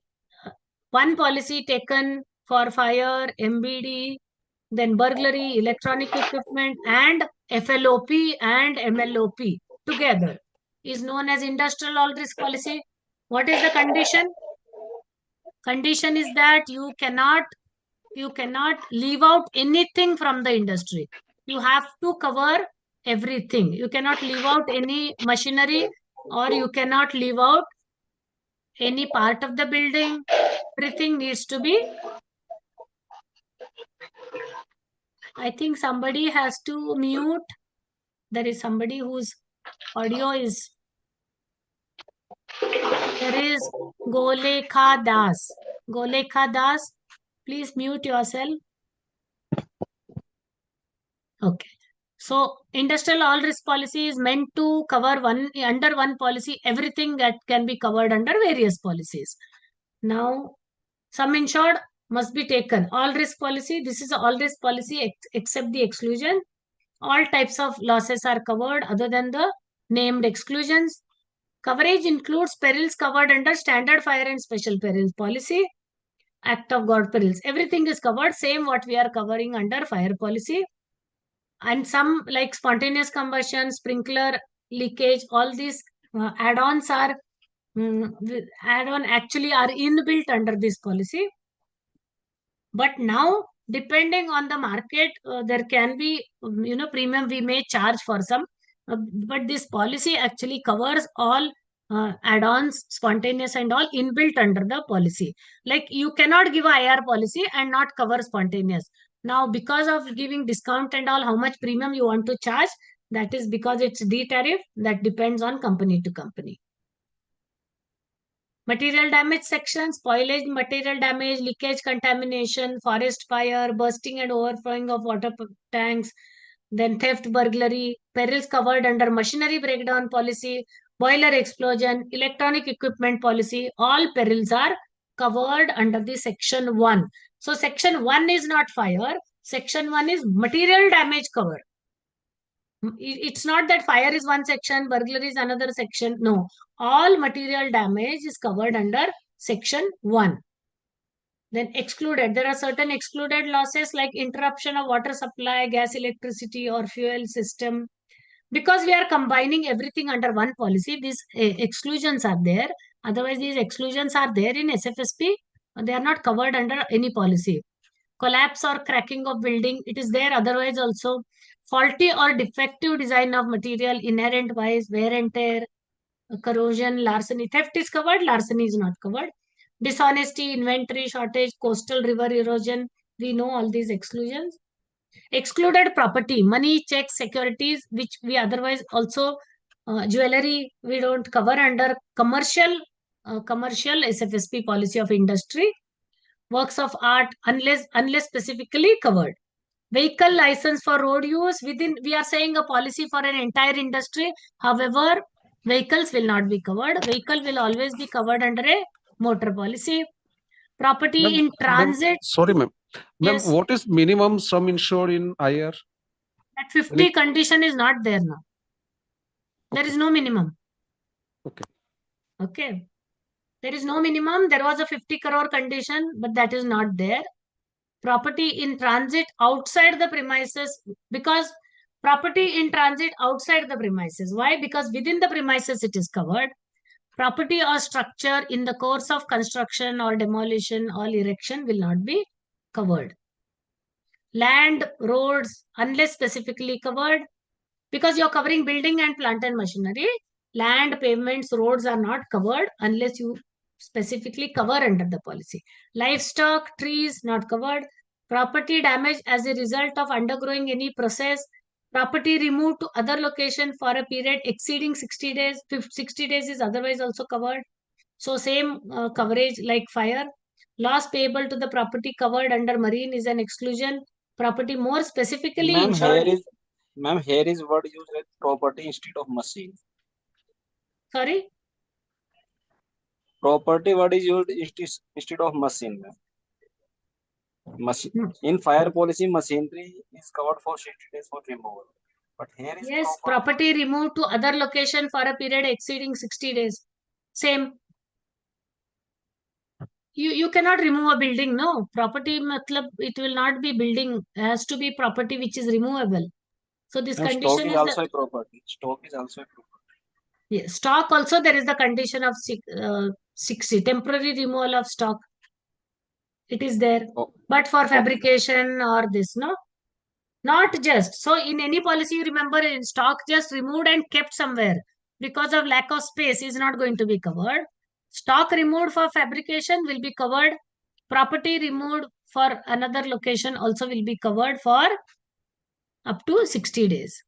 one policy taken for fire, MBD, then burglary, electronic equipment, and FLOP and MLOP together is known as industrial all risk policy. What is the condition? Condition is that you cannot leave out anything from the industry. You have to cover everything. You cannot leave out any machinery, or you cannot leave out any part of the building. Everything needs to be. I think somebody has to mute. There is somebody whose audio is. There is Golekha Das. Golekha Das, please mute yourself. Okay. So industrial all risk policy is meant to cover under one policy everything that can be covered under various policies. Now, sum insured must be taken. All risk policy, this is all risk policy except the exclusion. All types of losses are covered other than the named exclusions. Coverage includes perils covered under standard fire and special perils policy, act of God perils. Everything is covered, same what we are covering under fire policy. And some like spontaneous combustion, sprinkler leakage, all these add-ons are add-on actually are inbuilt under this policy. But now, depending on the market, there can be premium we may charge for some, but this policy actually covers all add-ons, spontaneous and all inbuilt under the policy. Like you cannot give a IR policy and not cover spontaneous. Now, because of giving discount and all, how much premium you want to charge, that is because it's D tariff, that depends on company to company. Material damage section, spoilage, material damage, leakage, contamination, forest fire, bursting and overflowing of water tanks, then theft, burglary, perils covered under machinery breakdown policy, boiler explosion, electronic equipment policy, all perils are covered under the section 1. So section 1 is not fire, section 1 is material damage cover. It's not that fire is one section, burglary is another section. No, all material damage is covered under section 1. Then excluded, there are certain excluded losses like interruption of water supply, gas, electricity or fuel system. Because we are combining everything under one policy, these exclusions are there. Otherwise, these exclusions are there in SFSP. They are not covered under any policy. Collapse or cracking of building, it is there otherwise also. Faulty or defective design of material, inherent vice, wear and tear, corrosion, larceny. Theft is covered, larceny is not covered. Dishonesty, inventory shortage, coastal river erosion, we know all these exclusions. Excluded property, money, checks, securities, which we otherwise also, jewelry, we don't cover under commercial SFSP policy of industry. Works of art, unless specifically covered. Vehicle license for road use, within we are saying a policy for an entire industry. However, vehicles will not be covered. Vehicle will always be covered under a motor policy. Property in transit. Sorry, ma'am. Ma'am, Yes. what is minimum sum insured in IR? That 50 condition is not there now. There is no minimum. Okay. Okay. There is no minimum. There was a 50 crore condition, but that is not there. Property in transit outside the premises, because property in transit outside the premises. Why? Because within the premises it is covered. Property or structure in the course of construction or demolition or erection will not be covered. Land, roads, unless specifically covered, because you're covering building and plant and machinery. Land, pavements, roads are not covered unless you specifically cover under the policy. Livestock, trees, not covered. Property damage as a result of undergoing any process. Property removed to other location for a period exceeding 60 days. 60 days is otherwise also covered. So same coverage like fire. Loss payable to the property covered under marine is an exclusion. Property more specifically insured. Here is word used as property instead of machine. Sorry? Property word is used instead of machine. Machine. In fire policy, machinery is covered for 60 days for removal. But here is Yes, property removed to other location for a period exceeding 60 days. Same. You cannot remove a building, no. Property, matlab, it will not be building. It has to be property which is removable. So this condition stock is also a property. Stock is also a property. Yes, stock also there is the condition of 60, temporary removal of stock. It is there. Oh. But for fabrication or this, no? Not just. So in any policy, you remember in stock just removed and kept somewhere because of lack of space is not going to be covered. Stock removed for fabrication will be covered. Property removed for another location also will be covered for up to 60 days.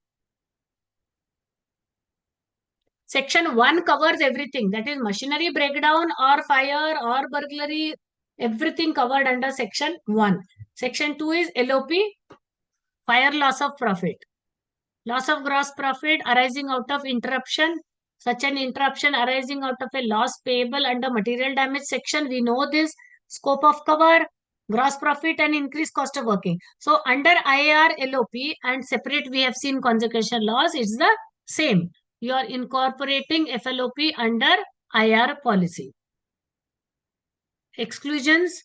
Section 1 covers everything. That is machinery breakdown or fire or burglary. Everything covered under section 1. Section 2 is LOP, fire loss of profit. Loss of gross profit arising out of interruption. Such an interruption arising out of a loss payable under material damage section. We know this. Scope of cover, gross profit and increased cost of working. So under IAR, LOP and separate we have seen consequential loss. It's the same. You are incorporating FLOP under IR policy. Exclusions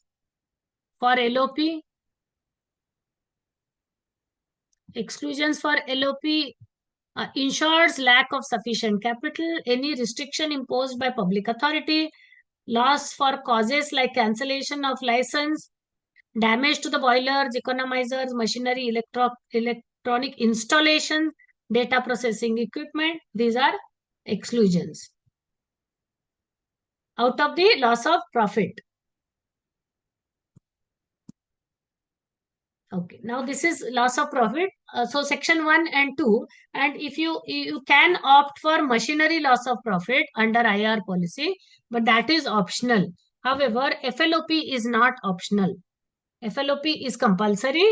for LOP. Exclusions for LOP ensures lack of sufficient capital, any restriction imposed by public authority, loss for causes like cancellation of license, damage to the boilers, economizers, machinery, electronic installation, data processing equipment. These are exclusions. out of the loss of profit. Okay, now this is loss of profit. So section 1 and 2, and if you can opt for machinery loss of profit under IR policy, but that is optional. However, FLOP is not optional. FLOP is compulsory.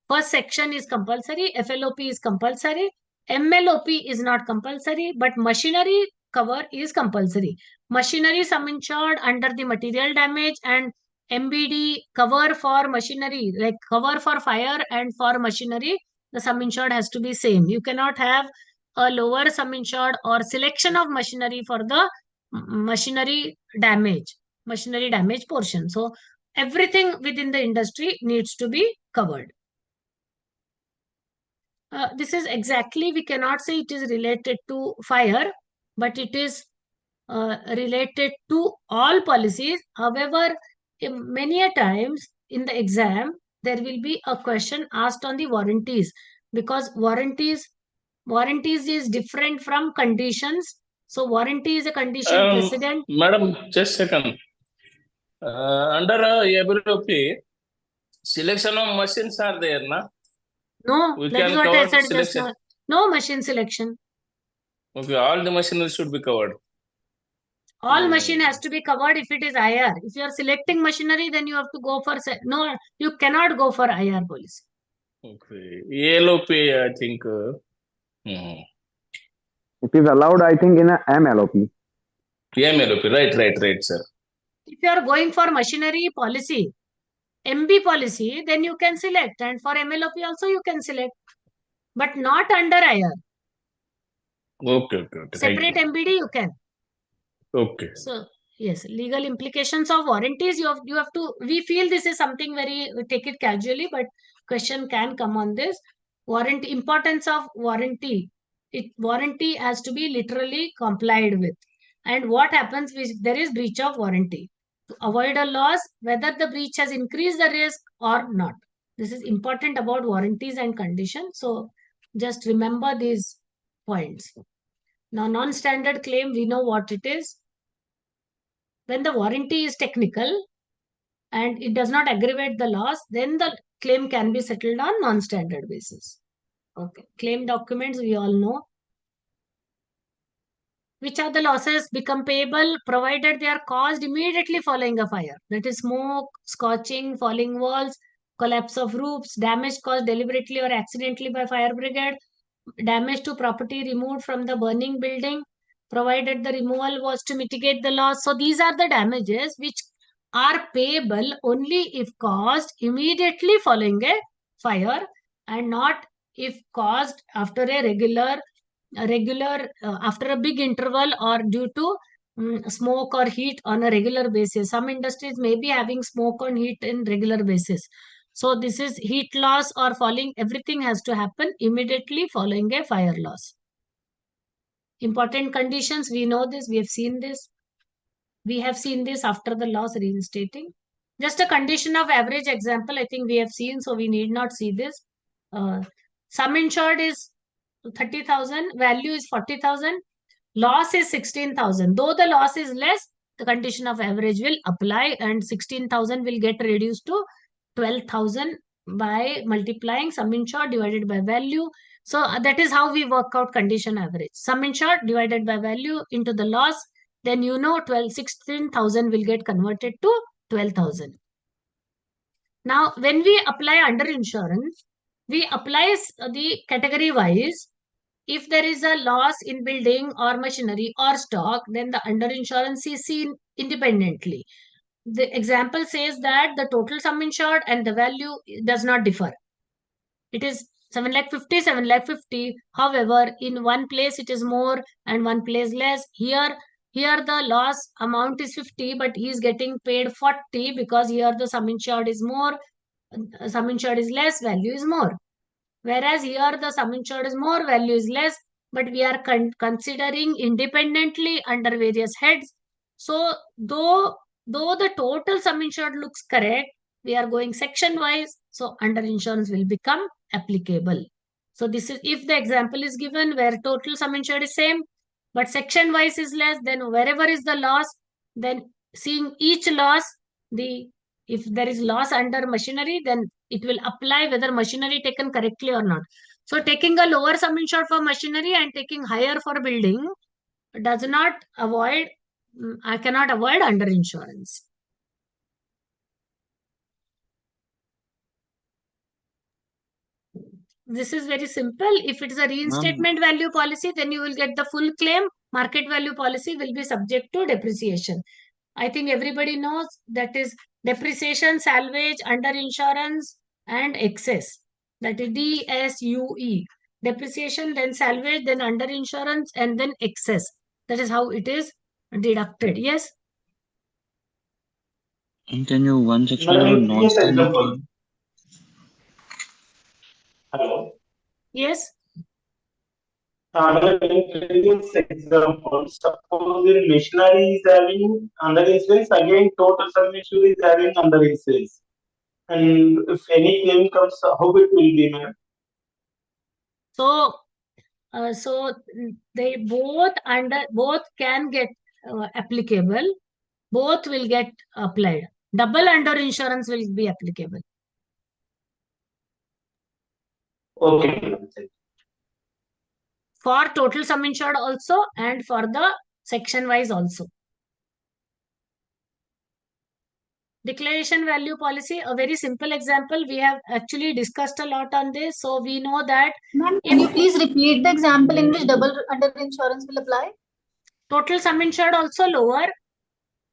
First section is compulsory, FLOP is compulsory, MLOP is not compulsory, but machinery cover is compulsory. Machinery sum insured under the material damage and MBD cover for machinery, like cover for fire and for machinery, the sum insured has to be same. You cannot have a lower sum insured or selection of machinery for the machinery damage portion. So everything within the industry needs to be covered. This is exactly, we cannot say it is related to fire, but it is related to all policies. However, many a times in the exam, there will be a question asked on the warranties, because warranties is different from conditions. So warranty is a condition precedent. Madam, just second. Under ABLOP, selection of machines are there, na? No, We that can is what I cover said just selection. now. No machine selection. Okay, all the machines should be covered. All machine has to be covered if it is IR. If you are selecting machinery, then you have to go for, no, you cannot go for IR policy. Okay, ALOP, I think. It is allowed, I think, in a MLOP. MLOP, right, sir. If you are going for machinery policy, MB policy, then you can select, and for MLOP also you can select, but not under IR. Okay. Separate MBD you can. Okay. So yes, legal implications of warranties, you have to, we feel this is something very, take it casually, but question can come on this. Warranty, importance of warranty. Warranty has to be literally complied with. And what happens if there is breach of warranty? To avoid a loss, whether the breach has increased the risk or not. This is important about warranties and conditions. So just remember these points. Now, non-standard claim, we know what it is. When the warranty is technical and it does not aggravate the loss, then the claim can be settled on non-standard basis. Okay. Claim documents, we all know. Which are the losses become payable provided they are caused immediately following a fire? That is smoke, scorching, falling walls, collapse of roofs, damage caused deliberately or accidentally by fire brigade, damage to property removed from the burning building, provided the removal was to mitigate the loss. So these are the damages which are payable only if caused immediately following a fire, and not if caused after a regular after a big interval or due to smoke or heat on a regular basis. Some industries may be having smoke or heat in regular basis. So this is heat loss or falling, everything has to happen immediately following a fire loss. Important conditions, we know this, we have seen this. We have seen this after the loss reinstating. Just a condition of average example, I think we have seen, so we need not see this. Sum insured is 30,000, value is 40,000, loss is 16,000. Though the loss is less, the condition of average will apply and 16,000 will get reduced to 12,000 by multiplying sum insured divided by value. So that is how we work out condition average. Sum insured divided by value into the loss, then 16,000 will get converted to 12,000. Now, when we apply under insurance, we apply the category wise. If there is a loss in building or machinery or stock, then the under insurance is seen independently. The example says that the total sum insured and the value does not differ. It is 7,50,000. However, in one place it is more and one place less. Here the loss amount is 50, but he is getting paid 40 because here the sum insured is more, sum insured is less, value is more. Whereas here the sum insured is more, value is less, but we are considering independently under various heads. So though the total sum insured looks correct, we are going section wise, so under insurance will become applicable. So this is, if the example is given where total sum insured is same, but section wise is less, then wherever is the loss, then seeing each loss, if there is loss under machinery, then it will apply whether machinery taken correctly or not. So taking a lower sum insured for machinery and taking higher for building does not avoid, I cannot avoid under insurance. This is very simple. If it is a reinstatement value policy, then you will get the full claim. Market value policy will be subject to depreciation. I think everybody knows that is depreciation, salvage, under insurance, and excess. That is DSUE. Depreciation, then salvage, then under insurance, and then excess. That is how it is deducted. Yes? And can you once explain Madam, about in previous non-standard example, claim? hello. Yes? Madam, in previous example, suppose the machinery is having under insurance, again total sum insured is having under insurance. And if any claim comes, how it will be, madam? So they both can get applicable. Both will get applied. Double under insurance will be applicable. Okay, madam. For total sum insured also and for the section wise also. Declaration value policy, a very simple example. We have actually discussed a lot on this. So we know that. Ma'am, can you please repeat the example in which double under insurance will apply? Total sum insured also lower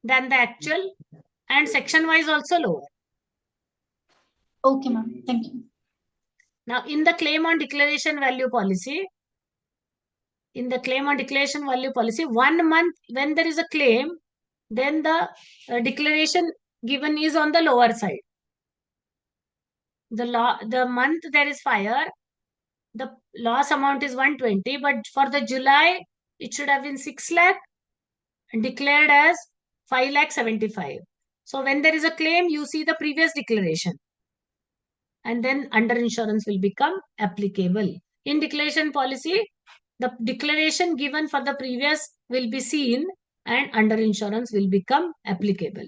than the actual and section wise also lower. Okay, ma'am. Thank you. Now, in the claim on declaration value policy, 1 month when there is a claim, then the declaration given is on the lower side. The month there is fire, the loss amount is 120, but for the July, it should have been 6 lakh and declared as 5 lakh 75. So when there is a claim, you see the previous declaration. And then under insurance will become applicable. In declaration policy, the declaration given for the previous will be seen and under insurance will become applicable.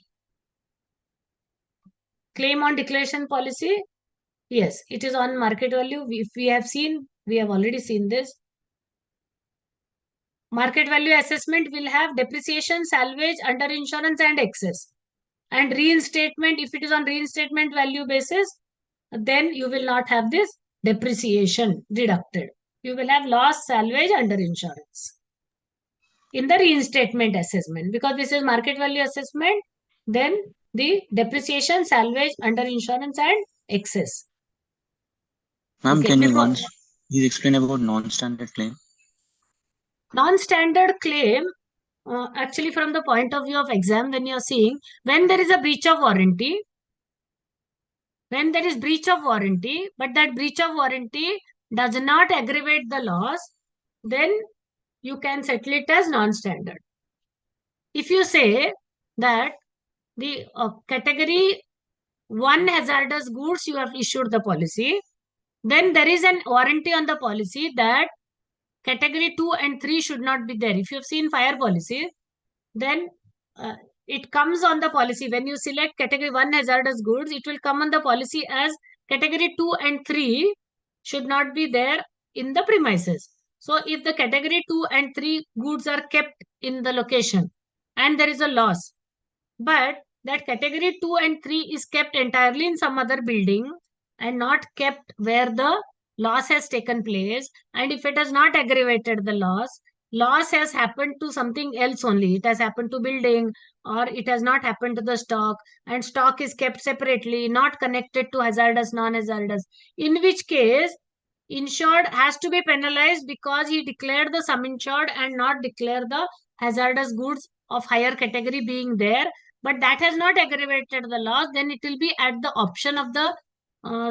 Claim on declaration policy, yes, it is on market value. If we have already seen this. Market value assessment will have depreciation, salvage, under insurance, and excess. And reinstatement, if it is on reinstatement value basis, then you will not have this depreciation deducted. You will have loss, salvage, under insurance in the reinstatement assessment. Because this is market value assessment, then the depreciation, salvage, under insurance, and excess. Ma'am, Okay, can you once please explain about non-standard claim? Non-standard claim, actually from the point of view of exam, when you are seeing, when there is a breach of warranty, but that breach of warranty does not aggravate the loss, then you can settle it as non-standard. If you say that the category 1 hazardous goods you have issued the policy, then there is an warranty on the policy that category 2 and 3 should not be there. If you have seen fire policy, then it comes on the policy. When you select category 1 hazardous goods, it will come on the policy as category 2 and 3 should not be there in the premises. So if the category 2 and 3 goods are kept in the location and there is a loss, but that category 2 and 3 is kept entirely in some other building and not kept where the loss has taken place, and if it has not aggravated the loss has happened to something else only. It has happened to building, or it has not happened to the stock, and stock is kept separately, not connected to hazardous, non-hazardous. In which case, insured has to be penalized because he declared the sum insured and not declare the hazardous goods of higher category being there. But that has not aggravated the loss, then it will be at the option of the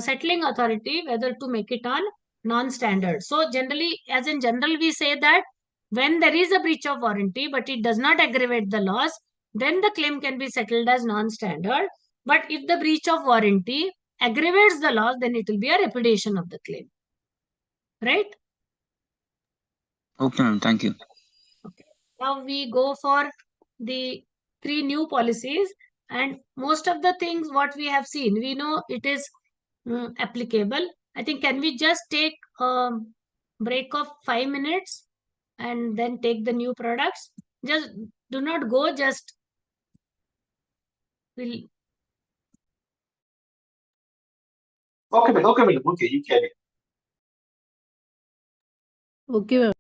settling authority whether to make it on non-standard. So generally, as in general, we say that when there is a breach of warranty, but it does not aggravate the loss, then the claim can be settled as non-standard. But if the breach of warranty aggravates the loss, then it will be a repudiation of the claim. Right? Okay, ma'am. Thank you. Okay. Now we go for the 3 new policies, and most of the things what we have seen, we know it is applicable. I think can we just take a break of 5 minutes and then take the new products? Just do not go, just will. Okay, madam. Okay, madam. Okay, you carry. Okay, ma'am.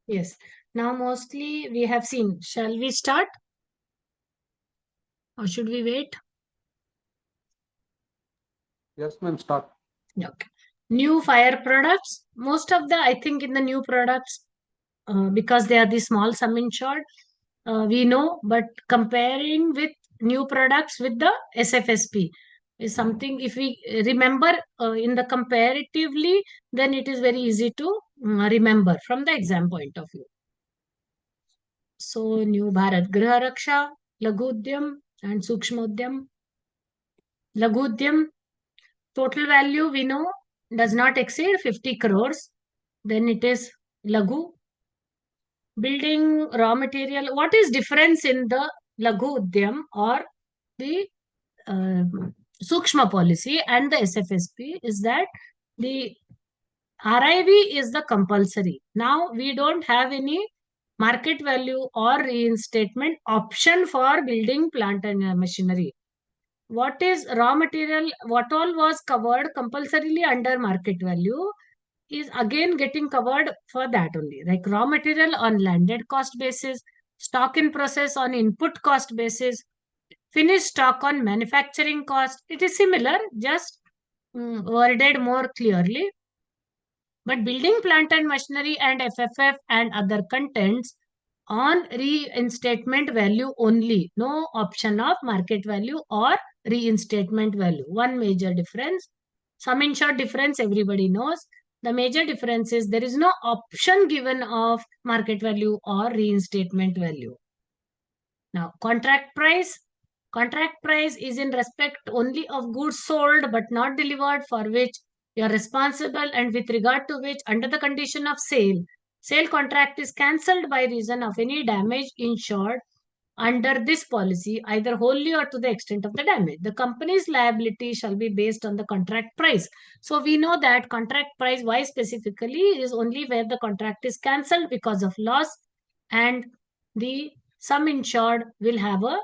Yes. Now mostly we have seen. Shall we start or should we wait? Yes, ma'am, start. Okay. New fire products. Most of the, I think in the new products, because they are the small sum insured, we know, but comparing with new products with the SFSP is something, if we remember in the comparatively, then it is very easy to remember from the exam point of view. So, New Bharat Griha Raksha, Laghu Udyam and Sukshma Udyam. Laghu Udyam, total value we know does not exceed 50 crores. Then it is Laghu. Building raw material. What is difference in the Laghu Udyam or the Sukshma policy and the SFSP is that the RIV is the compulsory. Now we don't have any market value or reinstatement option for building plant and machinery. what is raw material, what all was covered compulsorily under market value is again getting covered for that only. Like raw material on landed cost basis, stock in process on input cost basis, finished stock on manufacturing cost. It is similar, just worded more clearly. But building plant and machinery and FFF and other contents on reinstatement value only. No option of market value or reinstatement value. One major difference. Sum insured difference everybody knows. The major difference is there is no option given of market value or reinstatement value. Now, contract price. Contract price is in respect only of goods sold but not delivered, for which you are responsible and with regard to which, under the condition of sale, sale contract is cancelled by reason of any damage insured under this policy, either wholly or to the extent of the damage. The company's liability shall be based on the contract price. So we know that contract price, why specifically, is only where the contract is cancelled because of loss, and the sum insured will have a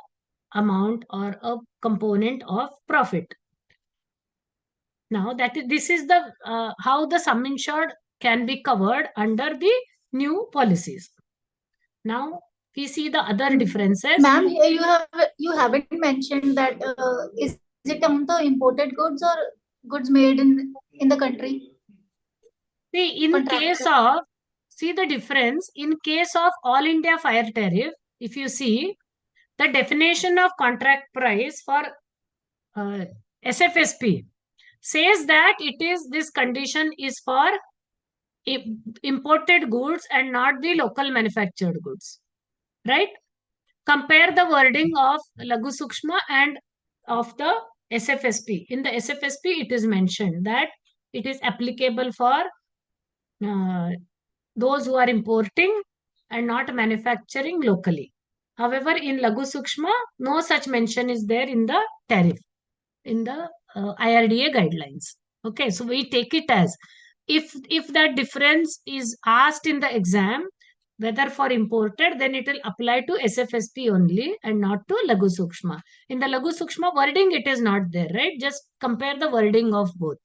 amount or a component of profit. Now this is the how the sum insured can be covered under the new policies. Now we see the other differences. Ma'am, here you haven't mentioned that is it on the imported goods or goods made in the country? See, in case of, see the difference, in case of All India Fire Tariff, if you see the definition of contract price for SFSP says that it is, this condition is for imported goods and not the local manufactured goods, right? Compare the wording of Lagu Sukshma and of the SFSP. In the SFSP, it is mentioned that it is applicable for those who are importing and not manufacturing locally. However, in Lagu Sukshma, no such mention is there in the tariff, in the IRDA guidelines. Okay, so we take it as if that difference is asked in the exam, whether for imported, then it will apply to SFSP only and not to Lagu Sukshma. In the Lagu Sukshma wording, it is not there, right? Just compare the wording of both.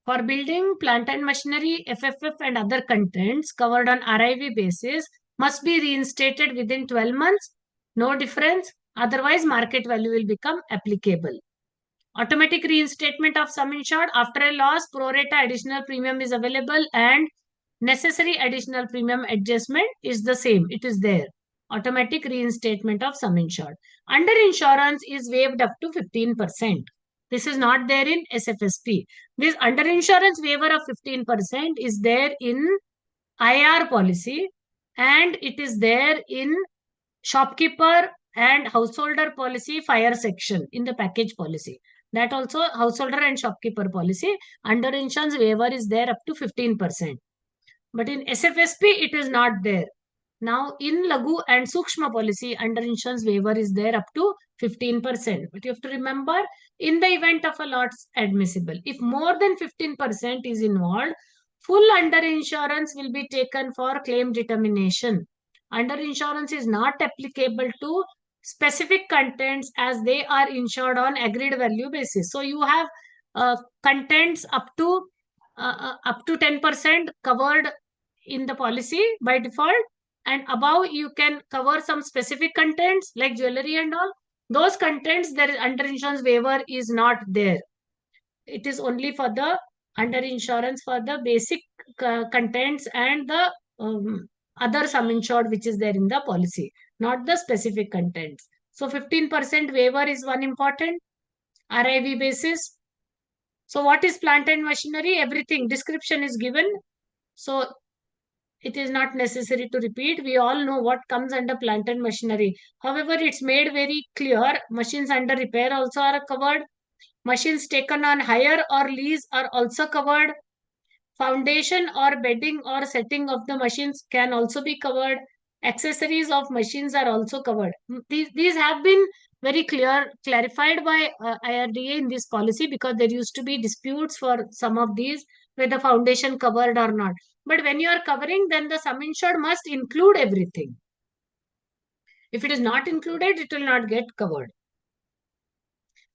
For building, plant and machinery, FFF and other contents covered on RIV basis must be reinstated within 12 months. No difference. Otherwise, market value will become applicable. Automatic reinstatement of sum insured after a loss, pro rata additional premium is available and necessary additional premium adjustment is the same. It is there. Automatic reinstatement of sum insured. Under insurance is waived up to 15%. This is not there in SFSP. This under insurance waiver of 15% is there in IR policy and it is there in shopkeeper and householder policy fire section in the package policy. That also householder and shopkeeper policy under insurance waiver is there up to 15%. But in SFSP, it is not there. Now, in Lagu and Sukshma policy, under insurance waiver is there up to 15%. But you have to remember, in the event of a loss admissible, if more than 15% is involved, full under insurance will be taken for claim determination. Under insurance is not applicable to specific contents as they are insured on agreed value basis. So you have contents up to 10% covered in the policy by default, and above you can cover some specific contents like jewelry and all. Those contents, there is under insurance waiver is not there. It is only for the under insurance for the basic contents and the other sum insured which is there in the policy, not the specific contents. So 15% waiver is one important RIV basis. So what is plant and machinery? Everything description is given. So it is not necessary to repeat. We all know what comes under plant and machinery. However, it's made very clear. Machines under repair also are covered. Machines taken on hire or lease are also covered. Foundation or bedding or setting of the machines can also be covered. Accessories of machines are also covered. These have been very clarified by IRDA in this policy because there used to be disputes for some of these, whether foundation covered or not. But when you are covering, then the sum insured must include everything. If it is not included, it will not get covered.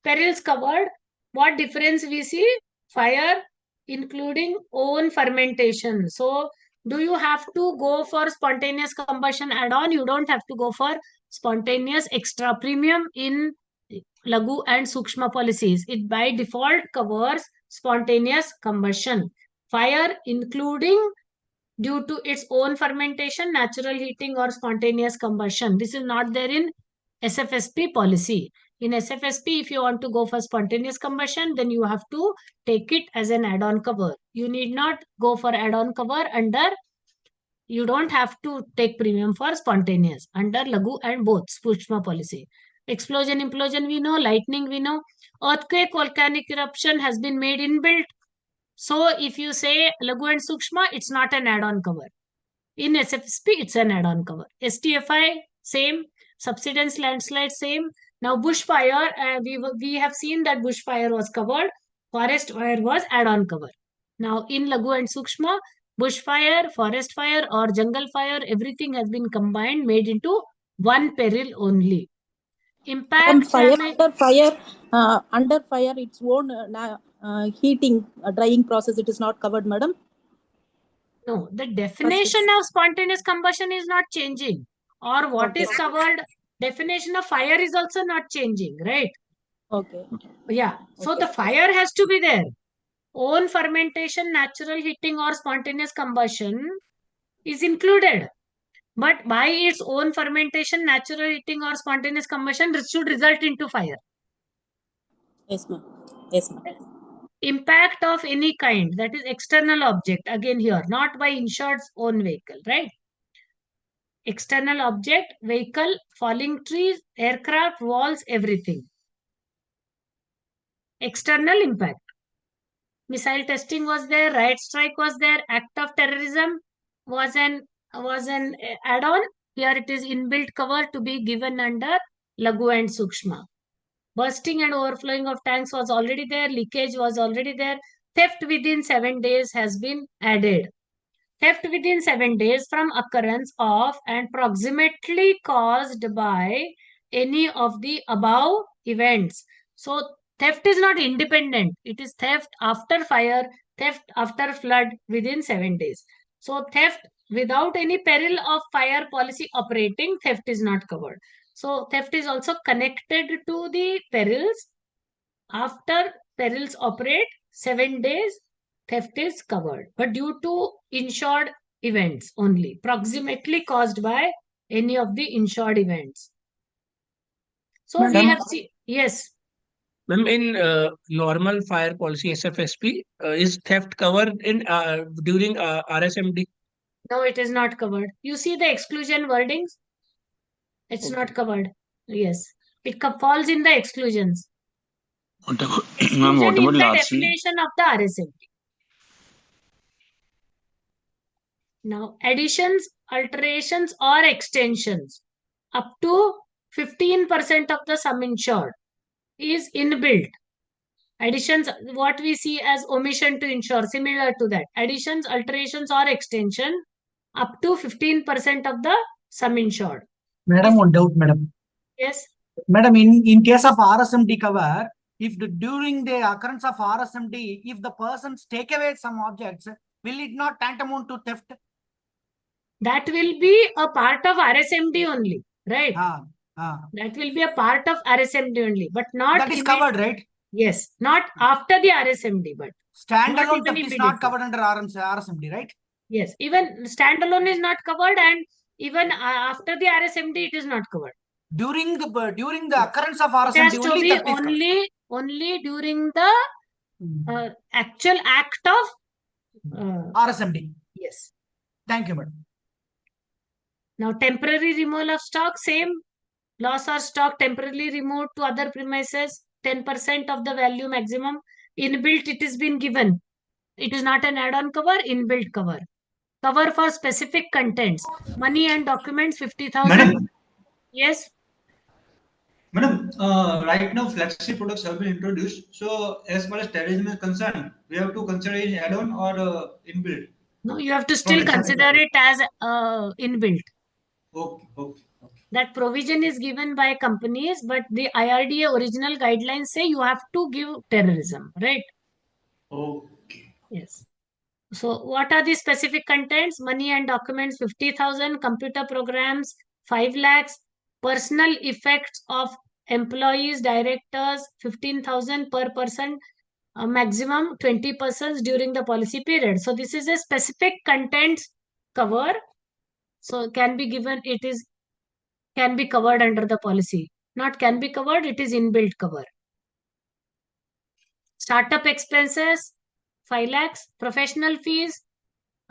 Perils covered. What difference we see? Fire, including own fermentation. So, do you have to go for spontaneous combustion add-on? You don't have to go for spontaneous extra premium in Lagu and Sukshma policies. It by default covers spontaneous combustion. Fire, including due to its own fermentation, natural heating, or spontaneous combustion. This is not there in SFSP policy. In SFSP, if you want to go for spontaneous combustion, then you have to take it as an add-on cover. You need not go for add-on cover under, you don't have to take premium for spontaneous under Lagu and both Sukshma policy. Explosion, implosion, we know. Lightning, we know. Earthquake, volcanic eruption has been made inbuilt. So if you say Lagu and Sukshma, it's not an add-on cover. In SFSP, it's an add-on cover. STFI, same. Subsidence, landslide, same. Now bushfire, we have seen that bushfire was covered. Forest fire was add-on cover. Now in Lagu and Sukshma, bushfire, forest fire, or jungle fire, everything has been combined, made into one peril only. Impact damage. Under fire, its own heating, drying process, it is not covered, madam. No, the definition of spontaneous combustion is not changing. Or what is covered, definition of fire is also not changing, right? Okay. Yeah. So the fire has to be there. Own fermentation, natural heating, or spontaneous combustion is included. But by its own fermentation, natural heating, or spontaneous combustion should result into fire. Yes, ma'am. Yes, ma'am. Impact of any kind, that is external object, again here, not by insured's own vehicle, right? External object, vehicle, falling trees, aircraft, walls, everything. External impact. Missile testing was there, riot strike was there, act of terrorism was an add-on. Here it is inbuilt cover to be given under Lagu and Sukshma. Bursting and overflowing of tanks was already there, leakage was already there. Theft within 7 days has been added. Theft within 7 days from occurrence of and proximately caused by any of the above events. So theft is not independent. It is theft after fire, theft after flood within 7 days. So theft without any peril of fire policy operating, theft is not covered. So theft is also connected to the perils. After perils operate, 7 days, theft is covered. But due to insured events only, proximately caused by any of the insured events. So Madam, we have seen, yes. Ma'am, in normal fire policy SFSP, is theft covered in during RSMD? No, it is not covered. You see the exclusion wordings? It's not covered. Yes. It falls in the exclusions. Ma'am, Exclusion what in about the lastly? definition of the RSMD. Now, additions, alterations, or extensions up to 15% of the sum insured is inbuilt. Additions, what we see as omission to insure, similar to that. Additions, alterations, or extension up to 15% of the sum insured. Madam, one doubt, madam. Yes. Madam, in case of RSMD cover, if during the occurrence of RSMD, if the persons take away some objects, will it not tantamount to theft? That will be a part of RSMD only, right? That will be a part of RSMD only, but not. That is covered, right? Yes, not after the RSMD, but standalone theft is not covered under RSMD, right? Yes, even standalone is not covered, and even after the RSMD, it is not covered. During the occurrence of RSMD, it has to only be theft is covered. only during the actual act of RSMD. Yes. Thank you, madam. Now, temporary removal of stock, same. Loss or stock temporarily removed to other premises, 10% of the value maximum. Inbuilt, it is been given. It is not an add-on cover, inbuilt cover. Cover for specific contents. Money and documents, 50,000. Madam. Yes. Madam, right now flexi products have been introduced. So as far as terrorism is concerned, we have to consider it add-on or inbuilt. No, you have to still consider it as inbuilt. Okay. That provision is given by companies, but the IRDA original guidelines say you have to give terrorism, right? Okay. Yes. So what are the specific contents? Money and documents 50,000, computer programs 5 lakhs, personal effects of employees, directors 15,000 per person, maximum 20 persons during the policy period. So this is a specific contents cover. So can be given, it is can be covered under the policy. Not can be covered, it is inbuilt cover. Startup expenses 5 lakhs, professional fees,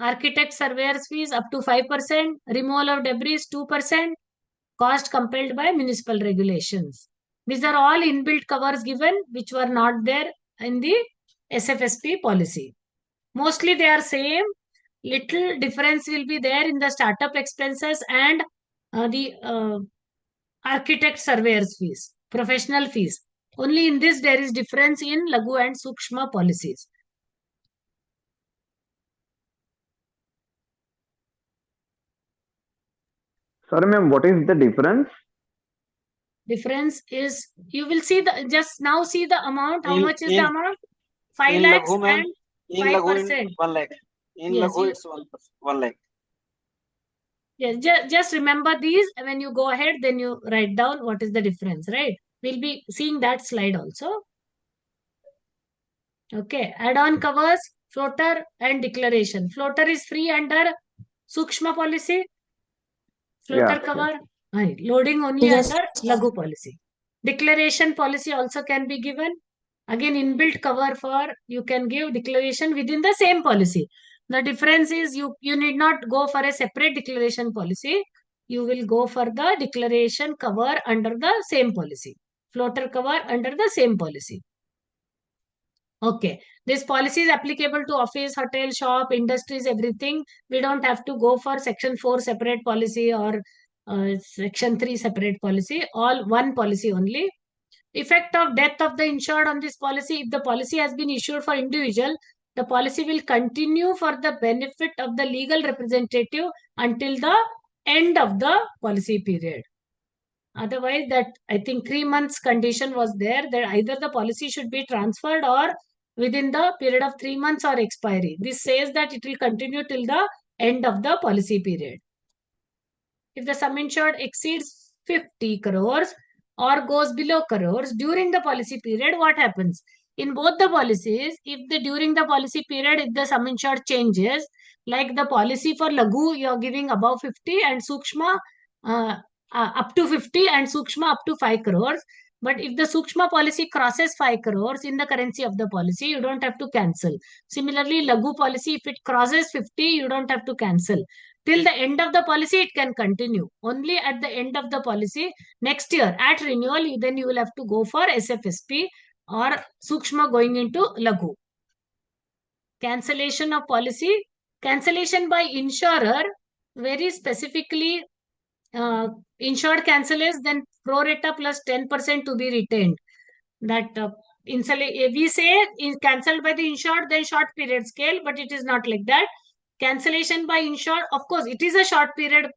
architect surveyors fees up to 5%, removal of debris 2%, cost compelled by municipal regulations. These are all inbuilt covers given which were not there in the SFSP policy. Mostly they are same. Little difference will be there in the startup expenses and the architect surveyors fees, professional fees. Only in this there is difference in Lagu and Sukshma policies. Sorry, ma'am, what is the difference? Difference is, you will see the, just now see the amount. How much is the amount? 5 in lakhs Laghu, ma'am, and in Laghu in 5%. 1 lakh. In Yes, Laghu, it's 1 lakh. Yes, just remember these. When you go ahead, then you write down what is the difference, right? We'll be seeing that slide also. Okay, add-on covers, floater and declaration. Floater is free under Sukshma policy. Floater Yeah, cover, loading only Yes, under Lagu policy. Declaration policy also can be given. Again, inbuilt cover for, you can give declaration within the same policy. The difference is you need not go for a separate declaration policy. You will go for the declaration cover under the same policy. Floater cover under the same policy. Okay. This policy is applicable to office, hotel, shop, industries, everything. We don't have to go for section 4 separate policy or section 3 separate policy. All one policy only. Effect of death of the insured on this policy. If the policy has been issued for individual, the policy will continue for the benefit of the legal representative until the end of the policy period. Otherwise, that I think 3 months condition was there that either the policy should be transferred or within the period of 3 months or expiry. This says that it will continue till the end of the policy period. If the sum insured exceeds 50 crores or goes below crores during the policy period, what happens? In both the policies, if the during the policy period, if the sum insured changes, like the policy for Lagu, you are giving above 50 and Sukshma up to 50 and Sukshma up to 5 crores. But if the Sukshma policy crosses 5 crores in the currency of the policy, you don't have to cancel. Similarly, Lagu policy, if it crosses 50, you don't have to cancel. Till the end of the policy, it can continue. Only at the end of the policy, next year, at renewal, then you will have to go for SFSP or Sukshma going into Lagu. Cancellation of policy. Cancellation by insurer, very specifically, insured cancels, then pro rata plus 10% to be retained. That we say is cancelled by the insured, then short period scale, but it is not like that. Cancellation by insured, of course, it is a short period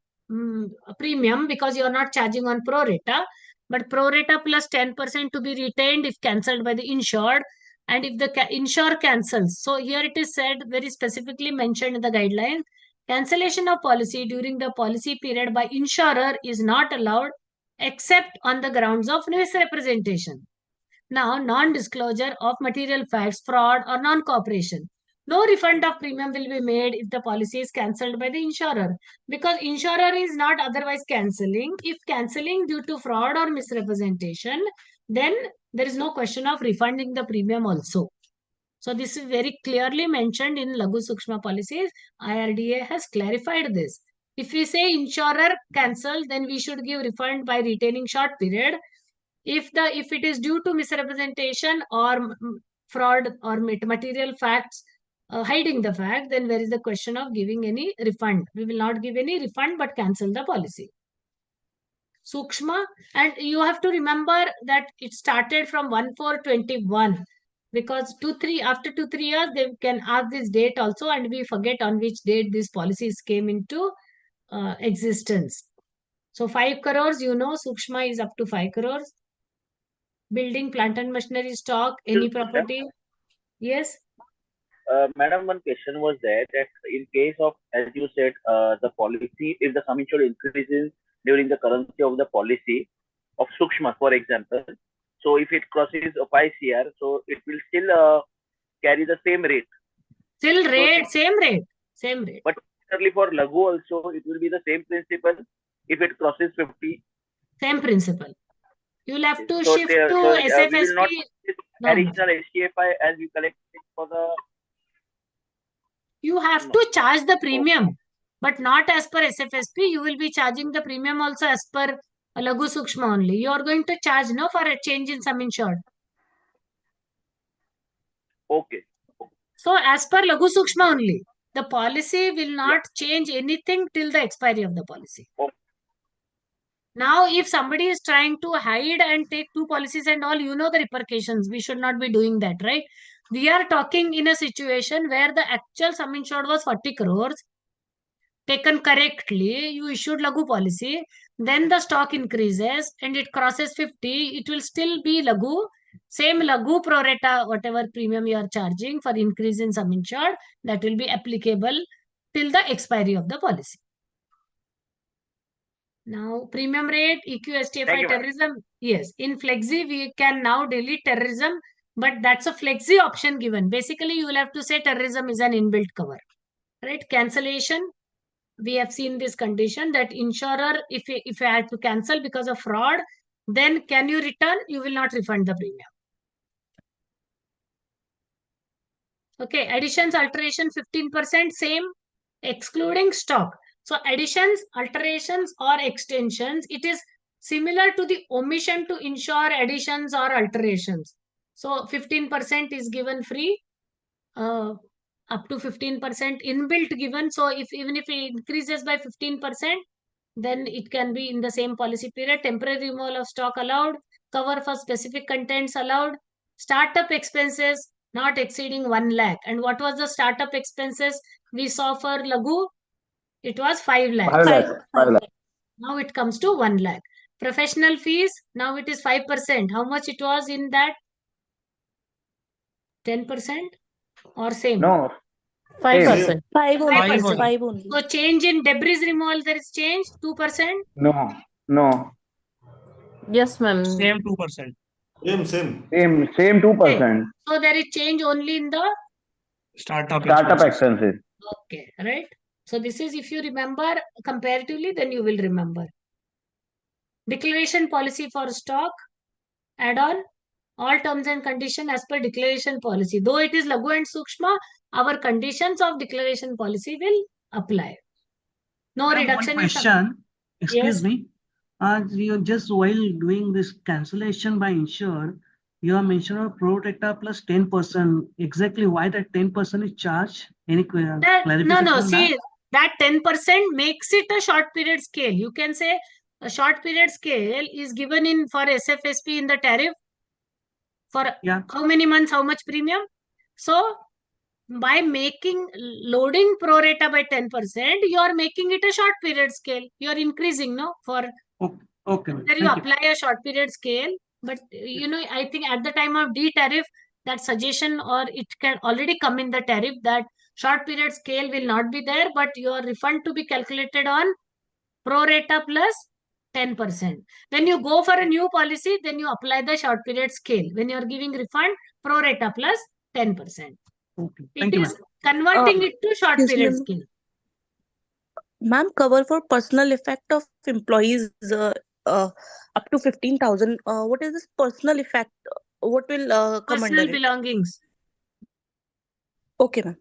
premium because you are not charging on pro rata, but pro rata plus 10% to be retained if cancelled by the insured. And if the insurer cancels, so here it is said very specifically mentioned in the guidelines, cancellation of policy during the policy period by insurer is not allowed except on the grounds of misrepresentation. Now, non-disclosure of material facts, fraud or non-cooperation. No refund of premium will be made if the policy is cancelled by the insurer, because insurer is not otherwise cancelling. If cancelling due to fraud or misrepresentation, then there is no question of refunding the premium also. So this is very clearly mentioned in Lagu Sukshma policies. IRDA has clarified this. If we say insurer cancel, then we should give refund by retaining short period. If it is due to misrepresentation or fraud or material facts hiding the fact, then there is the question of giving any refund. We will not give any refund but cancel the policy. Sukshma, and you have to remember that it started from 1/4/21. Because after 2-3 years, they can ask this date also, and we forget on which date these policies came into existence. So 5 crores, Sukshma is up to 5 crores. Building, plant and machinery stock, any property. Yes. Madam, one question was there that in case of, as you said, the policy, if the sum insured increases during the currency of the policy of Sukshma, for example, so if it crosses 5 CR, so it will still carry the same rate. Still rate, same rate. But similarly for Lagu also, it will be the same principle if it crosses 50. Same principle. You'll have to So shift to SFSP. we will not additional HTFI as we collect it for the. You have to charge the premium, but not as per SFSP. You will be charging the premium also as per Lagu Sukshma only. You are going to charge for a change in sum insured. Okay. So as per Lagu Sukshma only, the policy will not change anything till the expiry of the policy. Okay. Now, if somebody is trying to hide and take 2 policies and all, the repercussions. We should not be doing that, right? We are talking in a situation where the actual sum insured was 40 crores. Taken correctly, you issued Lagu policy, then the stock increases and it crosses 50, it will still be Lagu, same Lagu pro rata, whatever premium you are charging for increase in sum insured, that will be applicable till the expiry of the policy. Now, premium rate, EQ, STFI, terrorism. Yes, in Flexi, we can now delete terrorism, but that's a Flexi option given. Basically, you will have to say terrorism is an inbuilt cover. Right? Cancellation. We have seen this condition that insurer, if you had to cancel because of fraud, then can you return? You will not refund the premium. Okay, additions, alteration 15%, same, excluding stock. So additions, alterations or extensions, it is similar to the omission to insure additions or alterations. So 15% is given free, up to 15% inbuilt given. So even if it increases by 15%, then it can be in the same policy period. Temporary removal of stock allowed, cover for specific contents allowed, startup expenses not exceeding 1 lakh. And what was the startup expenses we saw for Lagu? It was 5 lakhs. 5 lakhs. 5 lakhs. Now it comes to 1 lakh. Professional fees, now it is 5%. How much it was in that? 10% or same? No. 5%. 5%. 5 only. So change in debris removal, there is change, 2%? No. No. Yes, ma'am. Same 2%. Same 2%. So there is change only in the Startup expenses. Okay, right? So this is, if you remember comparatively, then you will remember. Declaration policy for stock, add-on, all terms and conditions as per declaration policy. Though it is Lagu and Sukshma, our conditions of declaration policy will apply. No reduction one question. Excuse Yes. me. You just while doing this cancellation by insured, you have mentioned a pro rata plus 10%. Exactly why that 10% is charged? Any clarification? No. on See, that 10% makes it a short period scale. You can say a short period scale is given in for SFSP in the tariff. For how many months, how much premium? So by loading pro rata by 10%, you are making it a short period scale. You are increasing, no? For Okay. there you apply a short period scale, but I think at the time of D tariff, that suggestion or it can already come in the tariff that short period scale will not be there, but your refund to be calculated on pro rata plus 10%. When you go for a new policy, then you apply the short period scale. When you are giving refund, pro rata plus 10%. Okay. It is converting it to short period scale. Ma'am, cover for personal effect of employees up to 15,000. What is this personal effect? What will come Personal under it? belongings. Okay, ma'am.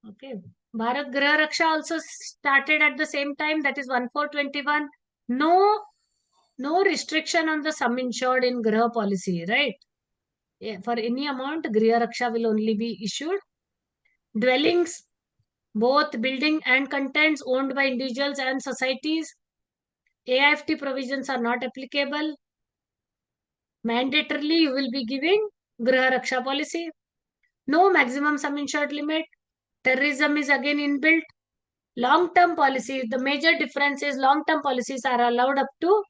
Okay. Bharat Graha Raksha also started at the same time. That is 1421. No restriction on the sum insured in Graha policy, right? Yeah, for any amount, Graha Raksha will only be issued. Dwellings, both building and contents owned by individuals and societies. AIFT provisions are not applicable. Mandatorily, you will be giving Griha Raksha policy. No maximum sum insured limit. Terrorism is again inbuilt. Long-term policies, the major difference is long-term policies are allowed up to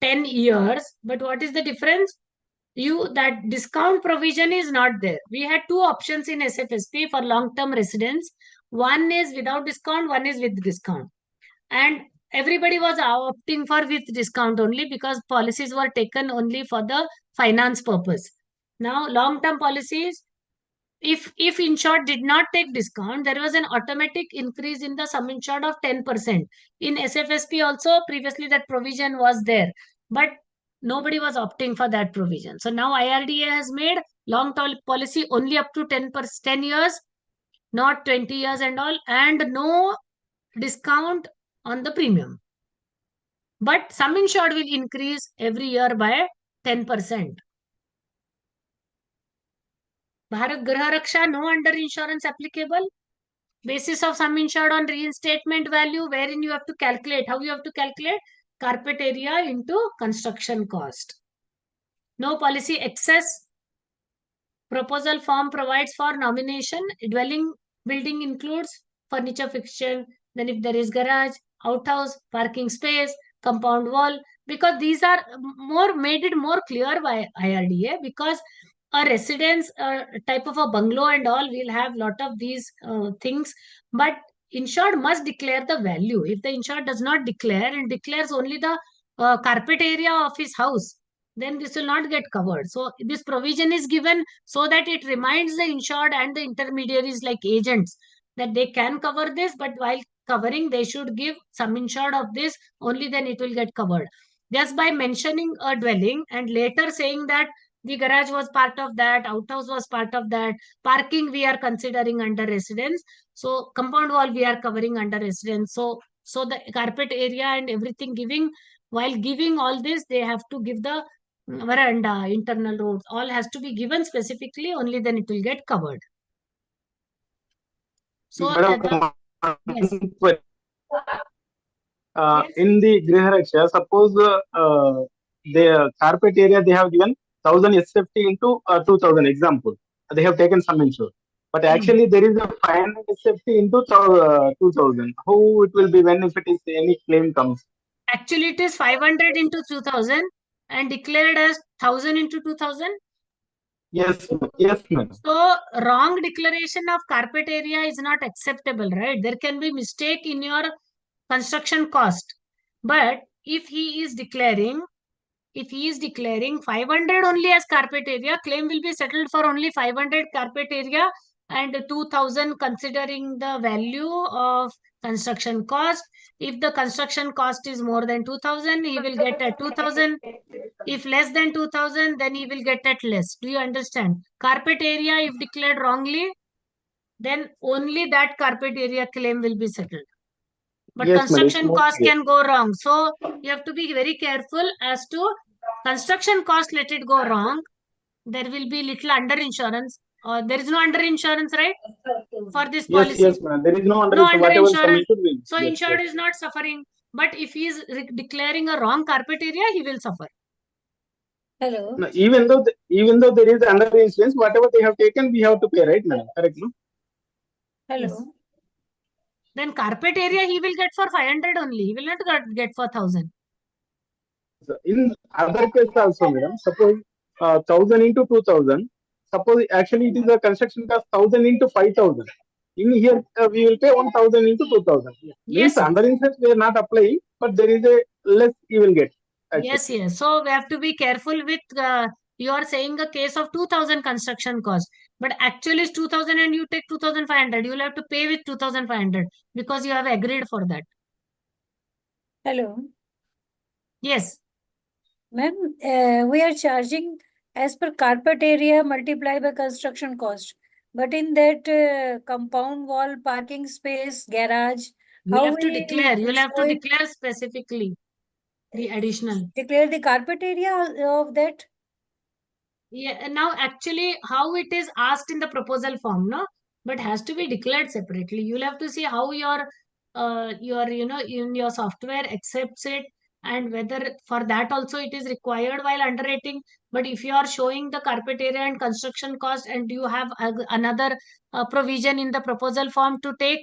10 years. But what is the difference? That discount provision is not there. We had two options in SFSP for long-term residents. One is without discount, one is with discount. And everybody was opting for with discount only because policies were taken only for the finance purpose. Now, long-term policies, if insured did not take discount, there was an automatic increase in the sum insured of 10%. In SFSP also, previously that provision was there, but nobody was opting for that provision. So now IRDA has made long-term policy only up to 10 years, not 20 years and all, and no discount on the premium. But sum insured will increase every year by 10%. Bharat Griha Raksha, no under insurance applicable. Basis of sum insured on reinstatement value, wherein you have to calculate. How you have to calculate? Carpet area into construction cost. No policy excess. Proposal form provides for nomination. Dwelling building includes furniture fixture. Then if there is garage, outhouse, parking space, compound wall, because these are made it more clear by IRDA, because a residence type of a bungalow and all will have lot of these things, but insured must declare the value. If the insured does not declare and declares only the carpet area of his house, then this will not get covered. So this provision is given so that it reminds the insured and the intermediaries like agents that they can cover this, but while covering, they should give some insured of this, only then it will get covered. Just by mentioning a dwelling and later saying that the garage was part of that, outhouse was part of that, parking we are considering under residence, so compound wall we are covering under residence. So the carpet area and everything giving, while giving all this, they have to give the veranda, internal roads, all has to be given specifically, only then it will get covered. So Madam, yes. In the Griha Raksha, suppose the carpet area they have given 1000 SFT into 2000 example. They have taken some insurance. But actually there is a 500 SFT into 2000. How it will be when if it is any claim comes? Actually, it is 500 into 2000 and declared as 1000 into 2000. Yes, yes, ma'am. So wrong declaration of carpet area is not acceptable, right? There can be mistake in your construction cost. But if he is declaring 500 only as carpet area, claim will be settled for only 500 carpet area and 2000 considering the value of construction cost. If the construction cost is more than 2000, he will get at 2000. If less than 2000, then he will get at less. Do you understand? Carpet area, if declared wrongly, then only that carpet area claim will be settled. But Yes, construction madam, cost can go wrong. So you have to be very careful as to construction cost, let it go wrong. There will be little under insurance. There is no under insurance, right? For this policy. Yes, ma'am. There is no under No insurance. under Whatever insurance. submitted will. So insured is not suffering. But if he is declaring a wrong carpet area, he will suffer. Hello. No, even though there is under insurance, whatever they have taken, we have to pay, right, madam? Correct, no? Hello. Yes. Then carpet area he will get for 500 only. He will not get for 1000. So in other case also, madam, suppose 1000 into 2000. Suppose actually it is a construction cost 1000 into 5000. In here we will pay 1000 into 2000. Yes. Means under insurance we are not applying, but there is a less you will get. Actually. Yes. So we have to be careful with. You are saying a case of 2000 construction cost, but actually it's 2000 and you take 2500. You will have to pay with 2500 because you have agreed for that. Hello. Yes. Ma'am, we are charging as per carpet area multiplied by construction cost. But in that compound wall, parking space, garage, You will have to declare. You will have to declare specifically the additional. Declare the carpet area of that. Yeah. Now, actually, how it is asked in the proposal form, no, but has to be declared separately. You will have to see how your in your software accepts it and whether for that also it is required while underwriting. But if you are showing the carpet area and construction cost and you have another provision in the proposal form to take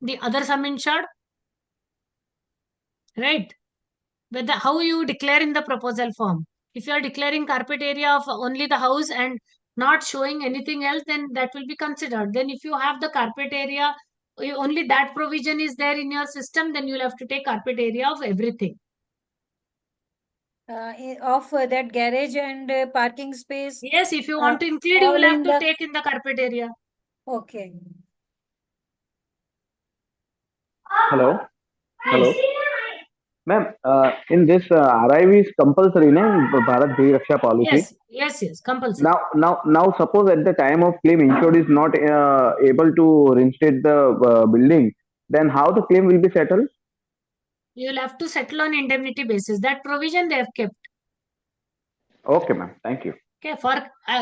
the other sum insured, right? Whether how you declare in the proposal form. If you are declaring carpet area of only the house and not showing anything else, then that will be considered. Then if you have the carpet area, only that provision is there in your system, then you'll have to take carpet area of everything. Of that garage and parking space. Yes, if you want to include, you all will have in to the- take in the carpet area. Okay. Hello. Yes. Ma'am, in this RIV is compulsory, na, in Bharat Bhi Raksha policy. Yes, compulsory. Now, suppose at the time of claim, insured is not able to reinstate the building, then how the claim will be settled? You will have to settle on indemnity basis. That provision they have kept. Okay, ma'am. Thank you. Okay, for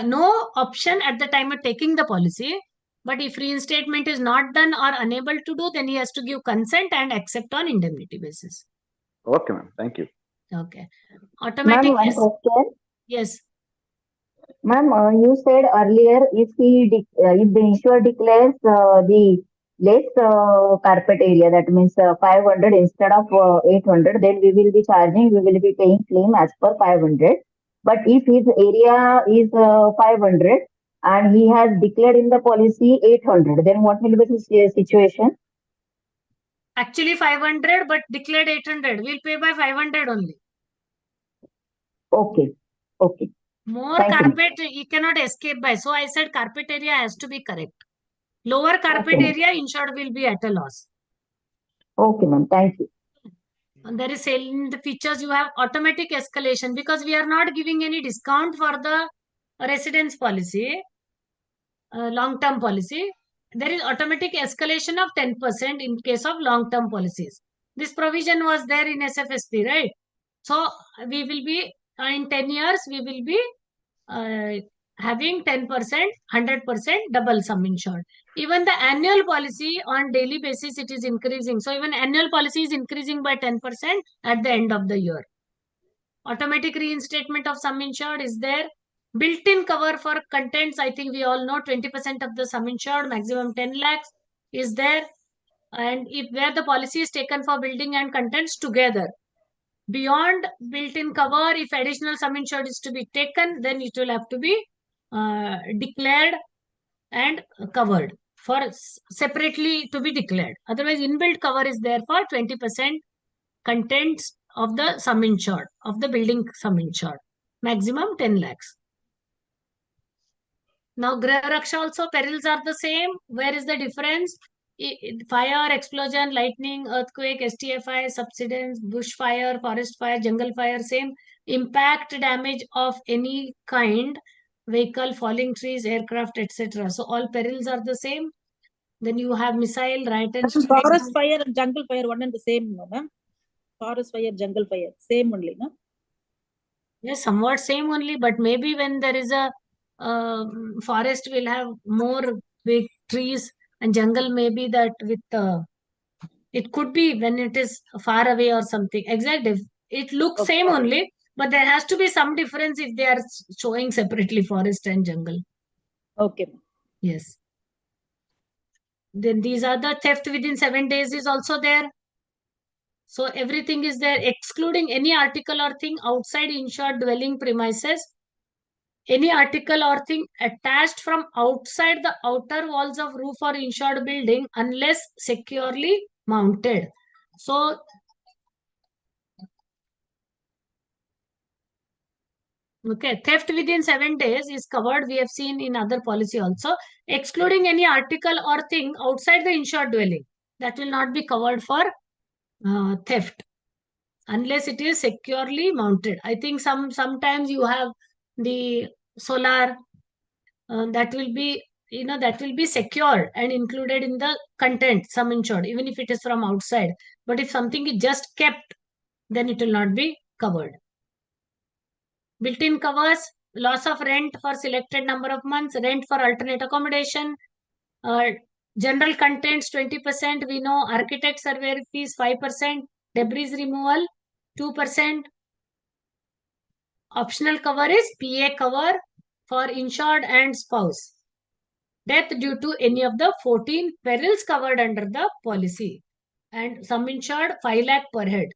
no option at the time of taking the policy. But if reinstatement is not done or unable to do, then he has to give consent and accept on indemnity basis. Okay, ma'am. Thank you. Okay. Automatic. Ma'am, one Yes. question. Yes. Ma'am, you said earlier if if the insurer declares the less carpet area, that means 500 instead of 800, then we will be paying claim as per 500. But if his area is 500 and he has declared in the policy 800, then what will be the situation? Actually 500, but declared 800. We'll pay by 500 only. Okay. Okay. More Thank you. carpet you cannot escape by. So I said carpet area has to be correct. Lower carpet Okay. area insured will be at a loss. Okay, ma'am. Thank you. And there is in the features you have automatic escalation because we are not giving any discount for the residence policy, long-term policy. There is automatic escalation of 10% in case of long-term policies. This provision was there in SFSP, right? So we will be in 10 years we will be having 10%, 100% double sum insured. Even the annual policy on daily basis, it is increasing. So even annual policy is increasing by 10% at the end of the year. Automatic reinstatement of sum insured is there. Built-in cover for contents, I think we all know 20% of the sum insured, maximum 10 lakhs is there. And if where the policy is taken for building and contents together, beyond built-in cover, if additional sum insured is to be taken, then it will have to be declared and covered for separately to be declared. Otherwise, inbuilt cover is there for 20% contents of the sum insured, of the building sum insured, maximum 10 lakhs. Now, Graha Raksha also perils are the same. Where is the difference? Fire, explosion, lightning, earthquake, STFI, subsidence, bushfire, forest fire, jungle fire, same. Impact, damage of any kind, vehicle, falling trees, aircraft, etc. So all perils are the same. Then you have missile, riot and Forest fire and jungle fire, one and the same, no, ma'am? Forest fire, jungle fire, same only, no? Yes, somewhat same only, but maybe when there is a forest will have more big trees and jungle maybe that with it could be when it is far away or something. Exactly. It looks Okay. same only, but there has to be some difference if they are showing separately forest and jungle. Okay. Yes. Then these are the theft within 7 days is also there. So everything is there, excluding any article or thing outside insured dwelling premises. Any article or thing attached from outside the outer walls of roof or insured building unless securely mounted. So, okay, theft within 7 days is covered. We have seen in other policy also, excluding any article or thing outside the insured dwelling. That will not be covered for theft unless it is securely mounted. I think sometimes you have the solar that will be that will be secured and included in the content sum insured even if it is from outside. But if something is just kept, then it will not be covered. Built-in covers, loss of rent for selected number of months, rent for alternate accommodation, general contents 20%, we know, architect survey fees 5%, debris removal 2%. Optional cover is PA cover for insured and spouse. Death due to any of the 14 perils covered under the policy. And sum insured 5 lakh per head.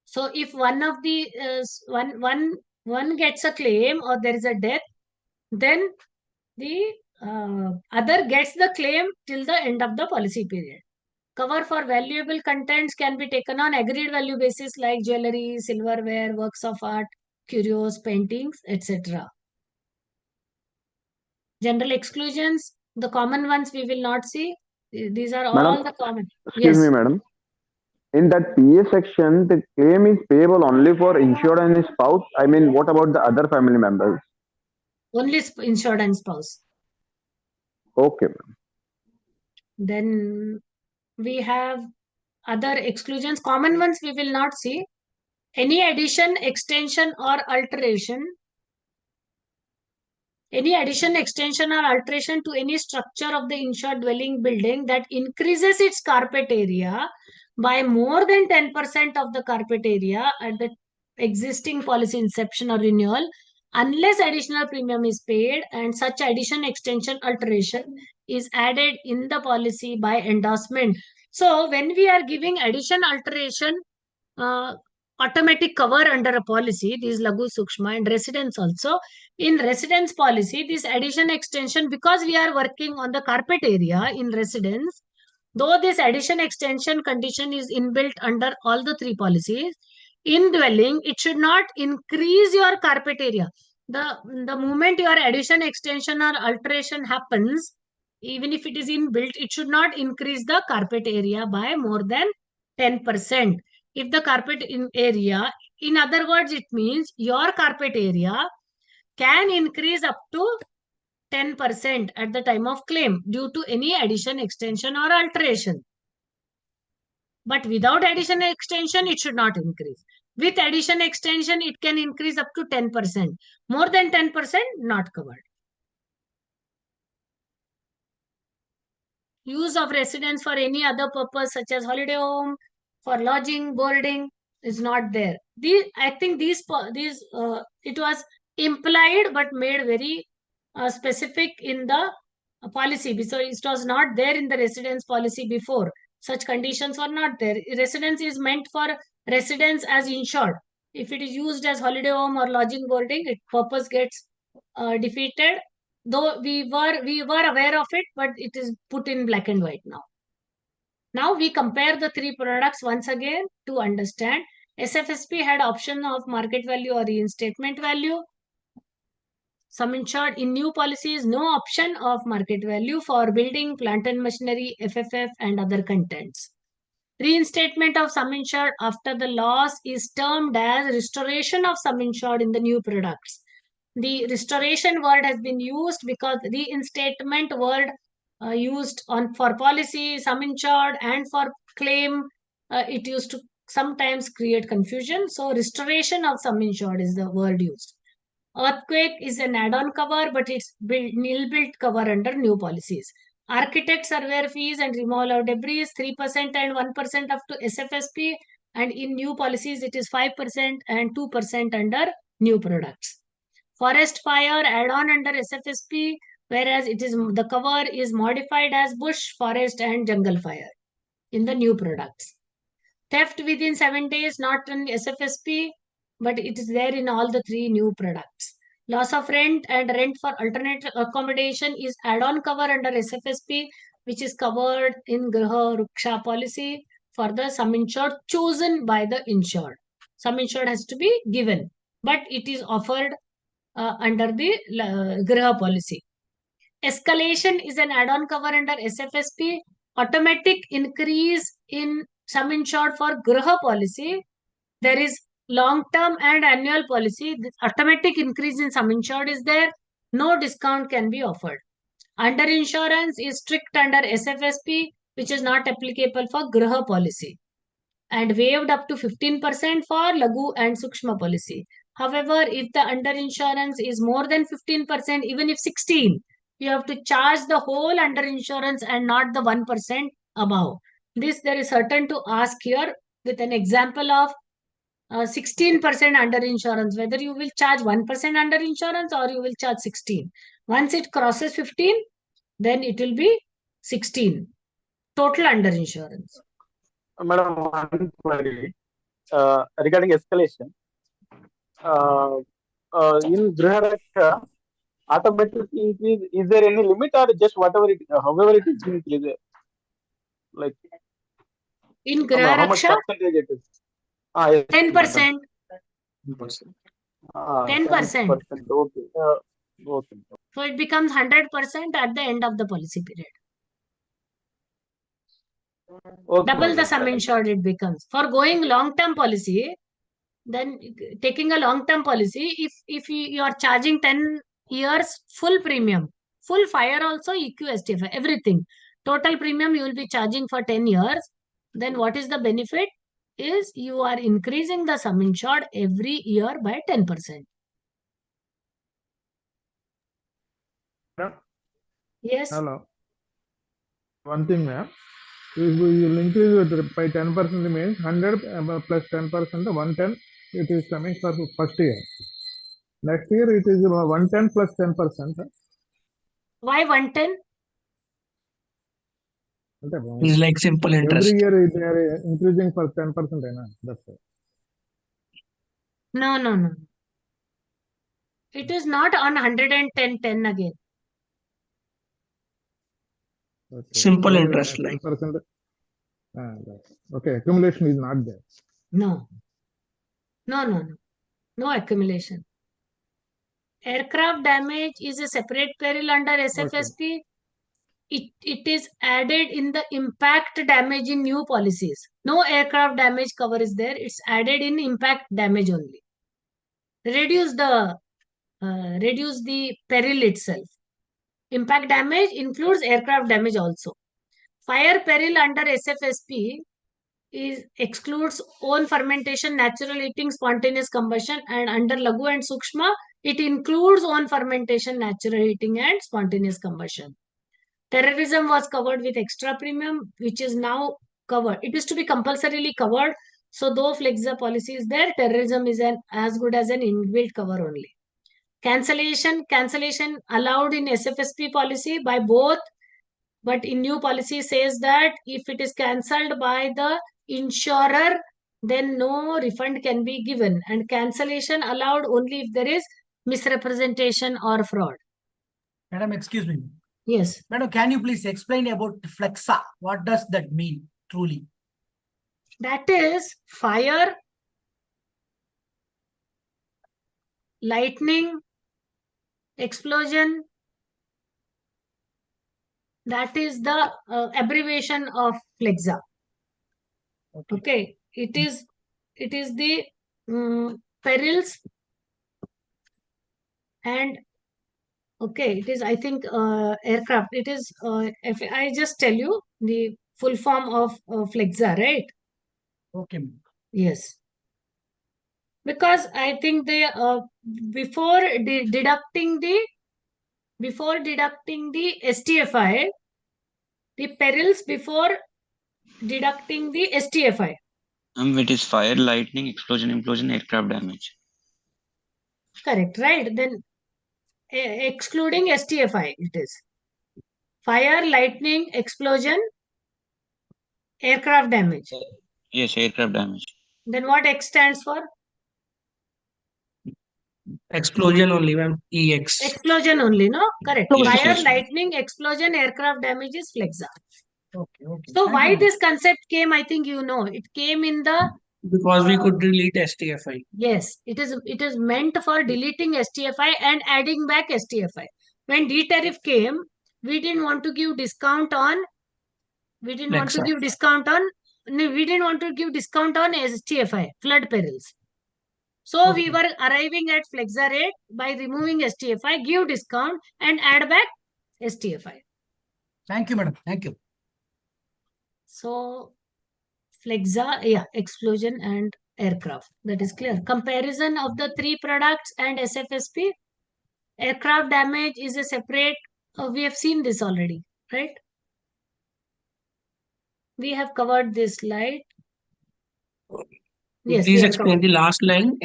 So if one of the one gets a claim or there is a death, then the other gets the claim till the end of the policy period. Cover for valuable contents can be taken on agreed value basis like jewelry, silverware, works of art, curios, paintings, etc. General exclusions, the common ones we will not see. These are all Madam, the common. excuse me, Yes, madam. In that PA section, the claim is payable only for insured and his spouse. I mean, what about the other family members? only insured and spouse. Okay, ma'am. Then we have other exclusions. Common ones we will not see. Any addition, extension or alteration. Any addition, extension or alteration to any structure of the insured dwelling building that increases its carpet area by more than 10% of the carpet area at the existing policy inception or renewal, unless additional premium is paid and such addition, extension, alteration is added in the policy by endorsement. So when we are giving addition, alteration, automatic cover under a policy, these Lagu Sukshma and residence also. In residence policy, this addition extension, because we are working on the carpet area in residence, though this addition extension condition is inbuilt under all the three policies, in dwelling, it should not increase your carpet area. The moment your addition, extension or alteration happens, even if it is inbuilt, it should not increase the carpet area by more than 10%. If the carpet area, in other words, it means your carpet area can increase up to 10% at the time of claim due to any addition, extension or alteration. But without addition extension, it should not increase. With addition extension, it can increase up to 10%. More than 10%, not covered. Use of residence for any other purpose such as holiday home, for lodging, boarding is not there. I think it was implied but made very specific in the policy. So it was not there in the residence policy before. Such conditions were not there. Residence is meant for residence as insured. If it is used as holiday home or lodging boarding, its purpose gets defeated. Though we were aware of it, but it is put in black and white now. Now we compare the three products once again to understand. SFSP had option of market value or reinstatement value. Sum insured in new policies, no option of market value for building, plant and machinery, FFF and other contents. Reinstatement of sum insured after the loss is termed as restoration of sum insured in the new products. The restoration word has been used because reinstatement word used for policy, sum insured and for claim, it used to sometimes create confusion. So restoration of sum insured is the word used. Earthquake is an add-on cover, but it's nil-built cover under new policies. Architect surveyor fees and removal of debris 3% and 1% up to SFSP, and in new policies it is 5% and 2% under new products. Forest fire add-on under SFSP, whereas the cover is modified as bush, forest and jungle fire in the new products. Theft within 7 days, not in SFSP, but it is there in all the three new products. Loss of rent and rent for alternate accommodation is add-on cover under SFSP, which is covered in Graha Ruksha policy for the sum insured chosen by the insured. Sum insured has to be given, but it is offered under the Graha policy. Escalation is an add-on cover under SFSP. Automatic increase in sum insured for Graha policy. There is long-term and annual policy. The automatic increase in sum insured is there. No discount can be offered. Under insurance is strict under SFSP, which is not applicable for Graha policy, and waived up to 15% for Lagu and Sukshma policy. However, if the under insurance is more than 15%, even if 16, you have to charge the whole under insurance and not the 1% above. This there is certain to ask here with an example of 16% under insurance, whether you will charge 1% under insurance or you will charge 16. Once it crosses 15, then it will be 16 total under insurance. Madam, one query regarding escalation. In Griharaksha, automatic increase, is there any limit or just whatever it, however it is increased? Like In how much Griharaksha, percentage it is? Yes, 10%. 10%. 10%. Okay. Okay. So it becomes 100% at the end of the policy period. Okay, Double the madam. sum insured it becomes. For going long-term policy, then taking a long-term policy, if you are charging 10 years full premium, full fire also, EQ, STF, everything. Total premium you will be charging for 10 years. Then what is the benefit? Is you are increasing the sum insured every year by 10%. Yes. Hello. One thing, ma'am. If we will increase it by 10% means 100 plus 10%, 110, it is coming for first year. Next year it is 110 plus 10%. Why 110? It's like simple interest. Every year they are increasing for 10%. That's it. No. It is not on 110, 10 again. Okay. Simple Only interest like. 10%. Okay, accumulation is not there. No. No accumulation. Aircraft damage is a separate peril under SFSP. It is added in the impact damage in new policies. No aircraft damage cover is there. It's added in impact damage only. Reduce the peril itself. Impact damage includes aircraft damage also. Fire peril under SFSP excludes own fermentation, natural heating, spontaneous combustion, and under Laghu and Sukshma, it includes own fermentation, natural heating, and spontaneous combustion. Terrorism was covered with extra premium, which is now covered. It is to be compulsorily covered. So though Flexa policy is there, terrorism is as good as an inbuilt cover only. Cancellation allowed in SFSP policy by both, but in new policy says that if it is cancelled by the insurer, then no refund can be given, and cancellation allowed only if there is misrepresentation or fraud. Madam, excuse me. Yes. Madam, can you please explain about Flexa? What does that mean truly? That is fire, lightning, explosion. That is the abbreviation of Flexa. Okay. It is the perils, and okay, it is, I think, aircraft. It is, if I just tell you the full form of Flexa, right? Okay. Yes. Because I think they before deducting the STFI, the perils before deducting the STFI. It is fire, lightning, explosion, implosion, aircraft damage. Correct, right? Then excluding STFI, it is fire, lightning, explosion, aircraft damage. Yes, aircraft damage. Then what X stands for? Explosion only, ma'am. EX. Explosion only, no? Correct. Yes, Fire, yes. lightning, explosion, aircraft damage is Flexa. Okay. So Thank why you. this concept came, I think you know. It came in the... Because we could delete STFI. Yes, it is meant for deleting STFI and adding back STFI. When D-tariff came, we didn't want to give discount on... We didn't want to give discount on STFI, flood perils. So we were arriving at Flexa rate by removing STFI, give discount and add back STFI. Thank you, madam. Thank you. So Flexa, yeah, explosion and aircraft. That is clear. Comparison of the three products and SFSP. Aircraft damage is a separate. We have seen this already, right? We have covered this slide. Yes, Please we are explain the covering. last line.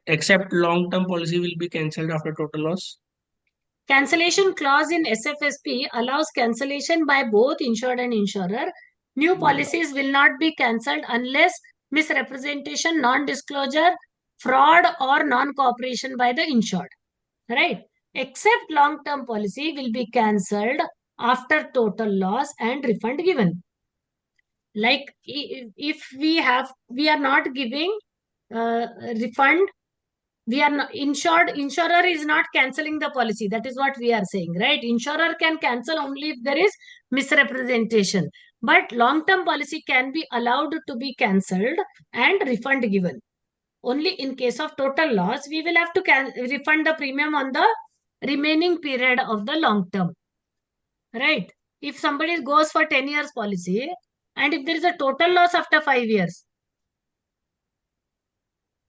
Except long-term policy will be cancelled after total loss. Cancellation clause in SFSP allows cancellation by both insured and insurer. New policies will not be cancelled unless misrepresentation, non-disclosure, fraud, or non-cooperation by the insured. Right? Except long-term policy will be cancelled after total loss and refund given. Like if we are not giving refund, we are not insurer is not cancelling the policy. That is what we are saying, right? Insurer can cancel only if there is misrepresentation, but long term policy can be allowed to be cancelled and refund given. Only in case of total loss, we will have to refund the premium on the remaining period of the long term, right? If somebody goes for 10 years policy and if there is a total loss after 5 years,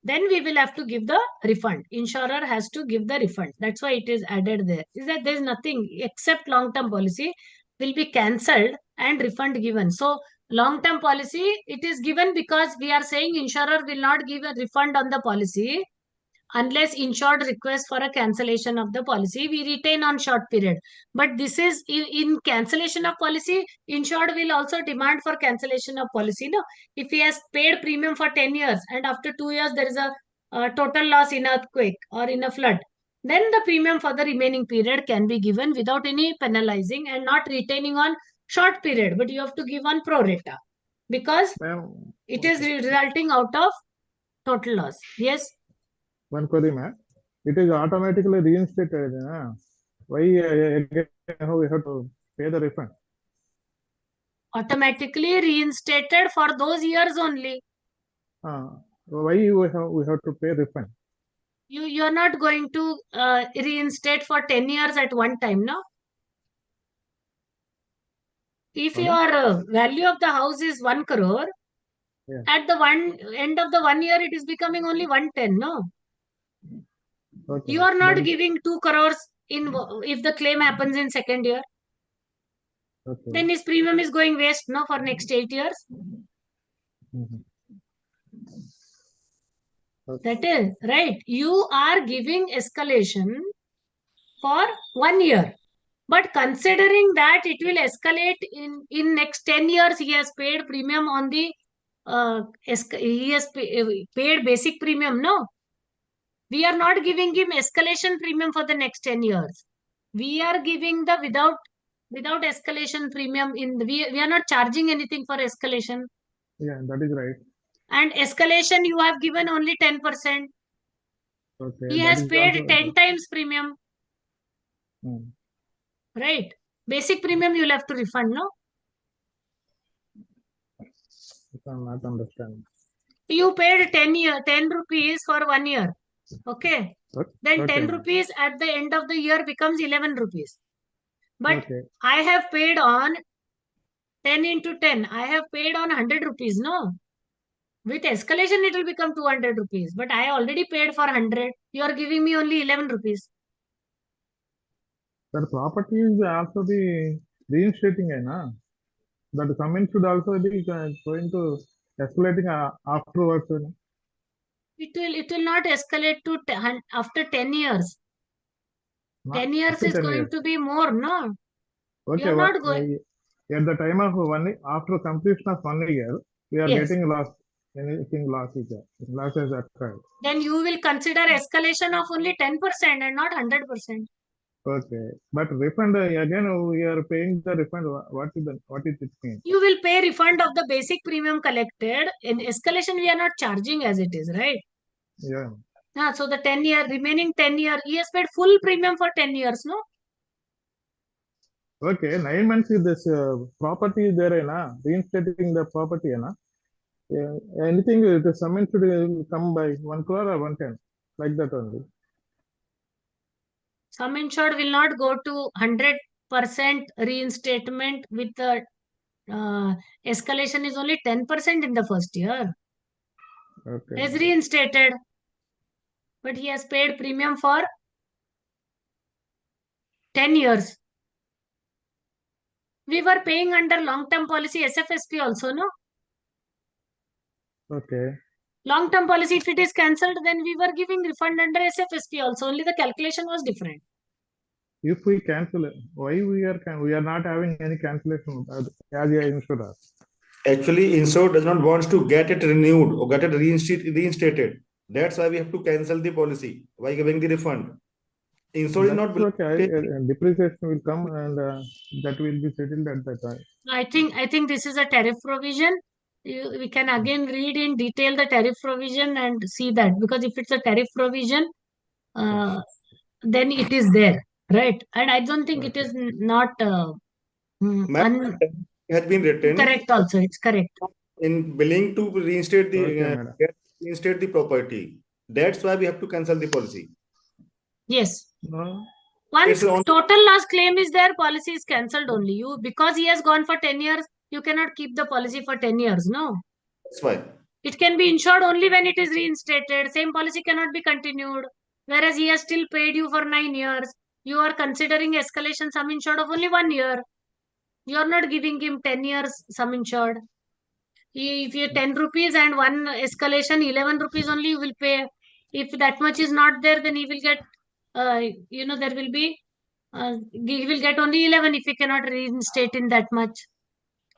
then we will have to give the refund. Insurer has to give the refund. That's why it is added there. Is that there is nothing except long-term policy will be cancelled and refund given. So long-term policy, it is given because we are saying insurer will not give a refund on the policy unless insured request for a cancellation of the policy. We retain on short period. But this is in cancellation of policy, insured will also demand for cancellation of policy. No, if he has paid premium for 10 years and after 2 years there is a total loss in earthquake or in a flood, then the premium for the remaining period can be given without any penalizing and not retaining on short period, but you have to give on pro rata because it is resulting out of total loss. Yes. One query, ma'am. It is automatically reinstated. Why again we have to pay the refund? Automatically reinstated for those years only. Why we have to pay refund? You are not going to reinstate for 10 years at one time, no? If your value of the house is 1 crore, yeah, at the end of the 1 year, it is becoming only 110, no? Okay. You are not giving 2 crores in if the claim happens in second year. Okay. Then his premium is going waste, no, for next 8 years. Mm-hmm. Okay. That is right. You are giving escalation for 1 year. But considering that it will escalate in next 10 years, he has paid premium on the, he has paid basic premium, no? We are not giving him escalation premium for the next 10 years. We are giving the without escalation premium we are not charging anything for escalation. Yeah, that is right. And escalation you have given only 10%. Okay. He has paid 10 times premium. Right. Basic premium you'll have to refund, no? I'm not understanding. You paid 10 rupees for 1 year. Okay. Then okay, 10 rupees at the end of the year becomes 11 rupees. But okay. I have paid on 10 into 10. I have paid on 100 rupees, no? With escalation, it will become 200 rupees. But I already paid for 100. You are giving me only 11 rupees. The property is also the reinstating, na? That comment should also be going to escalating afterwards. It will not escalate to after 10 years. 10 years is 10 going years. to be more, no? Okay, You are not going. At the time of after completion of 1 year, we are Yes. getting loss. Anything loss is occurred. Then you will consider escalation of only 10% and not 100%. Okay, but refund again we are paying the refund. What is it mean? You will pay refund of the basic premium collected. In escalation, we are not charging as it is, right? Yeah. So the 10 year remaining 10 year, he has paid full premium for 10 years, no? Okay, 9 months is this property is there, na? Reinstating the property, na? Yeah, anything the summons should come by 1 crore or 110, like that only. Sum insured will not go to 100% reinstatement with the escalation is only 10% in the first year. Okay. He is reinstated, but he has paid premium for 10 years. We were paying under long-term policy SFSP also, no? Okay. Long-term policy, if it is cancelled, then we were giving refund under SFSP also. Only the calculation was different. If we cancel it, why we are not having any cancellation as a insurer? Actually, insured does not want to get it renewed or get it reinstated. That's why we have to cancel the policy by giving the refund. Insured is not That's okay. Depreciation will come and that will be settled at that time. I think this is a tariff provision. We can again read in detail the tariff provision and see that, because if it's a tariff provision, then it is there, right? And I don't think it is not Ma'am, has been written correct also. It's correct. in billing to reinstate the property. That's why we have to cancel the policy. Yes. No. Once total loss claim is there, policy is cancelled only. You, because he has gone for 10 years, you cannot keep the policy for 10 years, no? That's why. It can be insured only when it is reinstated. Same policy cannot be continued. Whereas he has still paid you for 9 years. You are considering escalation sum insured of only 1 year. You are not giving him 10 years sum insured. If you 10 rupees and one escalation, 11 rupees only you will pay. If that much is not there, then he will get, there will be, he will get only 11 if he cannot reinstate in that much.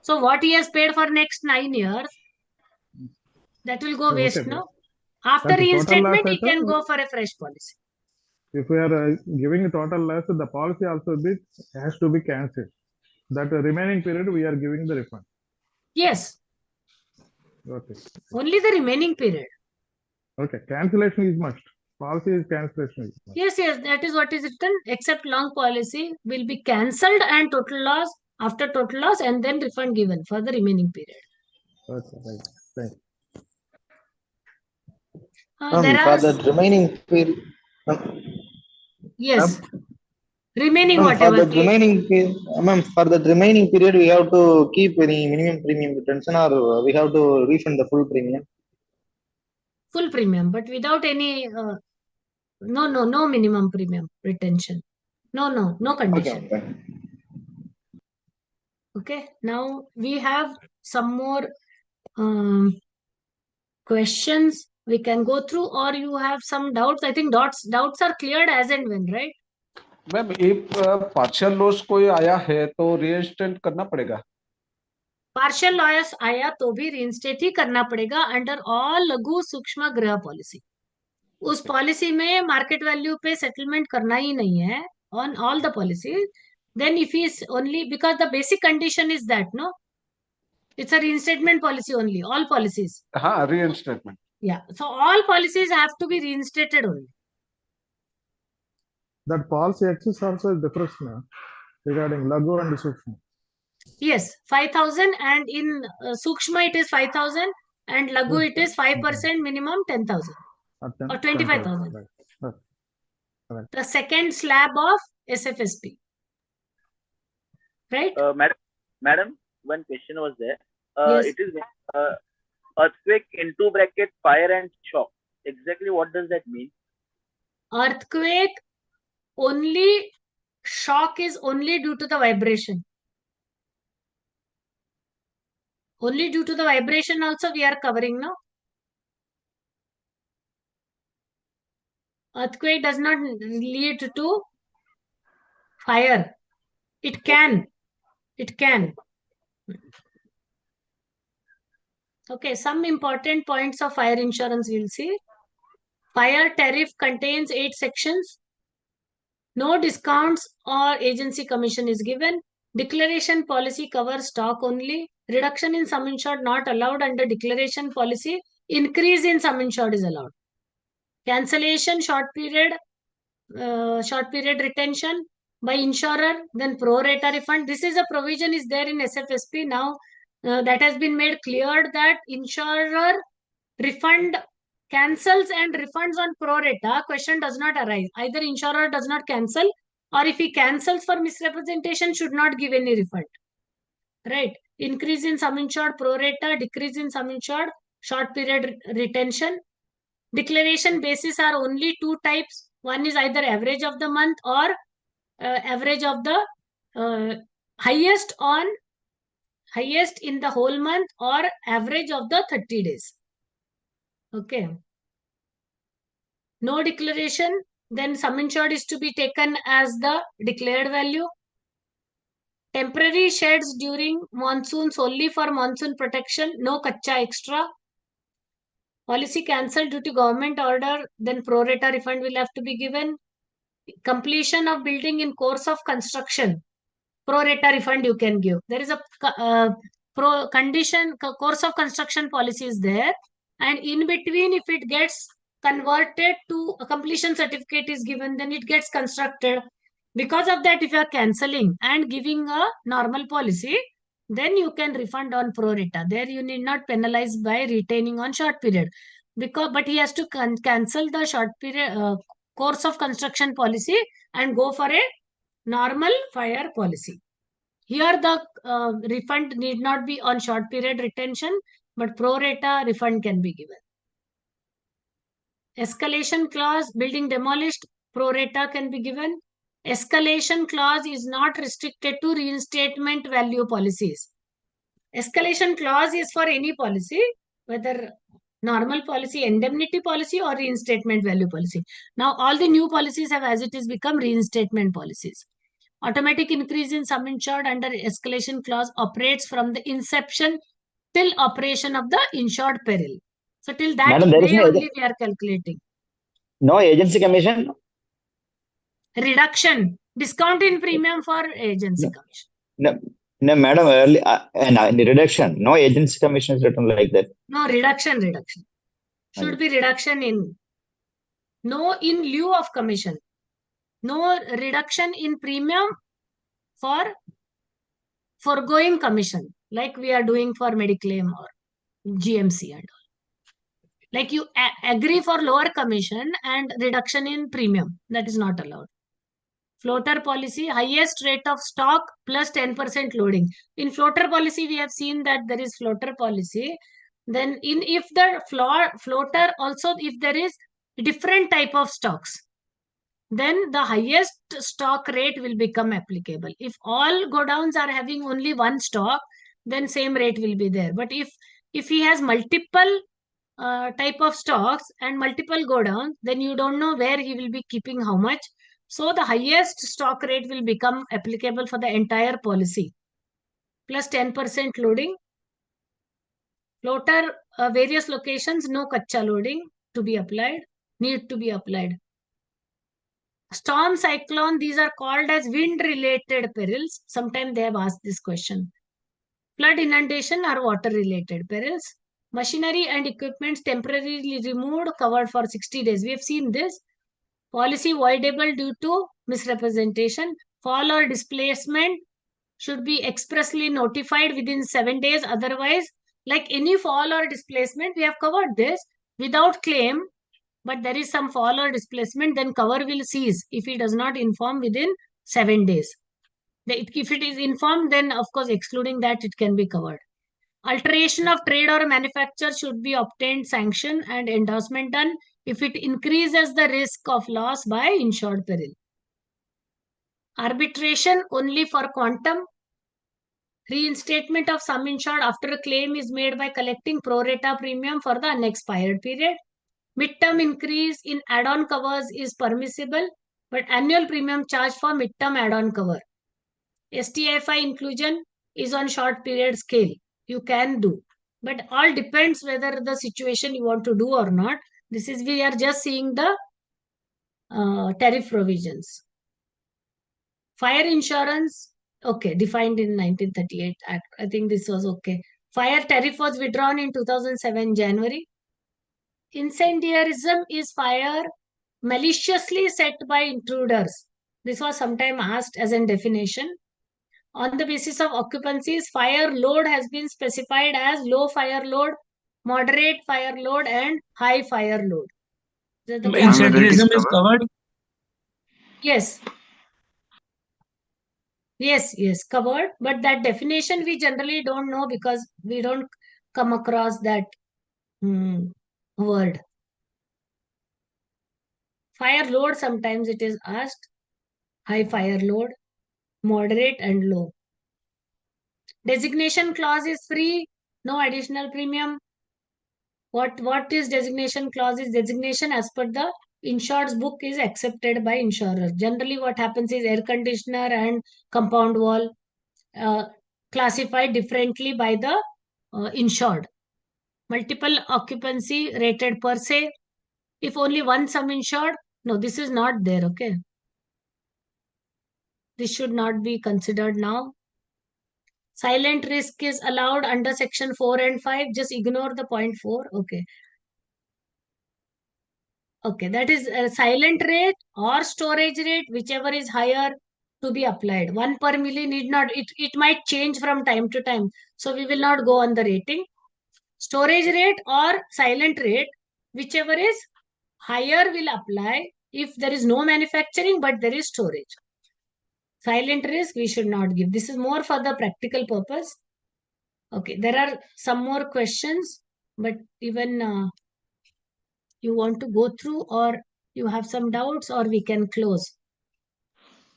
So what he has paid for next 9 years, that will go waste, no? After reinstatement, he can go for a fresh policy. If we are giving a total loss, the policy also has to be cancelled. That remaining period we are giving the refund. Yes. Okay. Only the remaining period. Okay. Cancellation is must. Policy is cancellation is must. Yes, that is what is written. Except long policy will be cancelled and total loss, after total loss, and then refund given for the remaining period. Okay, right. Thank you. For the remaining period. Yes. Remaining For whatever. the remaining period, for the remaining period, we have to keep any minimum premium retention, or we have to refund the full premium. Full premium, but without any no minimum premium retention. No condition. Okay. Now we have some more questions we can go through, or you have some doubts. I think doubts are cleared as and when, right? Ma'am if partial loss कोई आया है तो reinstate करना पड़ेगा. Partial loss आया तो भी reinstate ही करना पड़ेगा अंडर ऑल लघु सूक्ष्म गृह पॉलिसी. उस पॉलिसी में मार्केट वैल्यू पे सेटलमेंट करना ही नहीं है on all the policy. Then if is only because the basic condition is that no it's a reinstatement policy only, all policies. Reinstatement. Yeah, so all policies have to be reinstated only. That policy access also is different now regarding Laghu and Sukshma. Yes, 5,000, and in Sukshma it is 5,000, and Laghu it is 5% minimum 10,000 or 25,000. Right. The second slab of SFSP. Right? Madam, one question was there. Yes. It is earthquake into bracket fire and shock. Exactly what does that mean? Earthquake only, shock is only due to the vibration. Only due to the vibration also we are covering now. Earthquake does not lead to fire. It can. It can. Okay, some important points of fire insurance we'll see. Fire tariff contains 8 sections. No discounts or agency commission is given. Declaration policy covers stock only. Reduction in sum insured not allowed under declaration policy. Increase in sum insured is allowed. Cancellation short period retention by insurer, then pro rata refund. This is a provision is there in SFSP now. That has been made clear that insurer refund cancels and refunds on pro rata. Question does not arise. Either insurer does not cancel, or if he cancels for misrepresentation, should not give any refund. Right? Increase in sum insured pro rata, decrease in sum insured short period retention. Declaration basis are only 2 types. One is either average of the month or average of the highest in the whole month or average of the 30 days. Okay. No declaration, then sum insured is to be taken as the declared value. Temporary sheds during monsoons only for monsoon protection, no kacha extra. Policy cancelled due to government order, then pro rata refund will have to be given. Completion of building in course of construction, pro rata refund you can give. There is a course of construction policy is there, and in between, if it gets converted to a completion certificate is given, then it gets constructed. Because of that, if you are cancelling and giving a normal policy, then you can refund on pro rata. There you need not penalize by retaining on short period, but he has to cancel the short period course of construction policy and go for a normal fire policy. Here the refund need not be on short period retention, but pro rata refund can be given. Escalation clause, building demolished, pro rata can be given. Escalation clause is not restricted to reinstatement value policies. Escalation clause is for any policy, whether normal policy, indemnity policy, or reinstatement value policy. Now all the new policies have as it is become reinstatement policies. Automatic increase in sum insured under escalation clause operates from the inception till operation of the insured peril. So till that Madam, there is day no, only we are calculating. no agency commission. Reduction, discount in premium for agency commission. No, no, madam. Early reduction. No agency commission is written like that. No, reduction. Should be reduction in. No in lieu of commission. No reduction in premium for foregoing commission, like we are doing for Mediclaim or GMC and all. Like you agree for lower commission and reduction in premium. That is not allowed. Floater policy, highest rate of stock plus 10% loading. In floater policy, we have seen that there is floater policy. Then if the floater also, if there is different type of stocks, then the highest stock rate will become applicable. If all godowns are having only one stock, then same rate will be there. But if he has multiple type of stocks and multiple godowns, then you don't know where he will be keeping how much. So the highest stock rate will become applicable for the entire policy. Plus 10% loading. Floater, various locations, no kacha loading to be applied, need to be applied. Storm, cyclone, these are called as wind-related perils. Sometimes they have asked this question. Flood, inundation are water-related perils. Machinery and equipment temporarily removed, covered for 60 days. We have seen this. Policy voidable due to misrepresentation. Fall or displacement should be expressly notified within 7 days. Otherwise, like any fall or displacement, we have covered this without claim, but there is some fall or displacement, then cover will cease if he does not inform within 7 days. If it is informed, then of course, excluding that, it can be covered. Alteration of trade or manufacture should be obtained sanction and endorsement done if it increases the risk of loss by insured peril. Arbitration only for quantum. Reinstatement of sum insured after a claim is made by collecting pro rata premium for the unexpired period. Midterm increase in add-on covers is permissible, but annual premium charge for midterm add-on cover. STIFI inclusion is on short period scale. You can do, but all depends whether the situation you want to do or not. We are just seeing the tariff provisions. Fire insurance, okay, defined in 1938 Act. I think this was okay. Fire tariff was withdrawn in 2007 January. Incendiarism is fire maliciously set by intruders. This was sometime asked as a definition. On the basis of occupancies, fire load has been specified as low fire load, moderate fire load, and high fire load. Incendiarism is covered? Yes. Yes, covered. But that definition we generally don't know because we don't come across that word. Fire load, sometimes it is asked. High fire load, moderate and low. Designation clause is free, no additional premium. What is designation clause? Is designation as per the insured's book is accepted by insurer. Generally, what happens is air conditioner and compound wall classified differently by the insured. Multiple occupancy rated per se. If only one sum insured, no, this is not there. Okay, this should not be considered now. Silent risk is allowed under section 4 and 5. Just ignore the point 4. Okay. Okay, that is a silent rate or storage rate, whichever is higher to be applied. 1 per milli need not, it might change from time to time. So we will not go on the rating. Storage rate or silent rate, whichever is higher will apply if there is no manufacturing but there is storage. Silent risk we should not give. This is more for the practical purpose. Okay, there are some more questions, but even you want to go through or you have some doubts or we can close.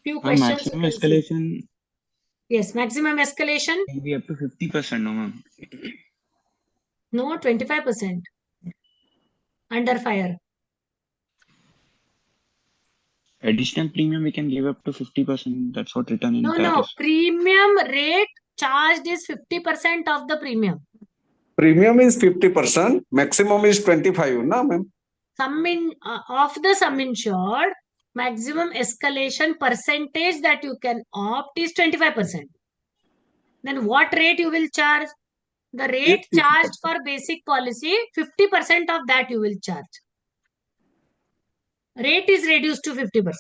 Few questions. Maximum escalation. Yes, maximum escalation. Can be up to 50%, no, ma'am. No, 25%. Under fire. Additional premium we can give up to 50%. That's what written in tariff. No. Premium rate charged is 50% of the premium. Premium is 50%. Maximum is 25, na, ma'am? Of the sum insured, maximum escalation percentage that you can opt is 25%. Then what rate you will charge? The rate charged for basic policy, 50% of that you will charge. Rate is reduced to 50%.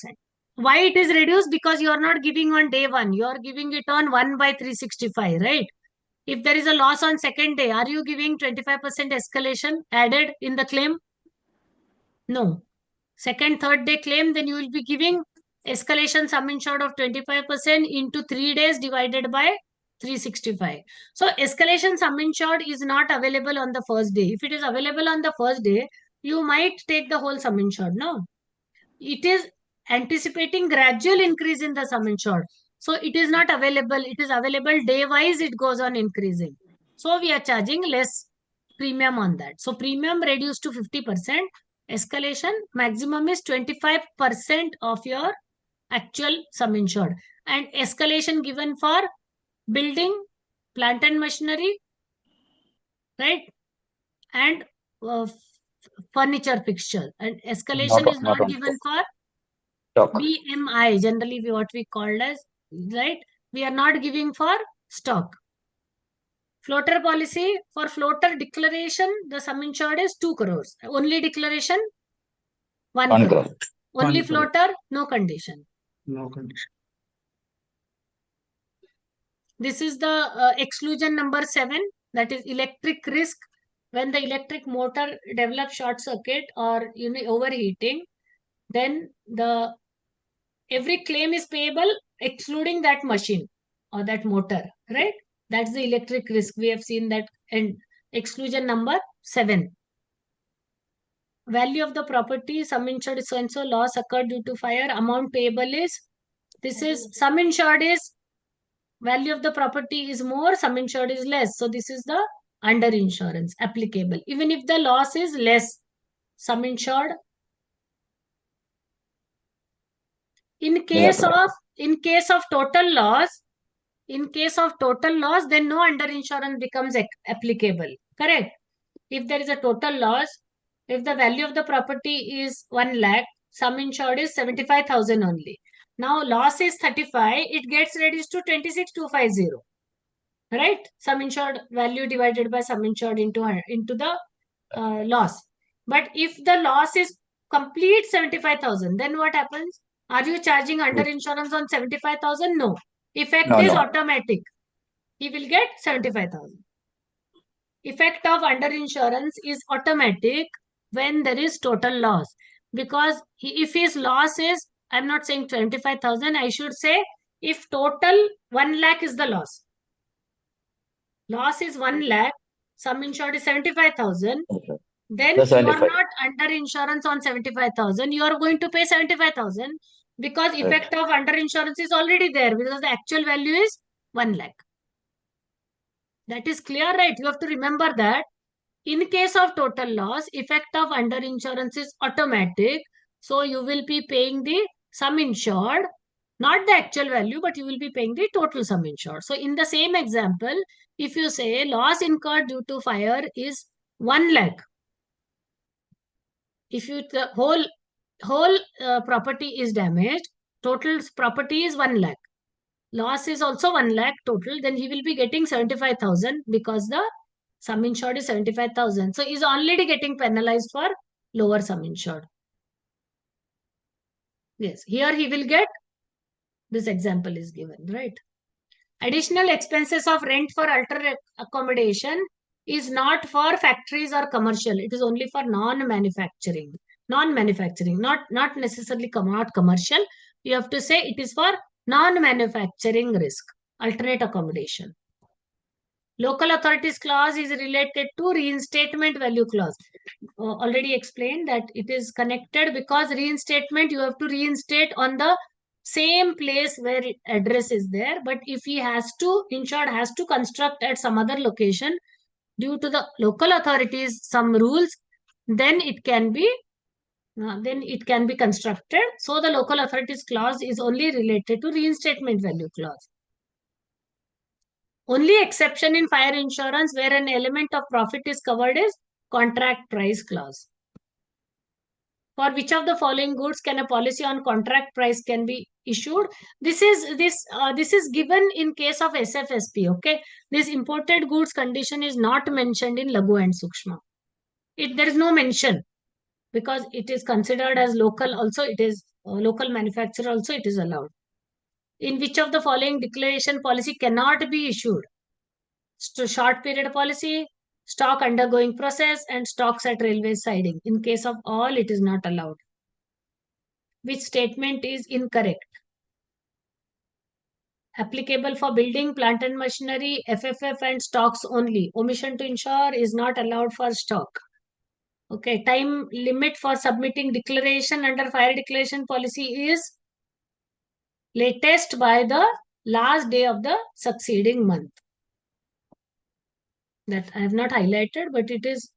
Why it is reduced? Because you are not giving on day one. You are giving it on 1/365, right? If there is a loss on second day, are you giving 25% escalation added in the claim? No. Second, third day claim, then you will be giving escalation sum insured of 25% into 3 days divided by 365. So escalation sum insured is not available on the first day. If it is available on the first day, you might take the whole sum insured. No. It is anticipating gradual increase in the sum insured. So it is not available. It is available day wise. It goes on increasing. So we are charging less premium on that. So premium reduced to 50%. Escalation maximum is 25% of your actual sum insured. And escalation given for building, plant and machinery, right? And furniture fixture. And escalation is not given for stock. BMI, generally what we called as, right? We are not giving for stock. Floater policy, for floater declaration, the sum insured is 2 crores. Only declaration, 1 crore. Only floater, no condition. No condition. This is the exclusion number 7, that is electric risk. When the electric motor develops short circuit or overheating, then every claim is payable excluding that machine or that motor, right? That's the electric risk. We have seen that in exclusion number 7. Value of the property, sum insured is so-and-so, loss occurred due to fire, amount payable is, this is, sum insured is, value of the property is more, sum insured is less. So this is the under insurance applicable. Even if the loss is less, sum insured. In case of total loss, then no under insurance becomes applicable. Correct? If there is a total loss, if the value of the property is 1 lakh, sum insured is 75,000 only. Now loss is 35, it gets reduced to 26,250. Right? Sum insured value divided by sum insured into the loss. But if the loss is complete 75,000, then what happens? Are you charging under insurance on 75,000? No. Effect is automatic. He will get 75,000. Effect of under insurance is automatic when there is total loss. Because if his loss is, I'm not saying 25,000, I should say if total 1 lakh is the loss. Loss is 1 lakh, sum insured is 75,000. Then you are not under insurance on 75,000. You are going to pay 75,000 because effect of under insurance is already there because the actual value is 1 lakh. That is clear, right? You have to remember that. In case of total loss, effect of underinsurance is automatic. So you will be paying the sum insured, not the actual value, but you will be paying the total sum insured. So in the same example, if you say loss incurred due to fire is 1 lakh, if you the whole property is damaged, total property is 1 lakh. Loss is also 1 lakh total, then he will be getting 75,000 because the sum insured is 75,000. So he's already getting penalized for lower sum insured. Yes, here he will get, this example is given, right? Additional expenses of rent for alter accommodation is not for factories or commercial. It is only for non-manufacturing. Non-manufacturing, not necessarily not commercial. You have to say it is for non-manufacturing risk, alternate accommodation. Local authorities clause is related to reinstatement value clause. Already explained that it is connected because reinstatement, you have to reinstate on the same place where address is there. But if he has to, insured has to construct at some other location due to the local authorities, some rules, then it can be constructed. So the local authorities clause is only related to reinstatement value clause. Only exception in fire insurance where an element of profit is covered is contract price clause. For which of the following goods can a policy on contract price can be issued? This is given in case of SFSP. Okay, this imported goods condition is not mentioned in Laghu and Sukshma. There is no mention because it is considered as local. Also, it is local manufacturer. Also, it is allowed. In which of the following declaration policy cannot be issued? Short period policy, stock undergoing process, and stocks at railway siding. In case of all, it is not allowed. Which statement is incorrect? Applicable for building, plant and machinery, FFF and stocks only. Omission to insure is not allowed for stock. Okay, time limit for submitting declaration under fire declaration policy is latest by the last day of the succeeding month. That I have not highlighted, but it is,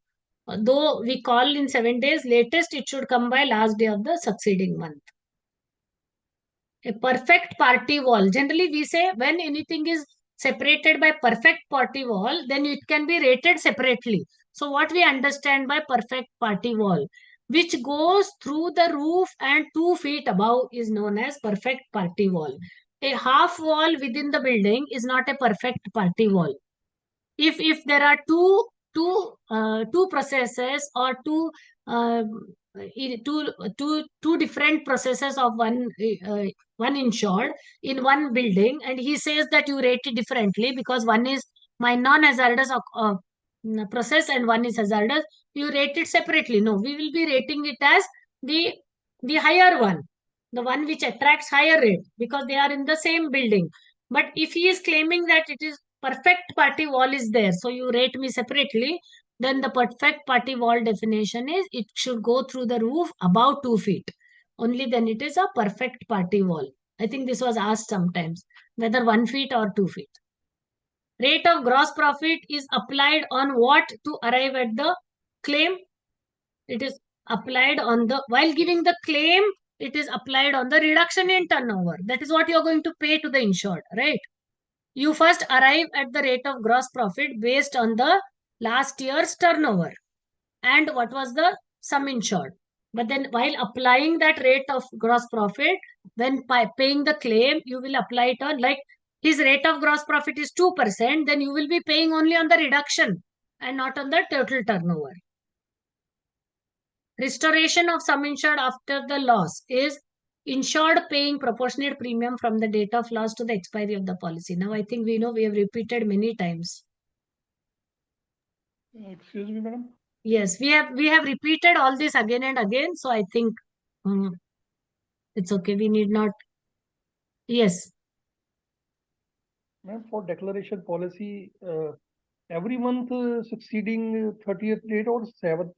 though we call in 7 days, latest it should come by last day of the succeeding month. A perfect party wall. Generally, we say when anything is separated by perfect party wall, then it can be rated separately. So what we understand by perfect party wall, which goes through the roof and 2 feet above, is known as perfect party wall. A half wall within the building is not a perfect party wall. If there are two processes or two different processes of one insured in one building, and he says that you rate it differently because one is my non-hazardous process and one is hazardous, you rate it separately. No, we will be rating it as the higher one, the one which attracts higher rate because they are in the same building. But if he is claiming that it is perfect party wall is there, so you rate me separately, then the perfect party wall definition is it should go through the roof above 2 feet. Only then it is a perfect party wall. I think this was asked sometimes, whether 1 feet or 2 feet. Rate of gross profit is applied on what to arrive at the claim? It is applied on the, while giving the claim, it is applied on the reduction in turnover. That is what you are going to pay to the insured, right? You first arrive at the rate of gross profit based on the last year's turnover and what was the sum insured. But then while applying that rate of gross profit, when paying the claim, you will apply it on, like his rate of gross profit is 2%, then you will be paying only on the reduction and not on the total turnover. Restoration of sum insured after the loss is insured paying proportionate premium from the date of loss to the expiry of the policy. Now, I think we know we have repeated many times. Excuse me, madam. Yes, we have repeated all this again and again. So I think it's okay. We need not. Yes. Ma'am, for declaration policy, every month succeeding 30th date or 7th?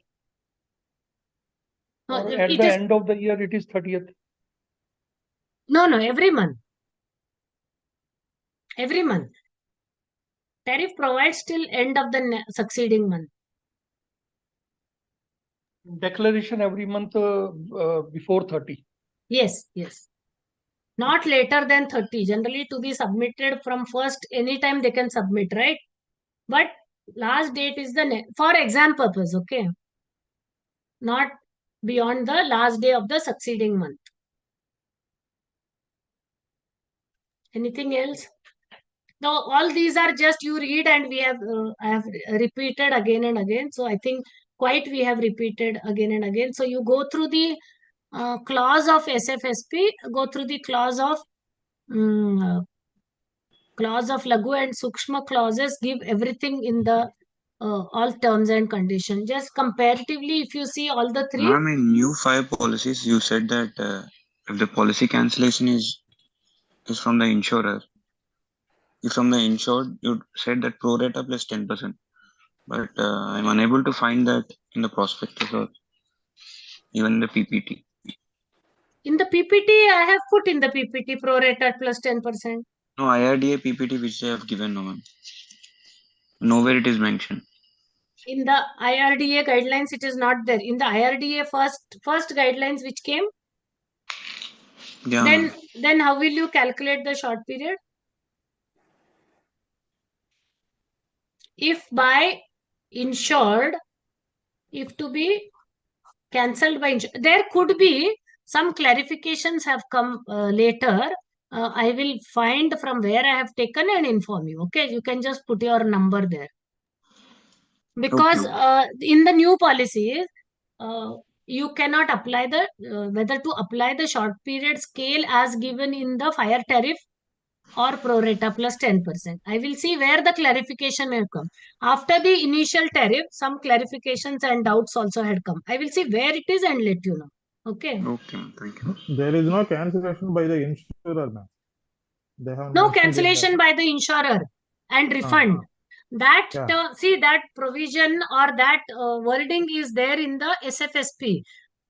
Or at the end of the year, it is 30th? No, every month. Every month. Tariff provides till end of the succeeding month. declaration every month before 30. Yes, yes. Not later than 30. Generally to be submitted from first, anytime they can submit, right? But last date is for exam purpose, okay? Not beyond the last day of the succeeding month. Anything else? Now, all these are just you read, and we have I have repeated again and again. So I think quite we have repeated again and again. So you go through the clause of SFSP, go through the clause of Lagu and Sukshma clauses, give everything in the all terms and conditions. Just comparatively, if you see all the three. Ma'am, in new fire policies, you said that if the policy cancellation is from the insurer, if from the insured, you said that pro rata plus 10%. But I'm unable to find that in the prospectus or even in the PPT. In the PPT, I have put in the PPT pro rata plus 10%. No, IRDA PPT which they have given, no ma'am. Nowhere it is mentioned. In the IRDA guidelines, it is not there. In the IRDA first guidelines which came, Yeah. then how will you calculate the short period? If by insured, if to be cancelled by insured, there could be some clarifications have come later. I will find from where I have taken and inform you. Okay, you can just put your number there. Because in the new policies, you cannot apply the whether to apply the short period scale as given in the fire tariff or pro rata plus 10%. I will see where the clarification may come. After the initial tariff, some clarifications and doubts also had come. I will see where it is and let you know. Okay. Okay, thank you. There is no cancellation by the insurer, ma'am. They have No mentioned in cancellation the- by the insurer and refund. That see that provision or that wording is there in the SFSP.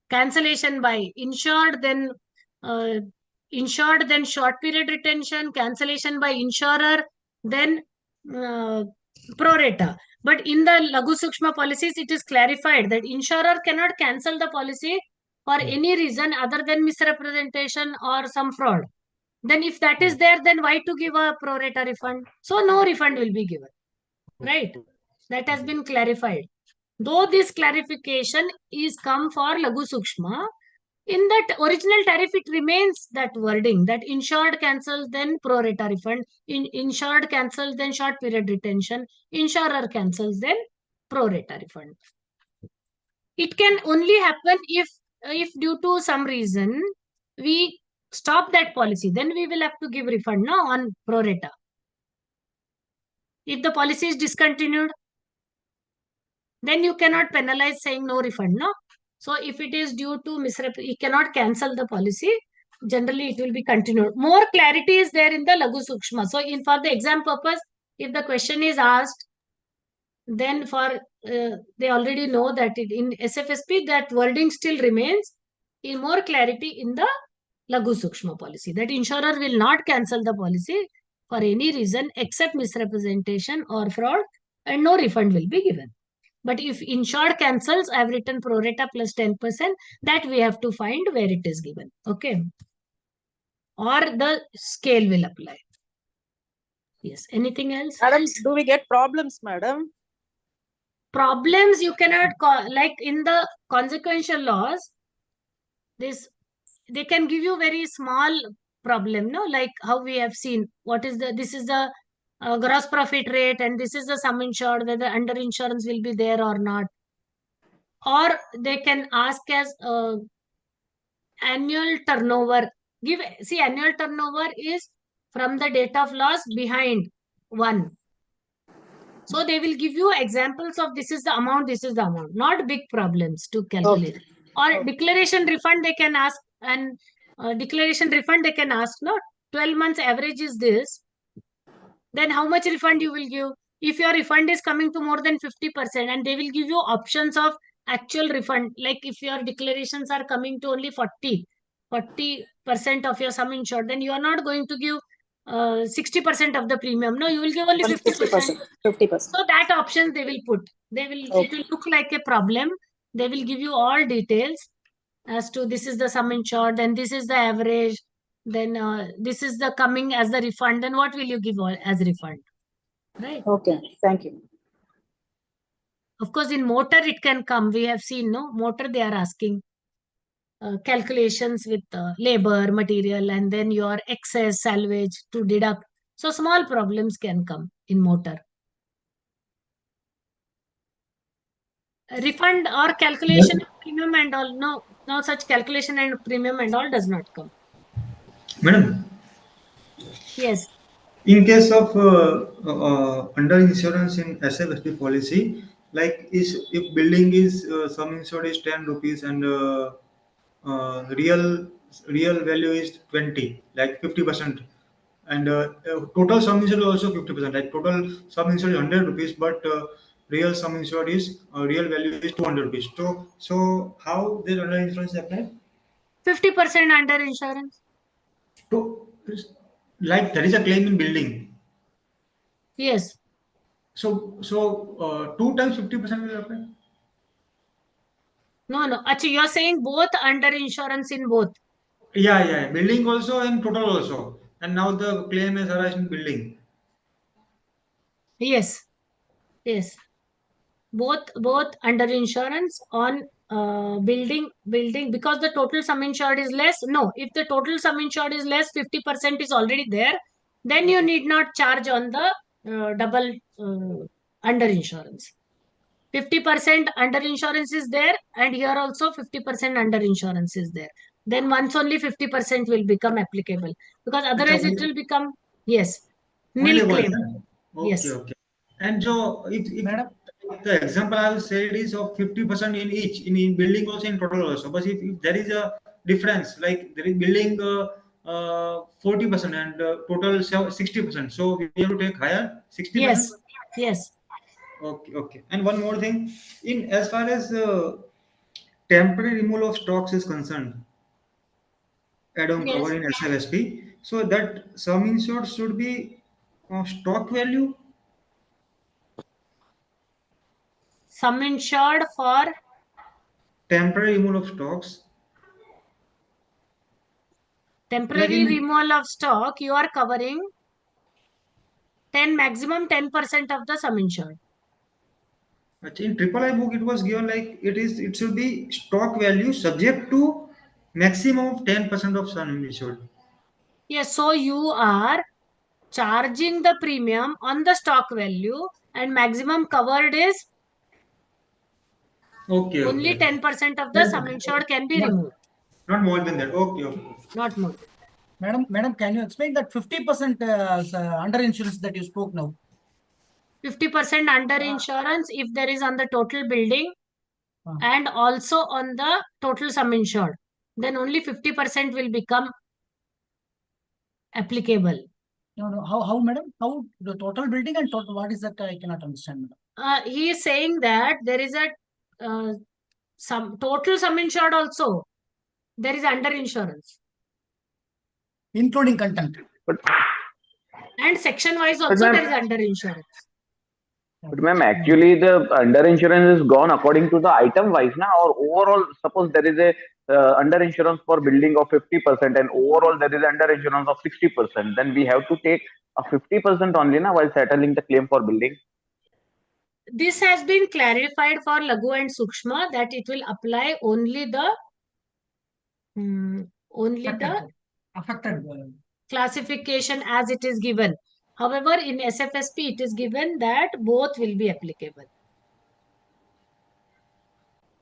Cancellation by insured, then short period retention, cancellation by insurer, then pro rata. But in the Lagu Sukshma policies, it is clarified that insurer cannot cancel the policy for any reason other than misrepresentation or some fraud. Then if that is there, then why to give a pro rata refund? So no refund will be given. Right? That has been clarified. Though this clarification is come for Lagu Sukshma, in that original tariff, it remains that wording that insured cancels, then pro rata refund, insured cancels, then short period retention, insurer cancels, then pro rata refund. It can only happen if due to some reason we stop that policy, then we will have to give refund now on pro rata. If the policy is discontinued, then you cannot penalize saying no refund, no? So if it is due to you cannot cancel the policy. Generally, it will be continued. More clarity is there in the Lagu Sukshma. So for the exam purpose, if the question is asked, then they already know that in SFSP, that wording still remains. In more clarity in the Lagu Sukshma policy, that insurer will not cancel the policy for any reason except misrepresentation or fraud, and no refund will be given. But if insured cancels, I have written pro rata plus 10%, that we have to find where it is given. Okay. Or the scale will apply. Yes. Anything else? Madam, do we get problems, madam? Problems you cannot like in the consequential laws, they can give you very small problem, no? Like how we have seen, this is the gross profit rate, and this is the sum insured, whether under insurance will be there or not. Or they can ask as annual turnover. Annual turnover is from the date of loss behind 1. So they will give you examples of this is the amount, not big problems to calculate. Okay. Or declaration refund they can ask, and declaration refund they can ask, no, 12 months average is this, then how much refund you will give? If your refund is coming to more than 50%, and they will give you options of actual refund, like if your declarations are coming to only 40% of your sum insured, then you are not going to give 60% of the premium. No, you will give only 50%. 50%. So that option they will put. It will look like a problem. They will give you all details as to this is the sum insured, then this is the average, then this is the coming as the refund, then what will you give all as refund, right? Okay, thank you. Of course, in motor it can come. We have seen, no, motor they are asking calculations with labor, material, and then your excess salvage to deduct. So small problems can come in motor. Refund or calculation of premium and all, no such calculation and premium and all does not come. Madam, Yes. in case of under insurance in SFSP policy, like if building is sum insured is 10 rupees and real value is 20, like 50%, and total sum insured is also 50%, like total sum insured is 100 rupees, but real sum insured is real value is 200 rupees. So how this under insurance is applied? 50% under insurance. So like there is a claim in building. Yes. So 2 times 50% will apply. No. Actually, you are saying both under insurance in both. Yeah. Building also and total also. And now the claim is arising in building. Yes. Both under insurance on building, because the total sum insured is less. No, if the total sum insured is less, 50% is already there, then you need not charge on the double under insurance. 50% under insurance is there, and here also 50% under insurance is there. Then once only 50% will become applicable, because otherwise it will become, yes, Only nil one. claim. Okay, Yes. okay. And so if the example I have said is of 50% in each, in building also, in total also. But if there is a difference, like there is building 40% and total 60%, so we have to take higher 60%. Yes. Okay. And one more thing, in as far as temporary removal of stocks is concerned, add-on Yes. cover in SFSP, so that sum insured should be stock value. Sum insured for Temporary removal of stocks. temporary removal of stock, you are covering maximum 10% of the sum insured. In III book, it was given like it should be stock value subject to maximum of 10% of sum insured. Yes, so you are charging the premium on the stock value, and maximum covered is only 10% of the sum insured can be removed. Not more than that. Okay. Not more. Madam, can you explain that 50% under insurance that you spoke now? 50% under insurance if there is on the total building and also on the total sum insured, then only 50% will become applicable. No. How, madam? How the total building and total, what is that? I cannot understand, madam. He is saying that there is a some total sum insured also. There is under insurance. Including content. And section wise also there is under insurance. But ma'am, actually the under insurance is gone according to the item wise now, or overall, suppose there is a under insurance for building of 50% and overall there is under insurance of 60%, then we have to take a 50% only now while settling the claim for building. This has been clarified for Lagu and Sukshma that it will apply only the affected classification as it is given. However, in SFSP, it is given that both will be applicable.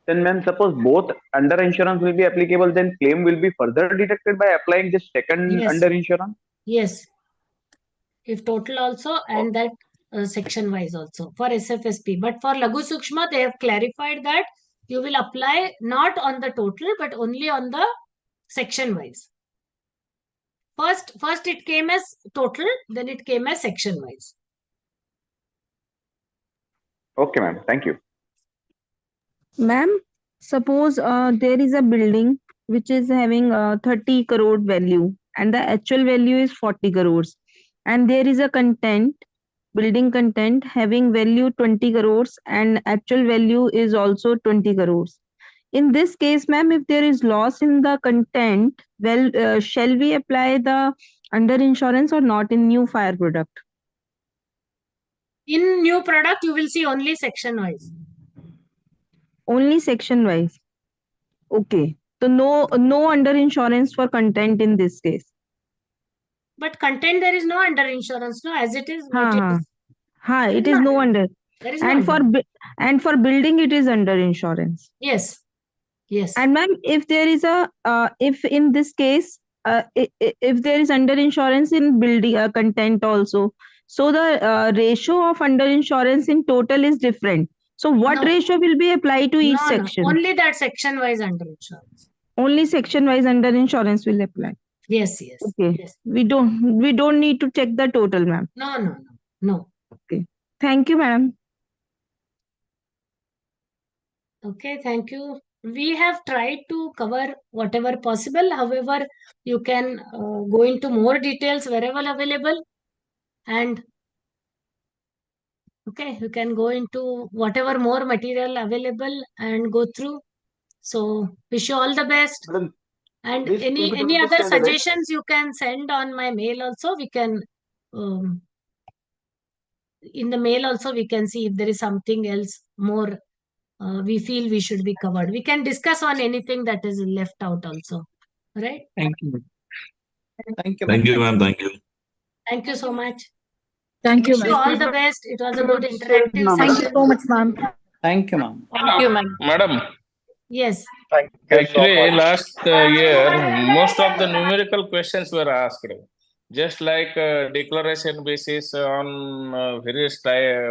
Then ma'am, suppose both under insurance will be applicable, then claim will be further deducted by applying this second under insurance? Yes. If total also and that section wise also for SFSP. But for Lagu Sukshma, they have clarified that you will apply not on the total, but only on the section wise. First it came as total, then it came as section wise. Okay, ma'am. Thank you. Ma'am, suppose there is a building which is having 30 crore value and the actual value is 40 crores, and there is a building content having value 20 crores and actual value is also 20 crores. in this case, ma'am, if there is loss in the content, well, shall we apply the under insurance or not in new fire product? In new product, you will see only section wise. Only section wise. Okay. So no under insurance for content in this case. But content, there is no under insurance, no, as it is. It is no under. There is no And under. for building, it is under insurance. Yes. Yes. And ma'am, if there is a if in this case if there is under insurance in building content also, so the ratio of under insurance in total is different. So what ratio will be applied to each section? No, only that section wise under insurance. Only section wise under insurance will apply. Yes, yes. Okay. Yes. We don't need to check the total, ma'am. No. Okay. Thank you, madam. Okay, thank you. We have tried to cover whatever possible. However, you can go into more details wherever available. And okay, you can go into whatever more material available and go through. So wish you all the best. And this any PPT other is sent, right? suggestions you can send on my mail also. We can in the mail also we can see if there is something else more we feel we should be covered. We can discuss on anything that is left out also. Right? Thank you. Thank you. Thank you, ma'am. Thank you. Thank you so much. Thank you, Wish you ma'am. all the best. It was a good interactive Thank you session. so much, ma'am. Thank you, ma'am. Thank you, ma'am. Madam, Yes. actually, last year, most of the numerical questions were asked, just like declaration basis on various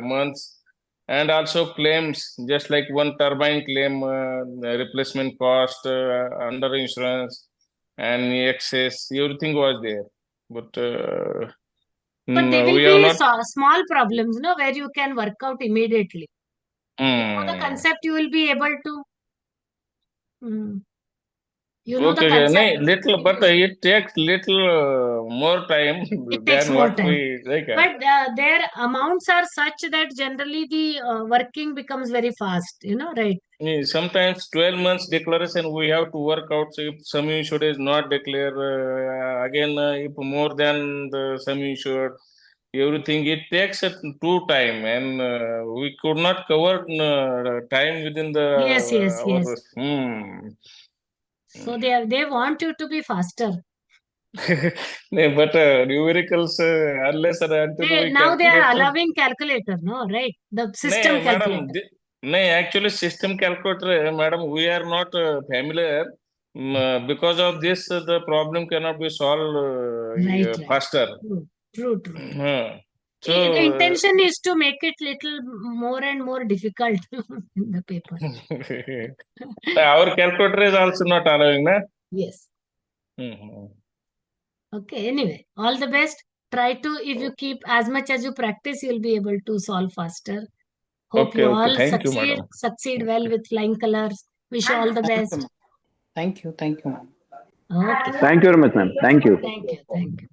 months, and also claims, just like one turbine claim, replacement cost, under insurance, and excess, everything was there. But They will we have be not. small problems, no, where you can work out immediately. For the concept, you will be able to. You know the Okay, concept. little, but it takes little more time It takes than more what time. we like. But their amounts are such that generally the working becomes very fast, right? Sometimes 12 months declaration we have to work out. So if sum insured is not declared, again, if more than the sum insured, everything, it takes two time, and we could not cover time within the Yes. our. So they want you to be faster. But numericals, unless and until we Now they are calculate. allowing calculator, no, right? The system calculator. Madam, actually system calculator, madam, we are not familiar. Because of this, the problem cannot be solved faster. True. So The intention is to make it little more and more difficult in the paper. our calculator is also not allowing, na? Yes. Okay, anyway, all the best. Try to, if you keep as much as you practice, you'll be able to solve faster. Hope you all Thank you, madam. succeed well with flying colors. Wish you all the best. Thank you, ma'am. Okay. Thank you very much, ma'am. Thank you. Thank you.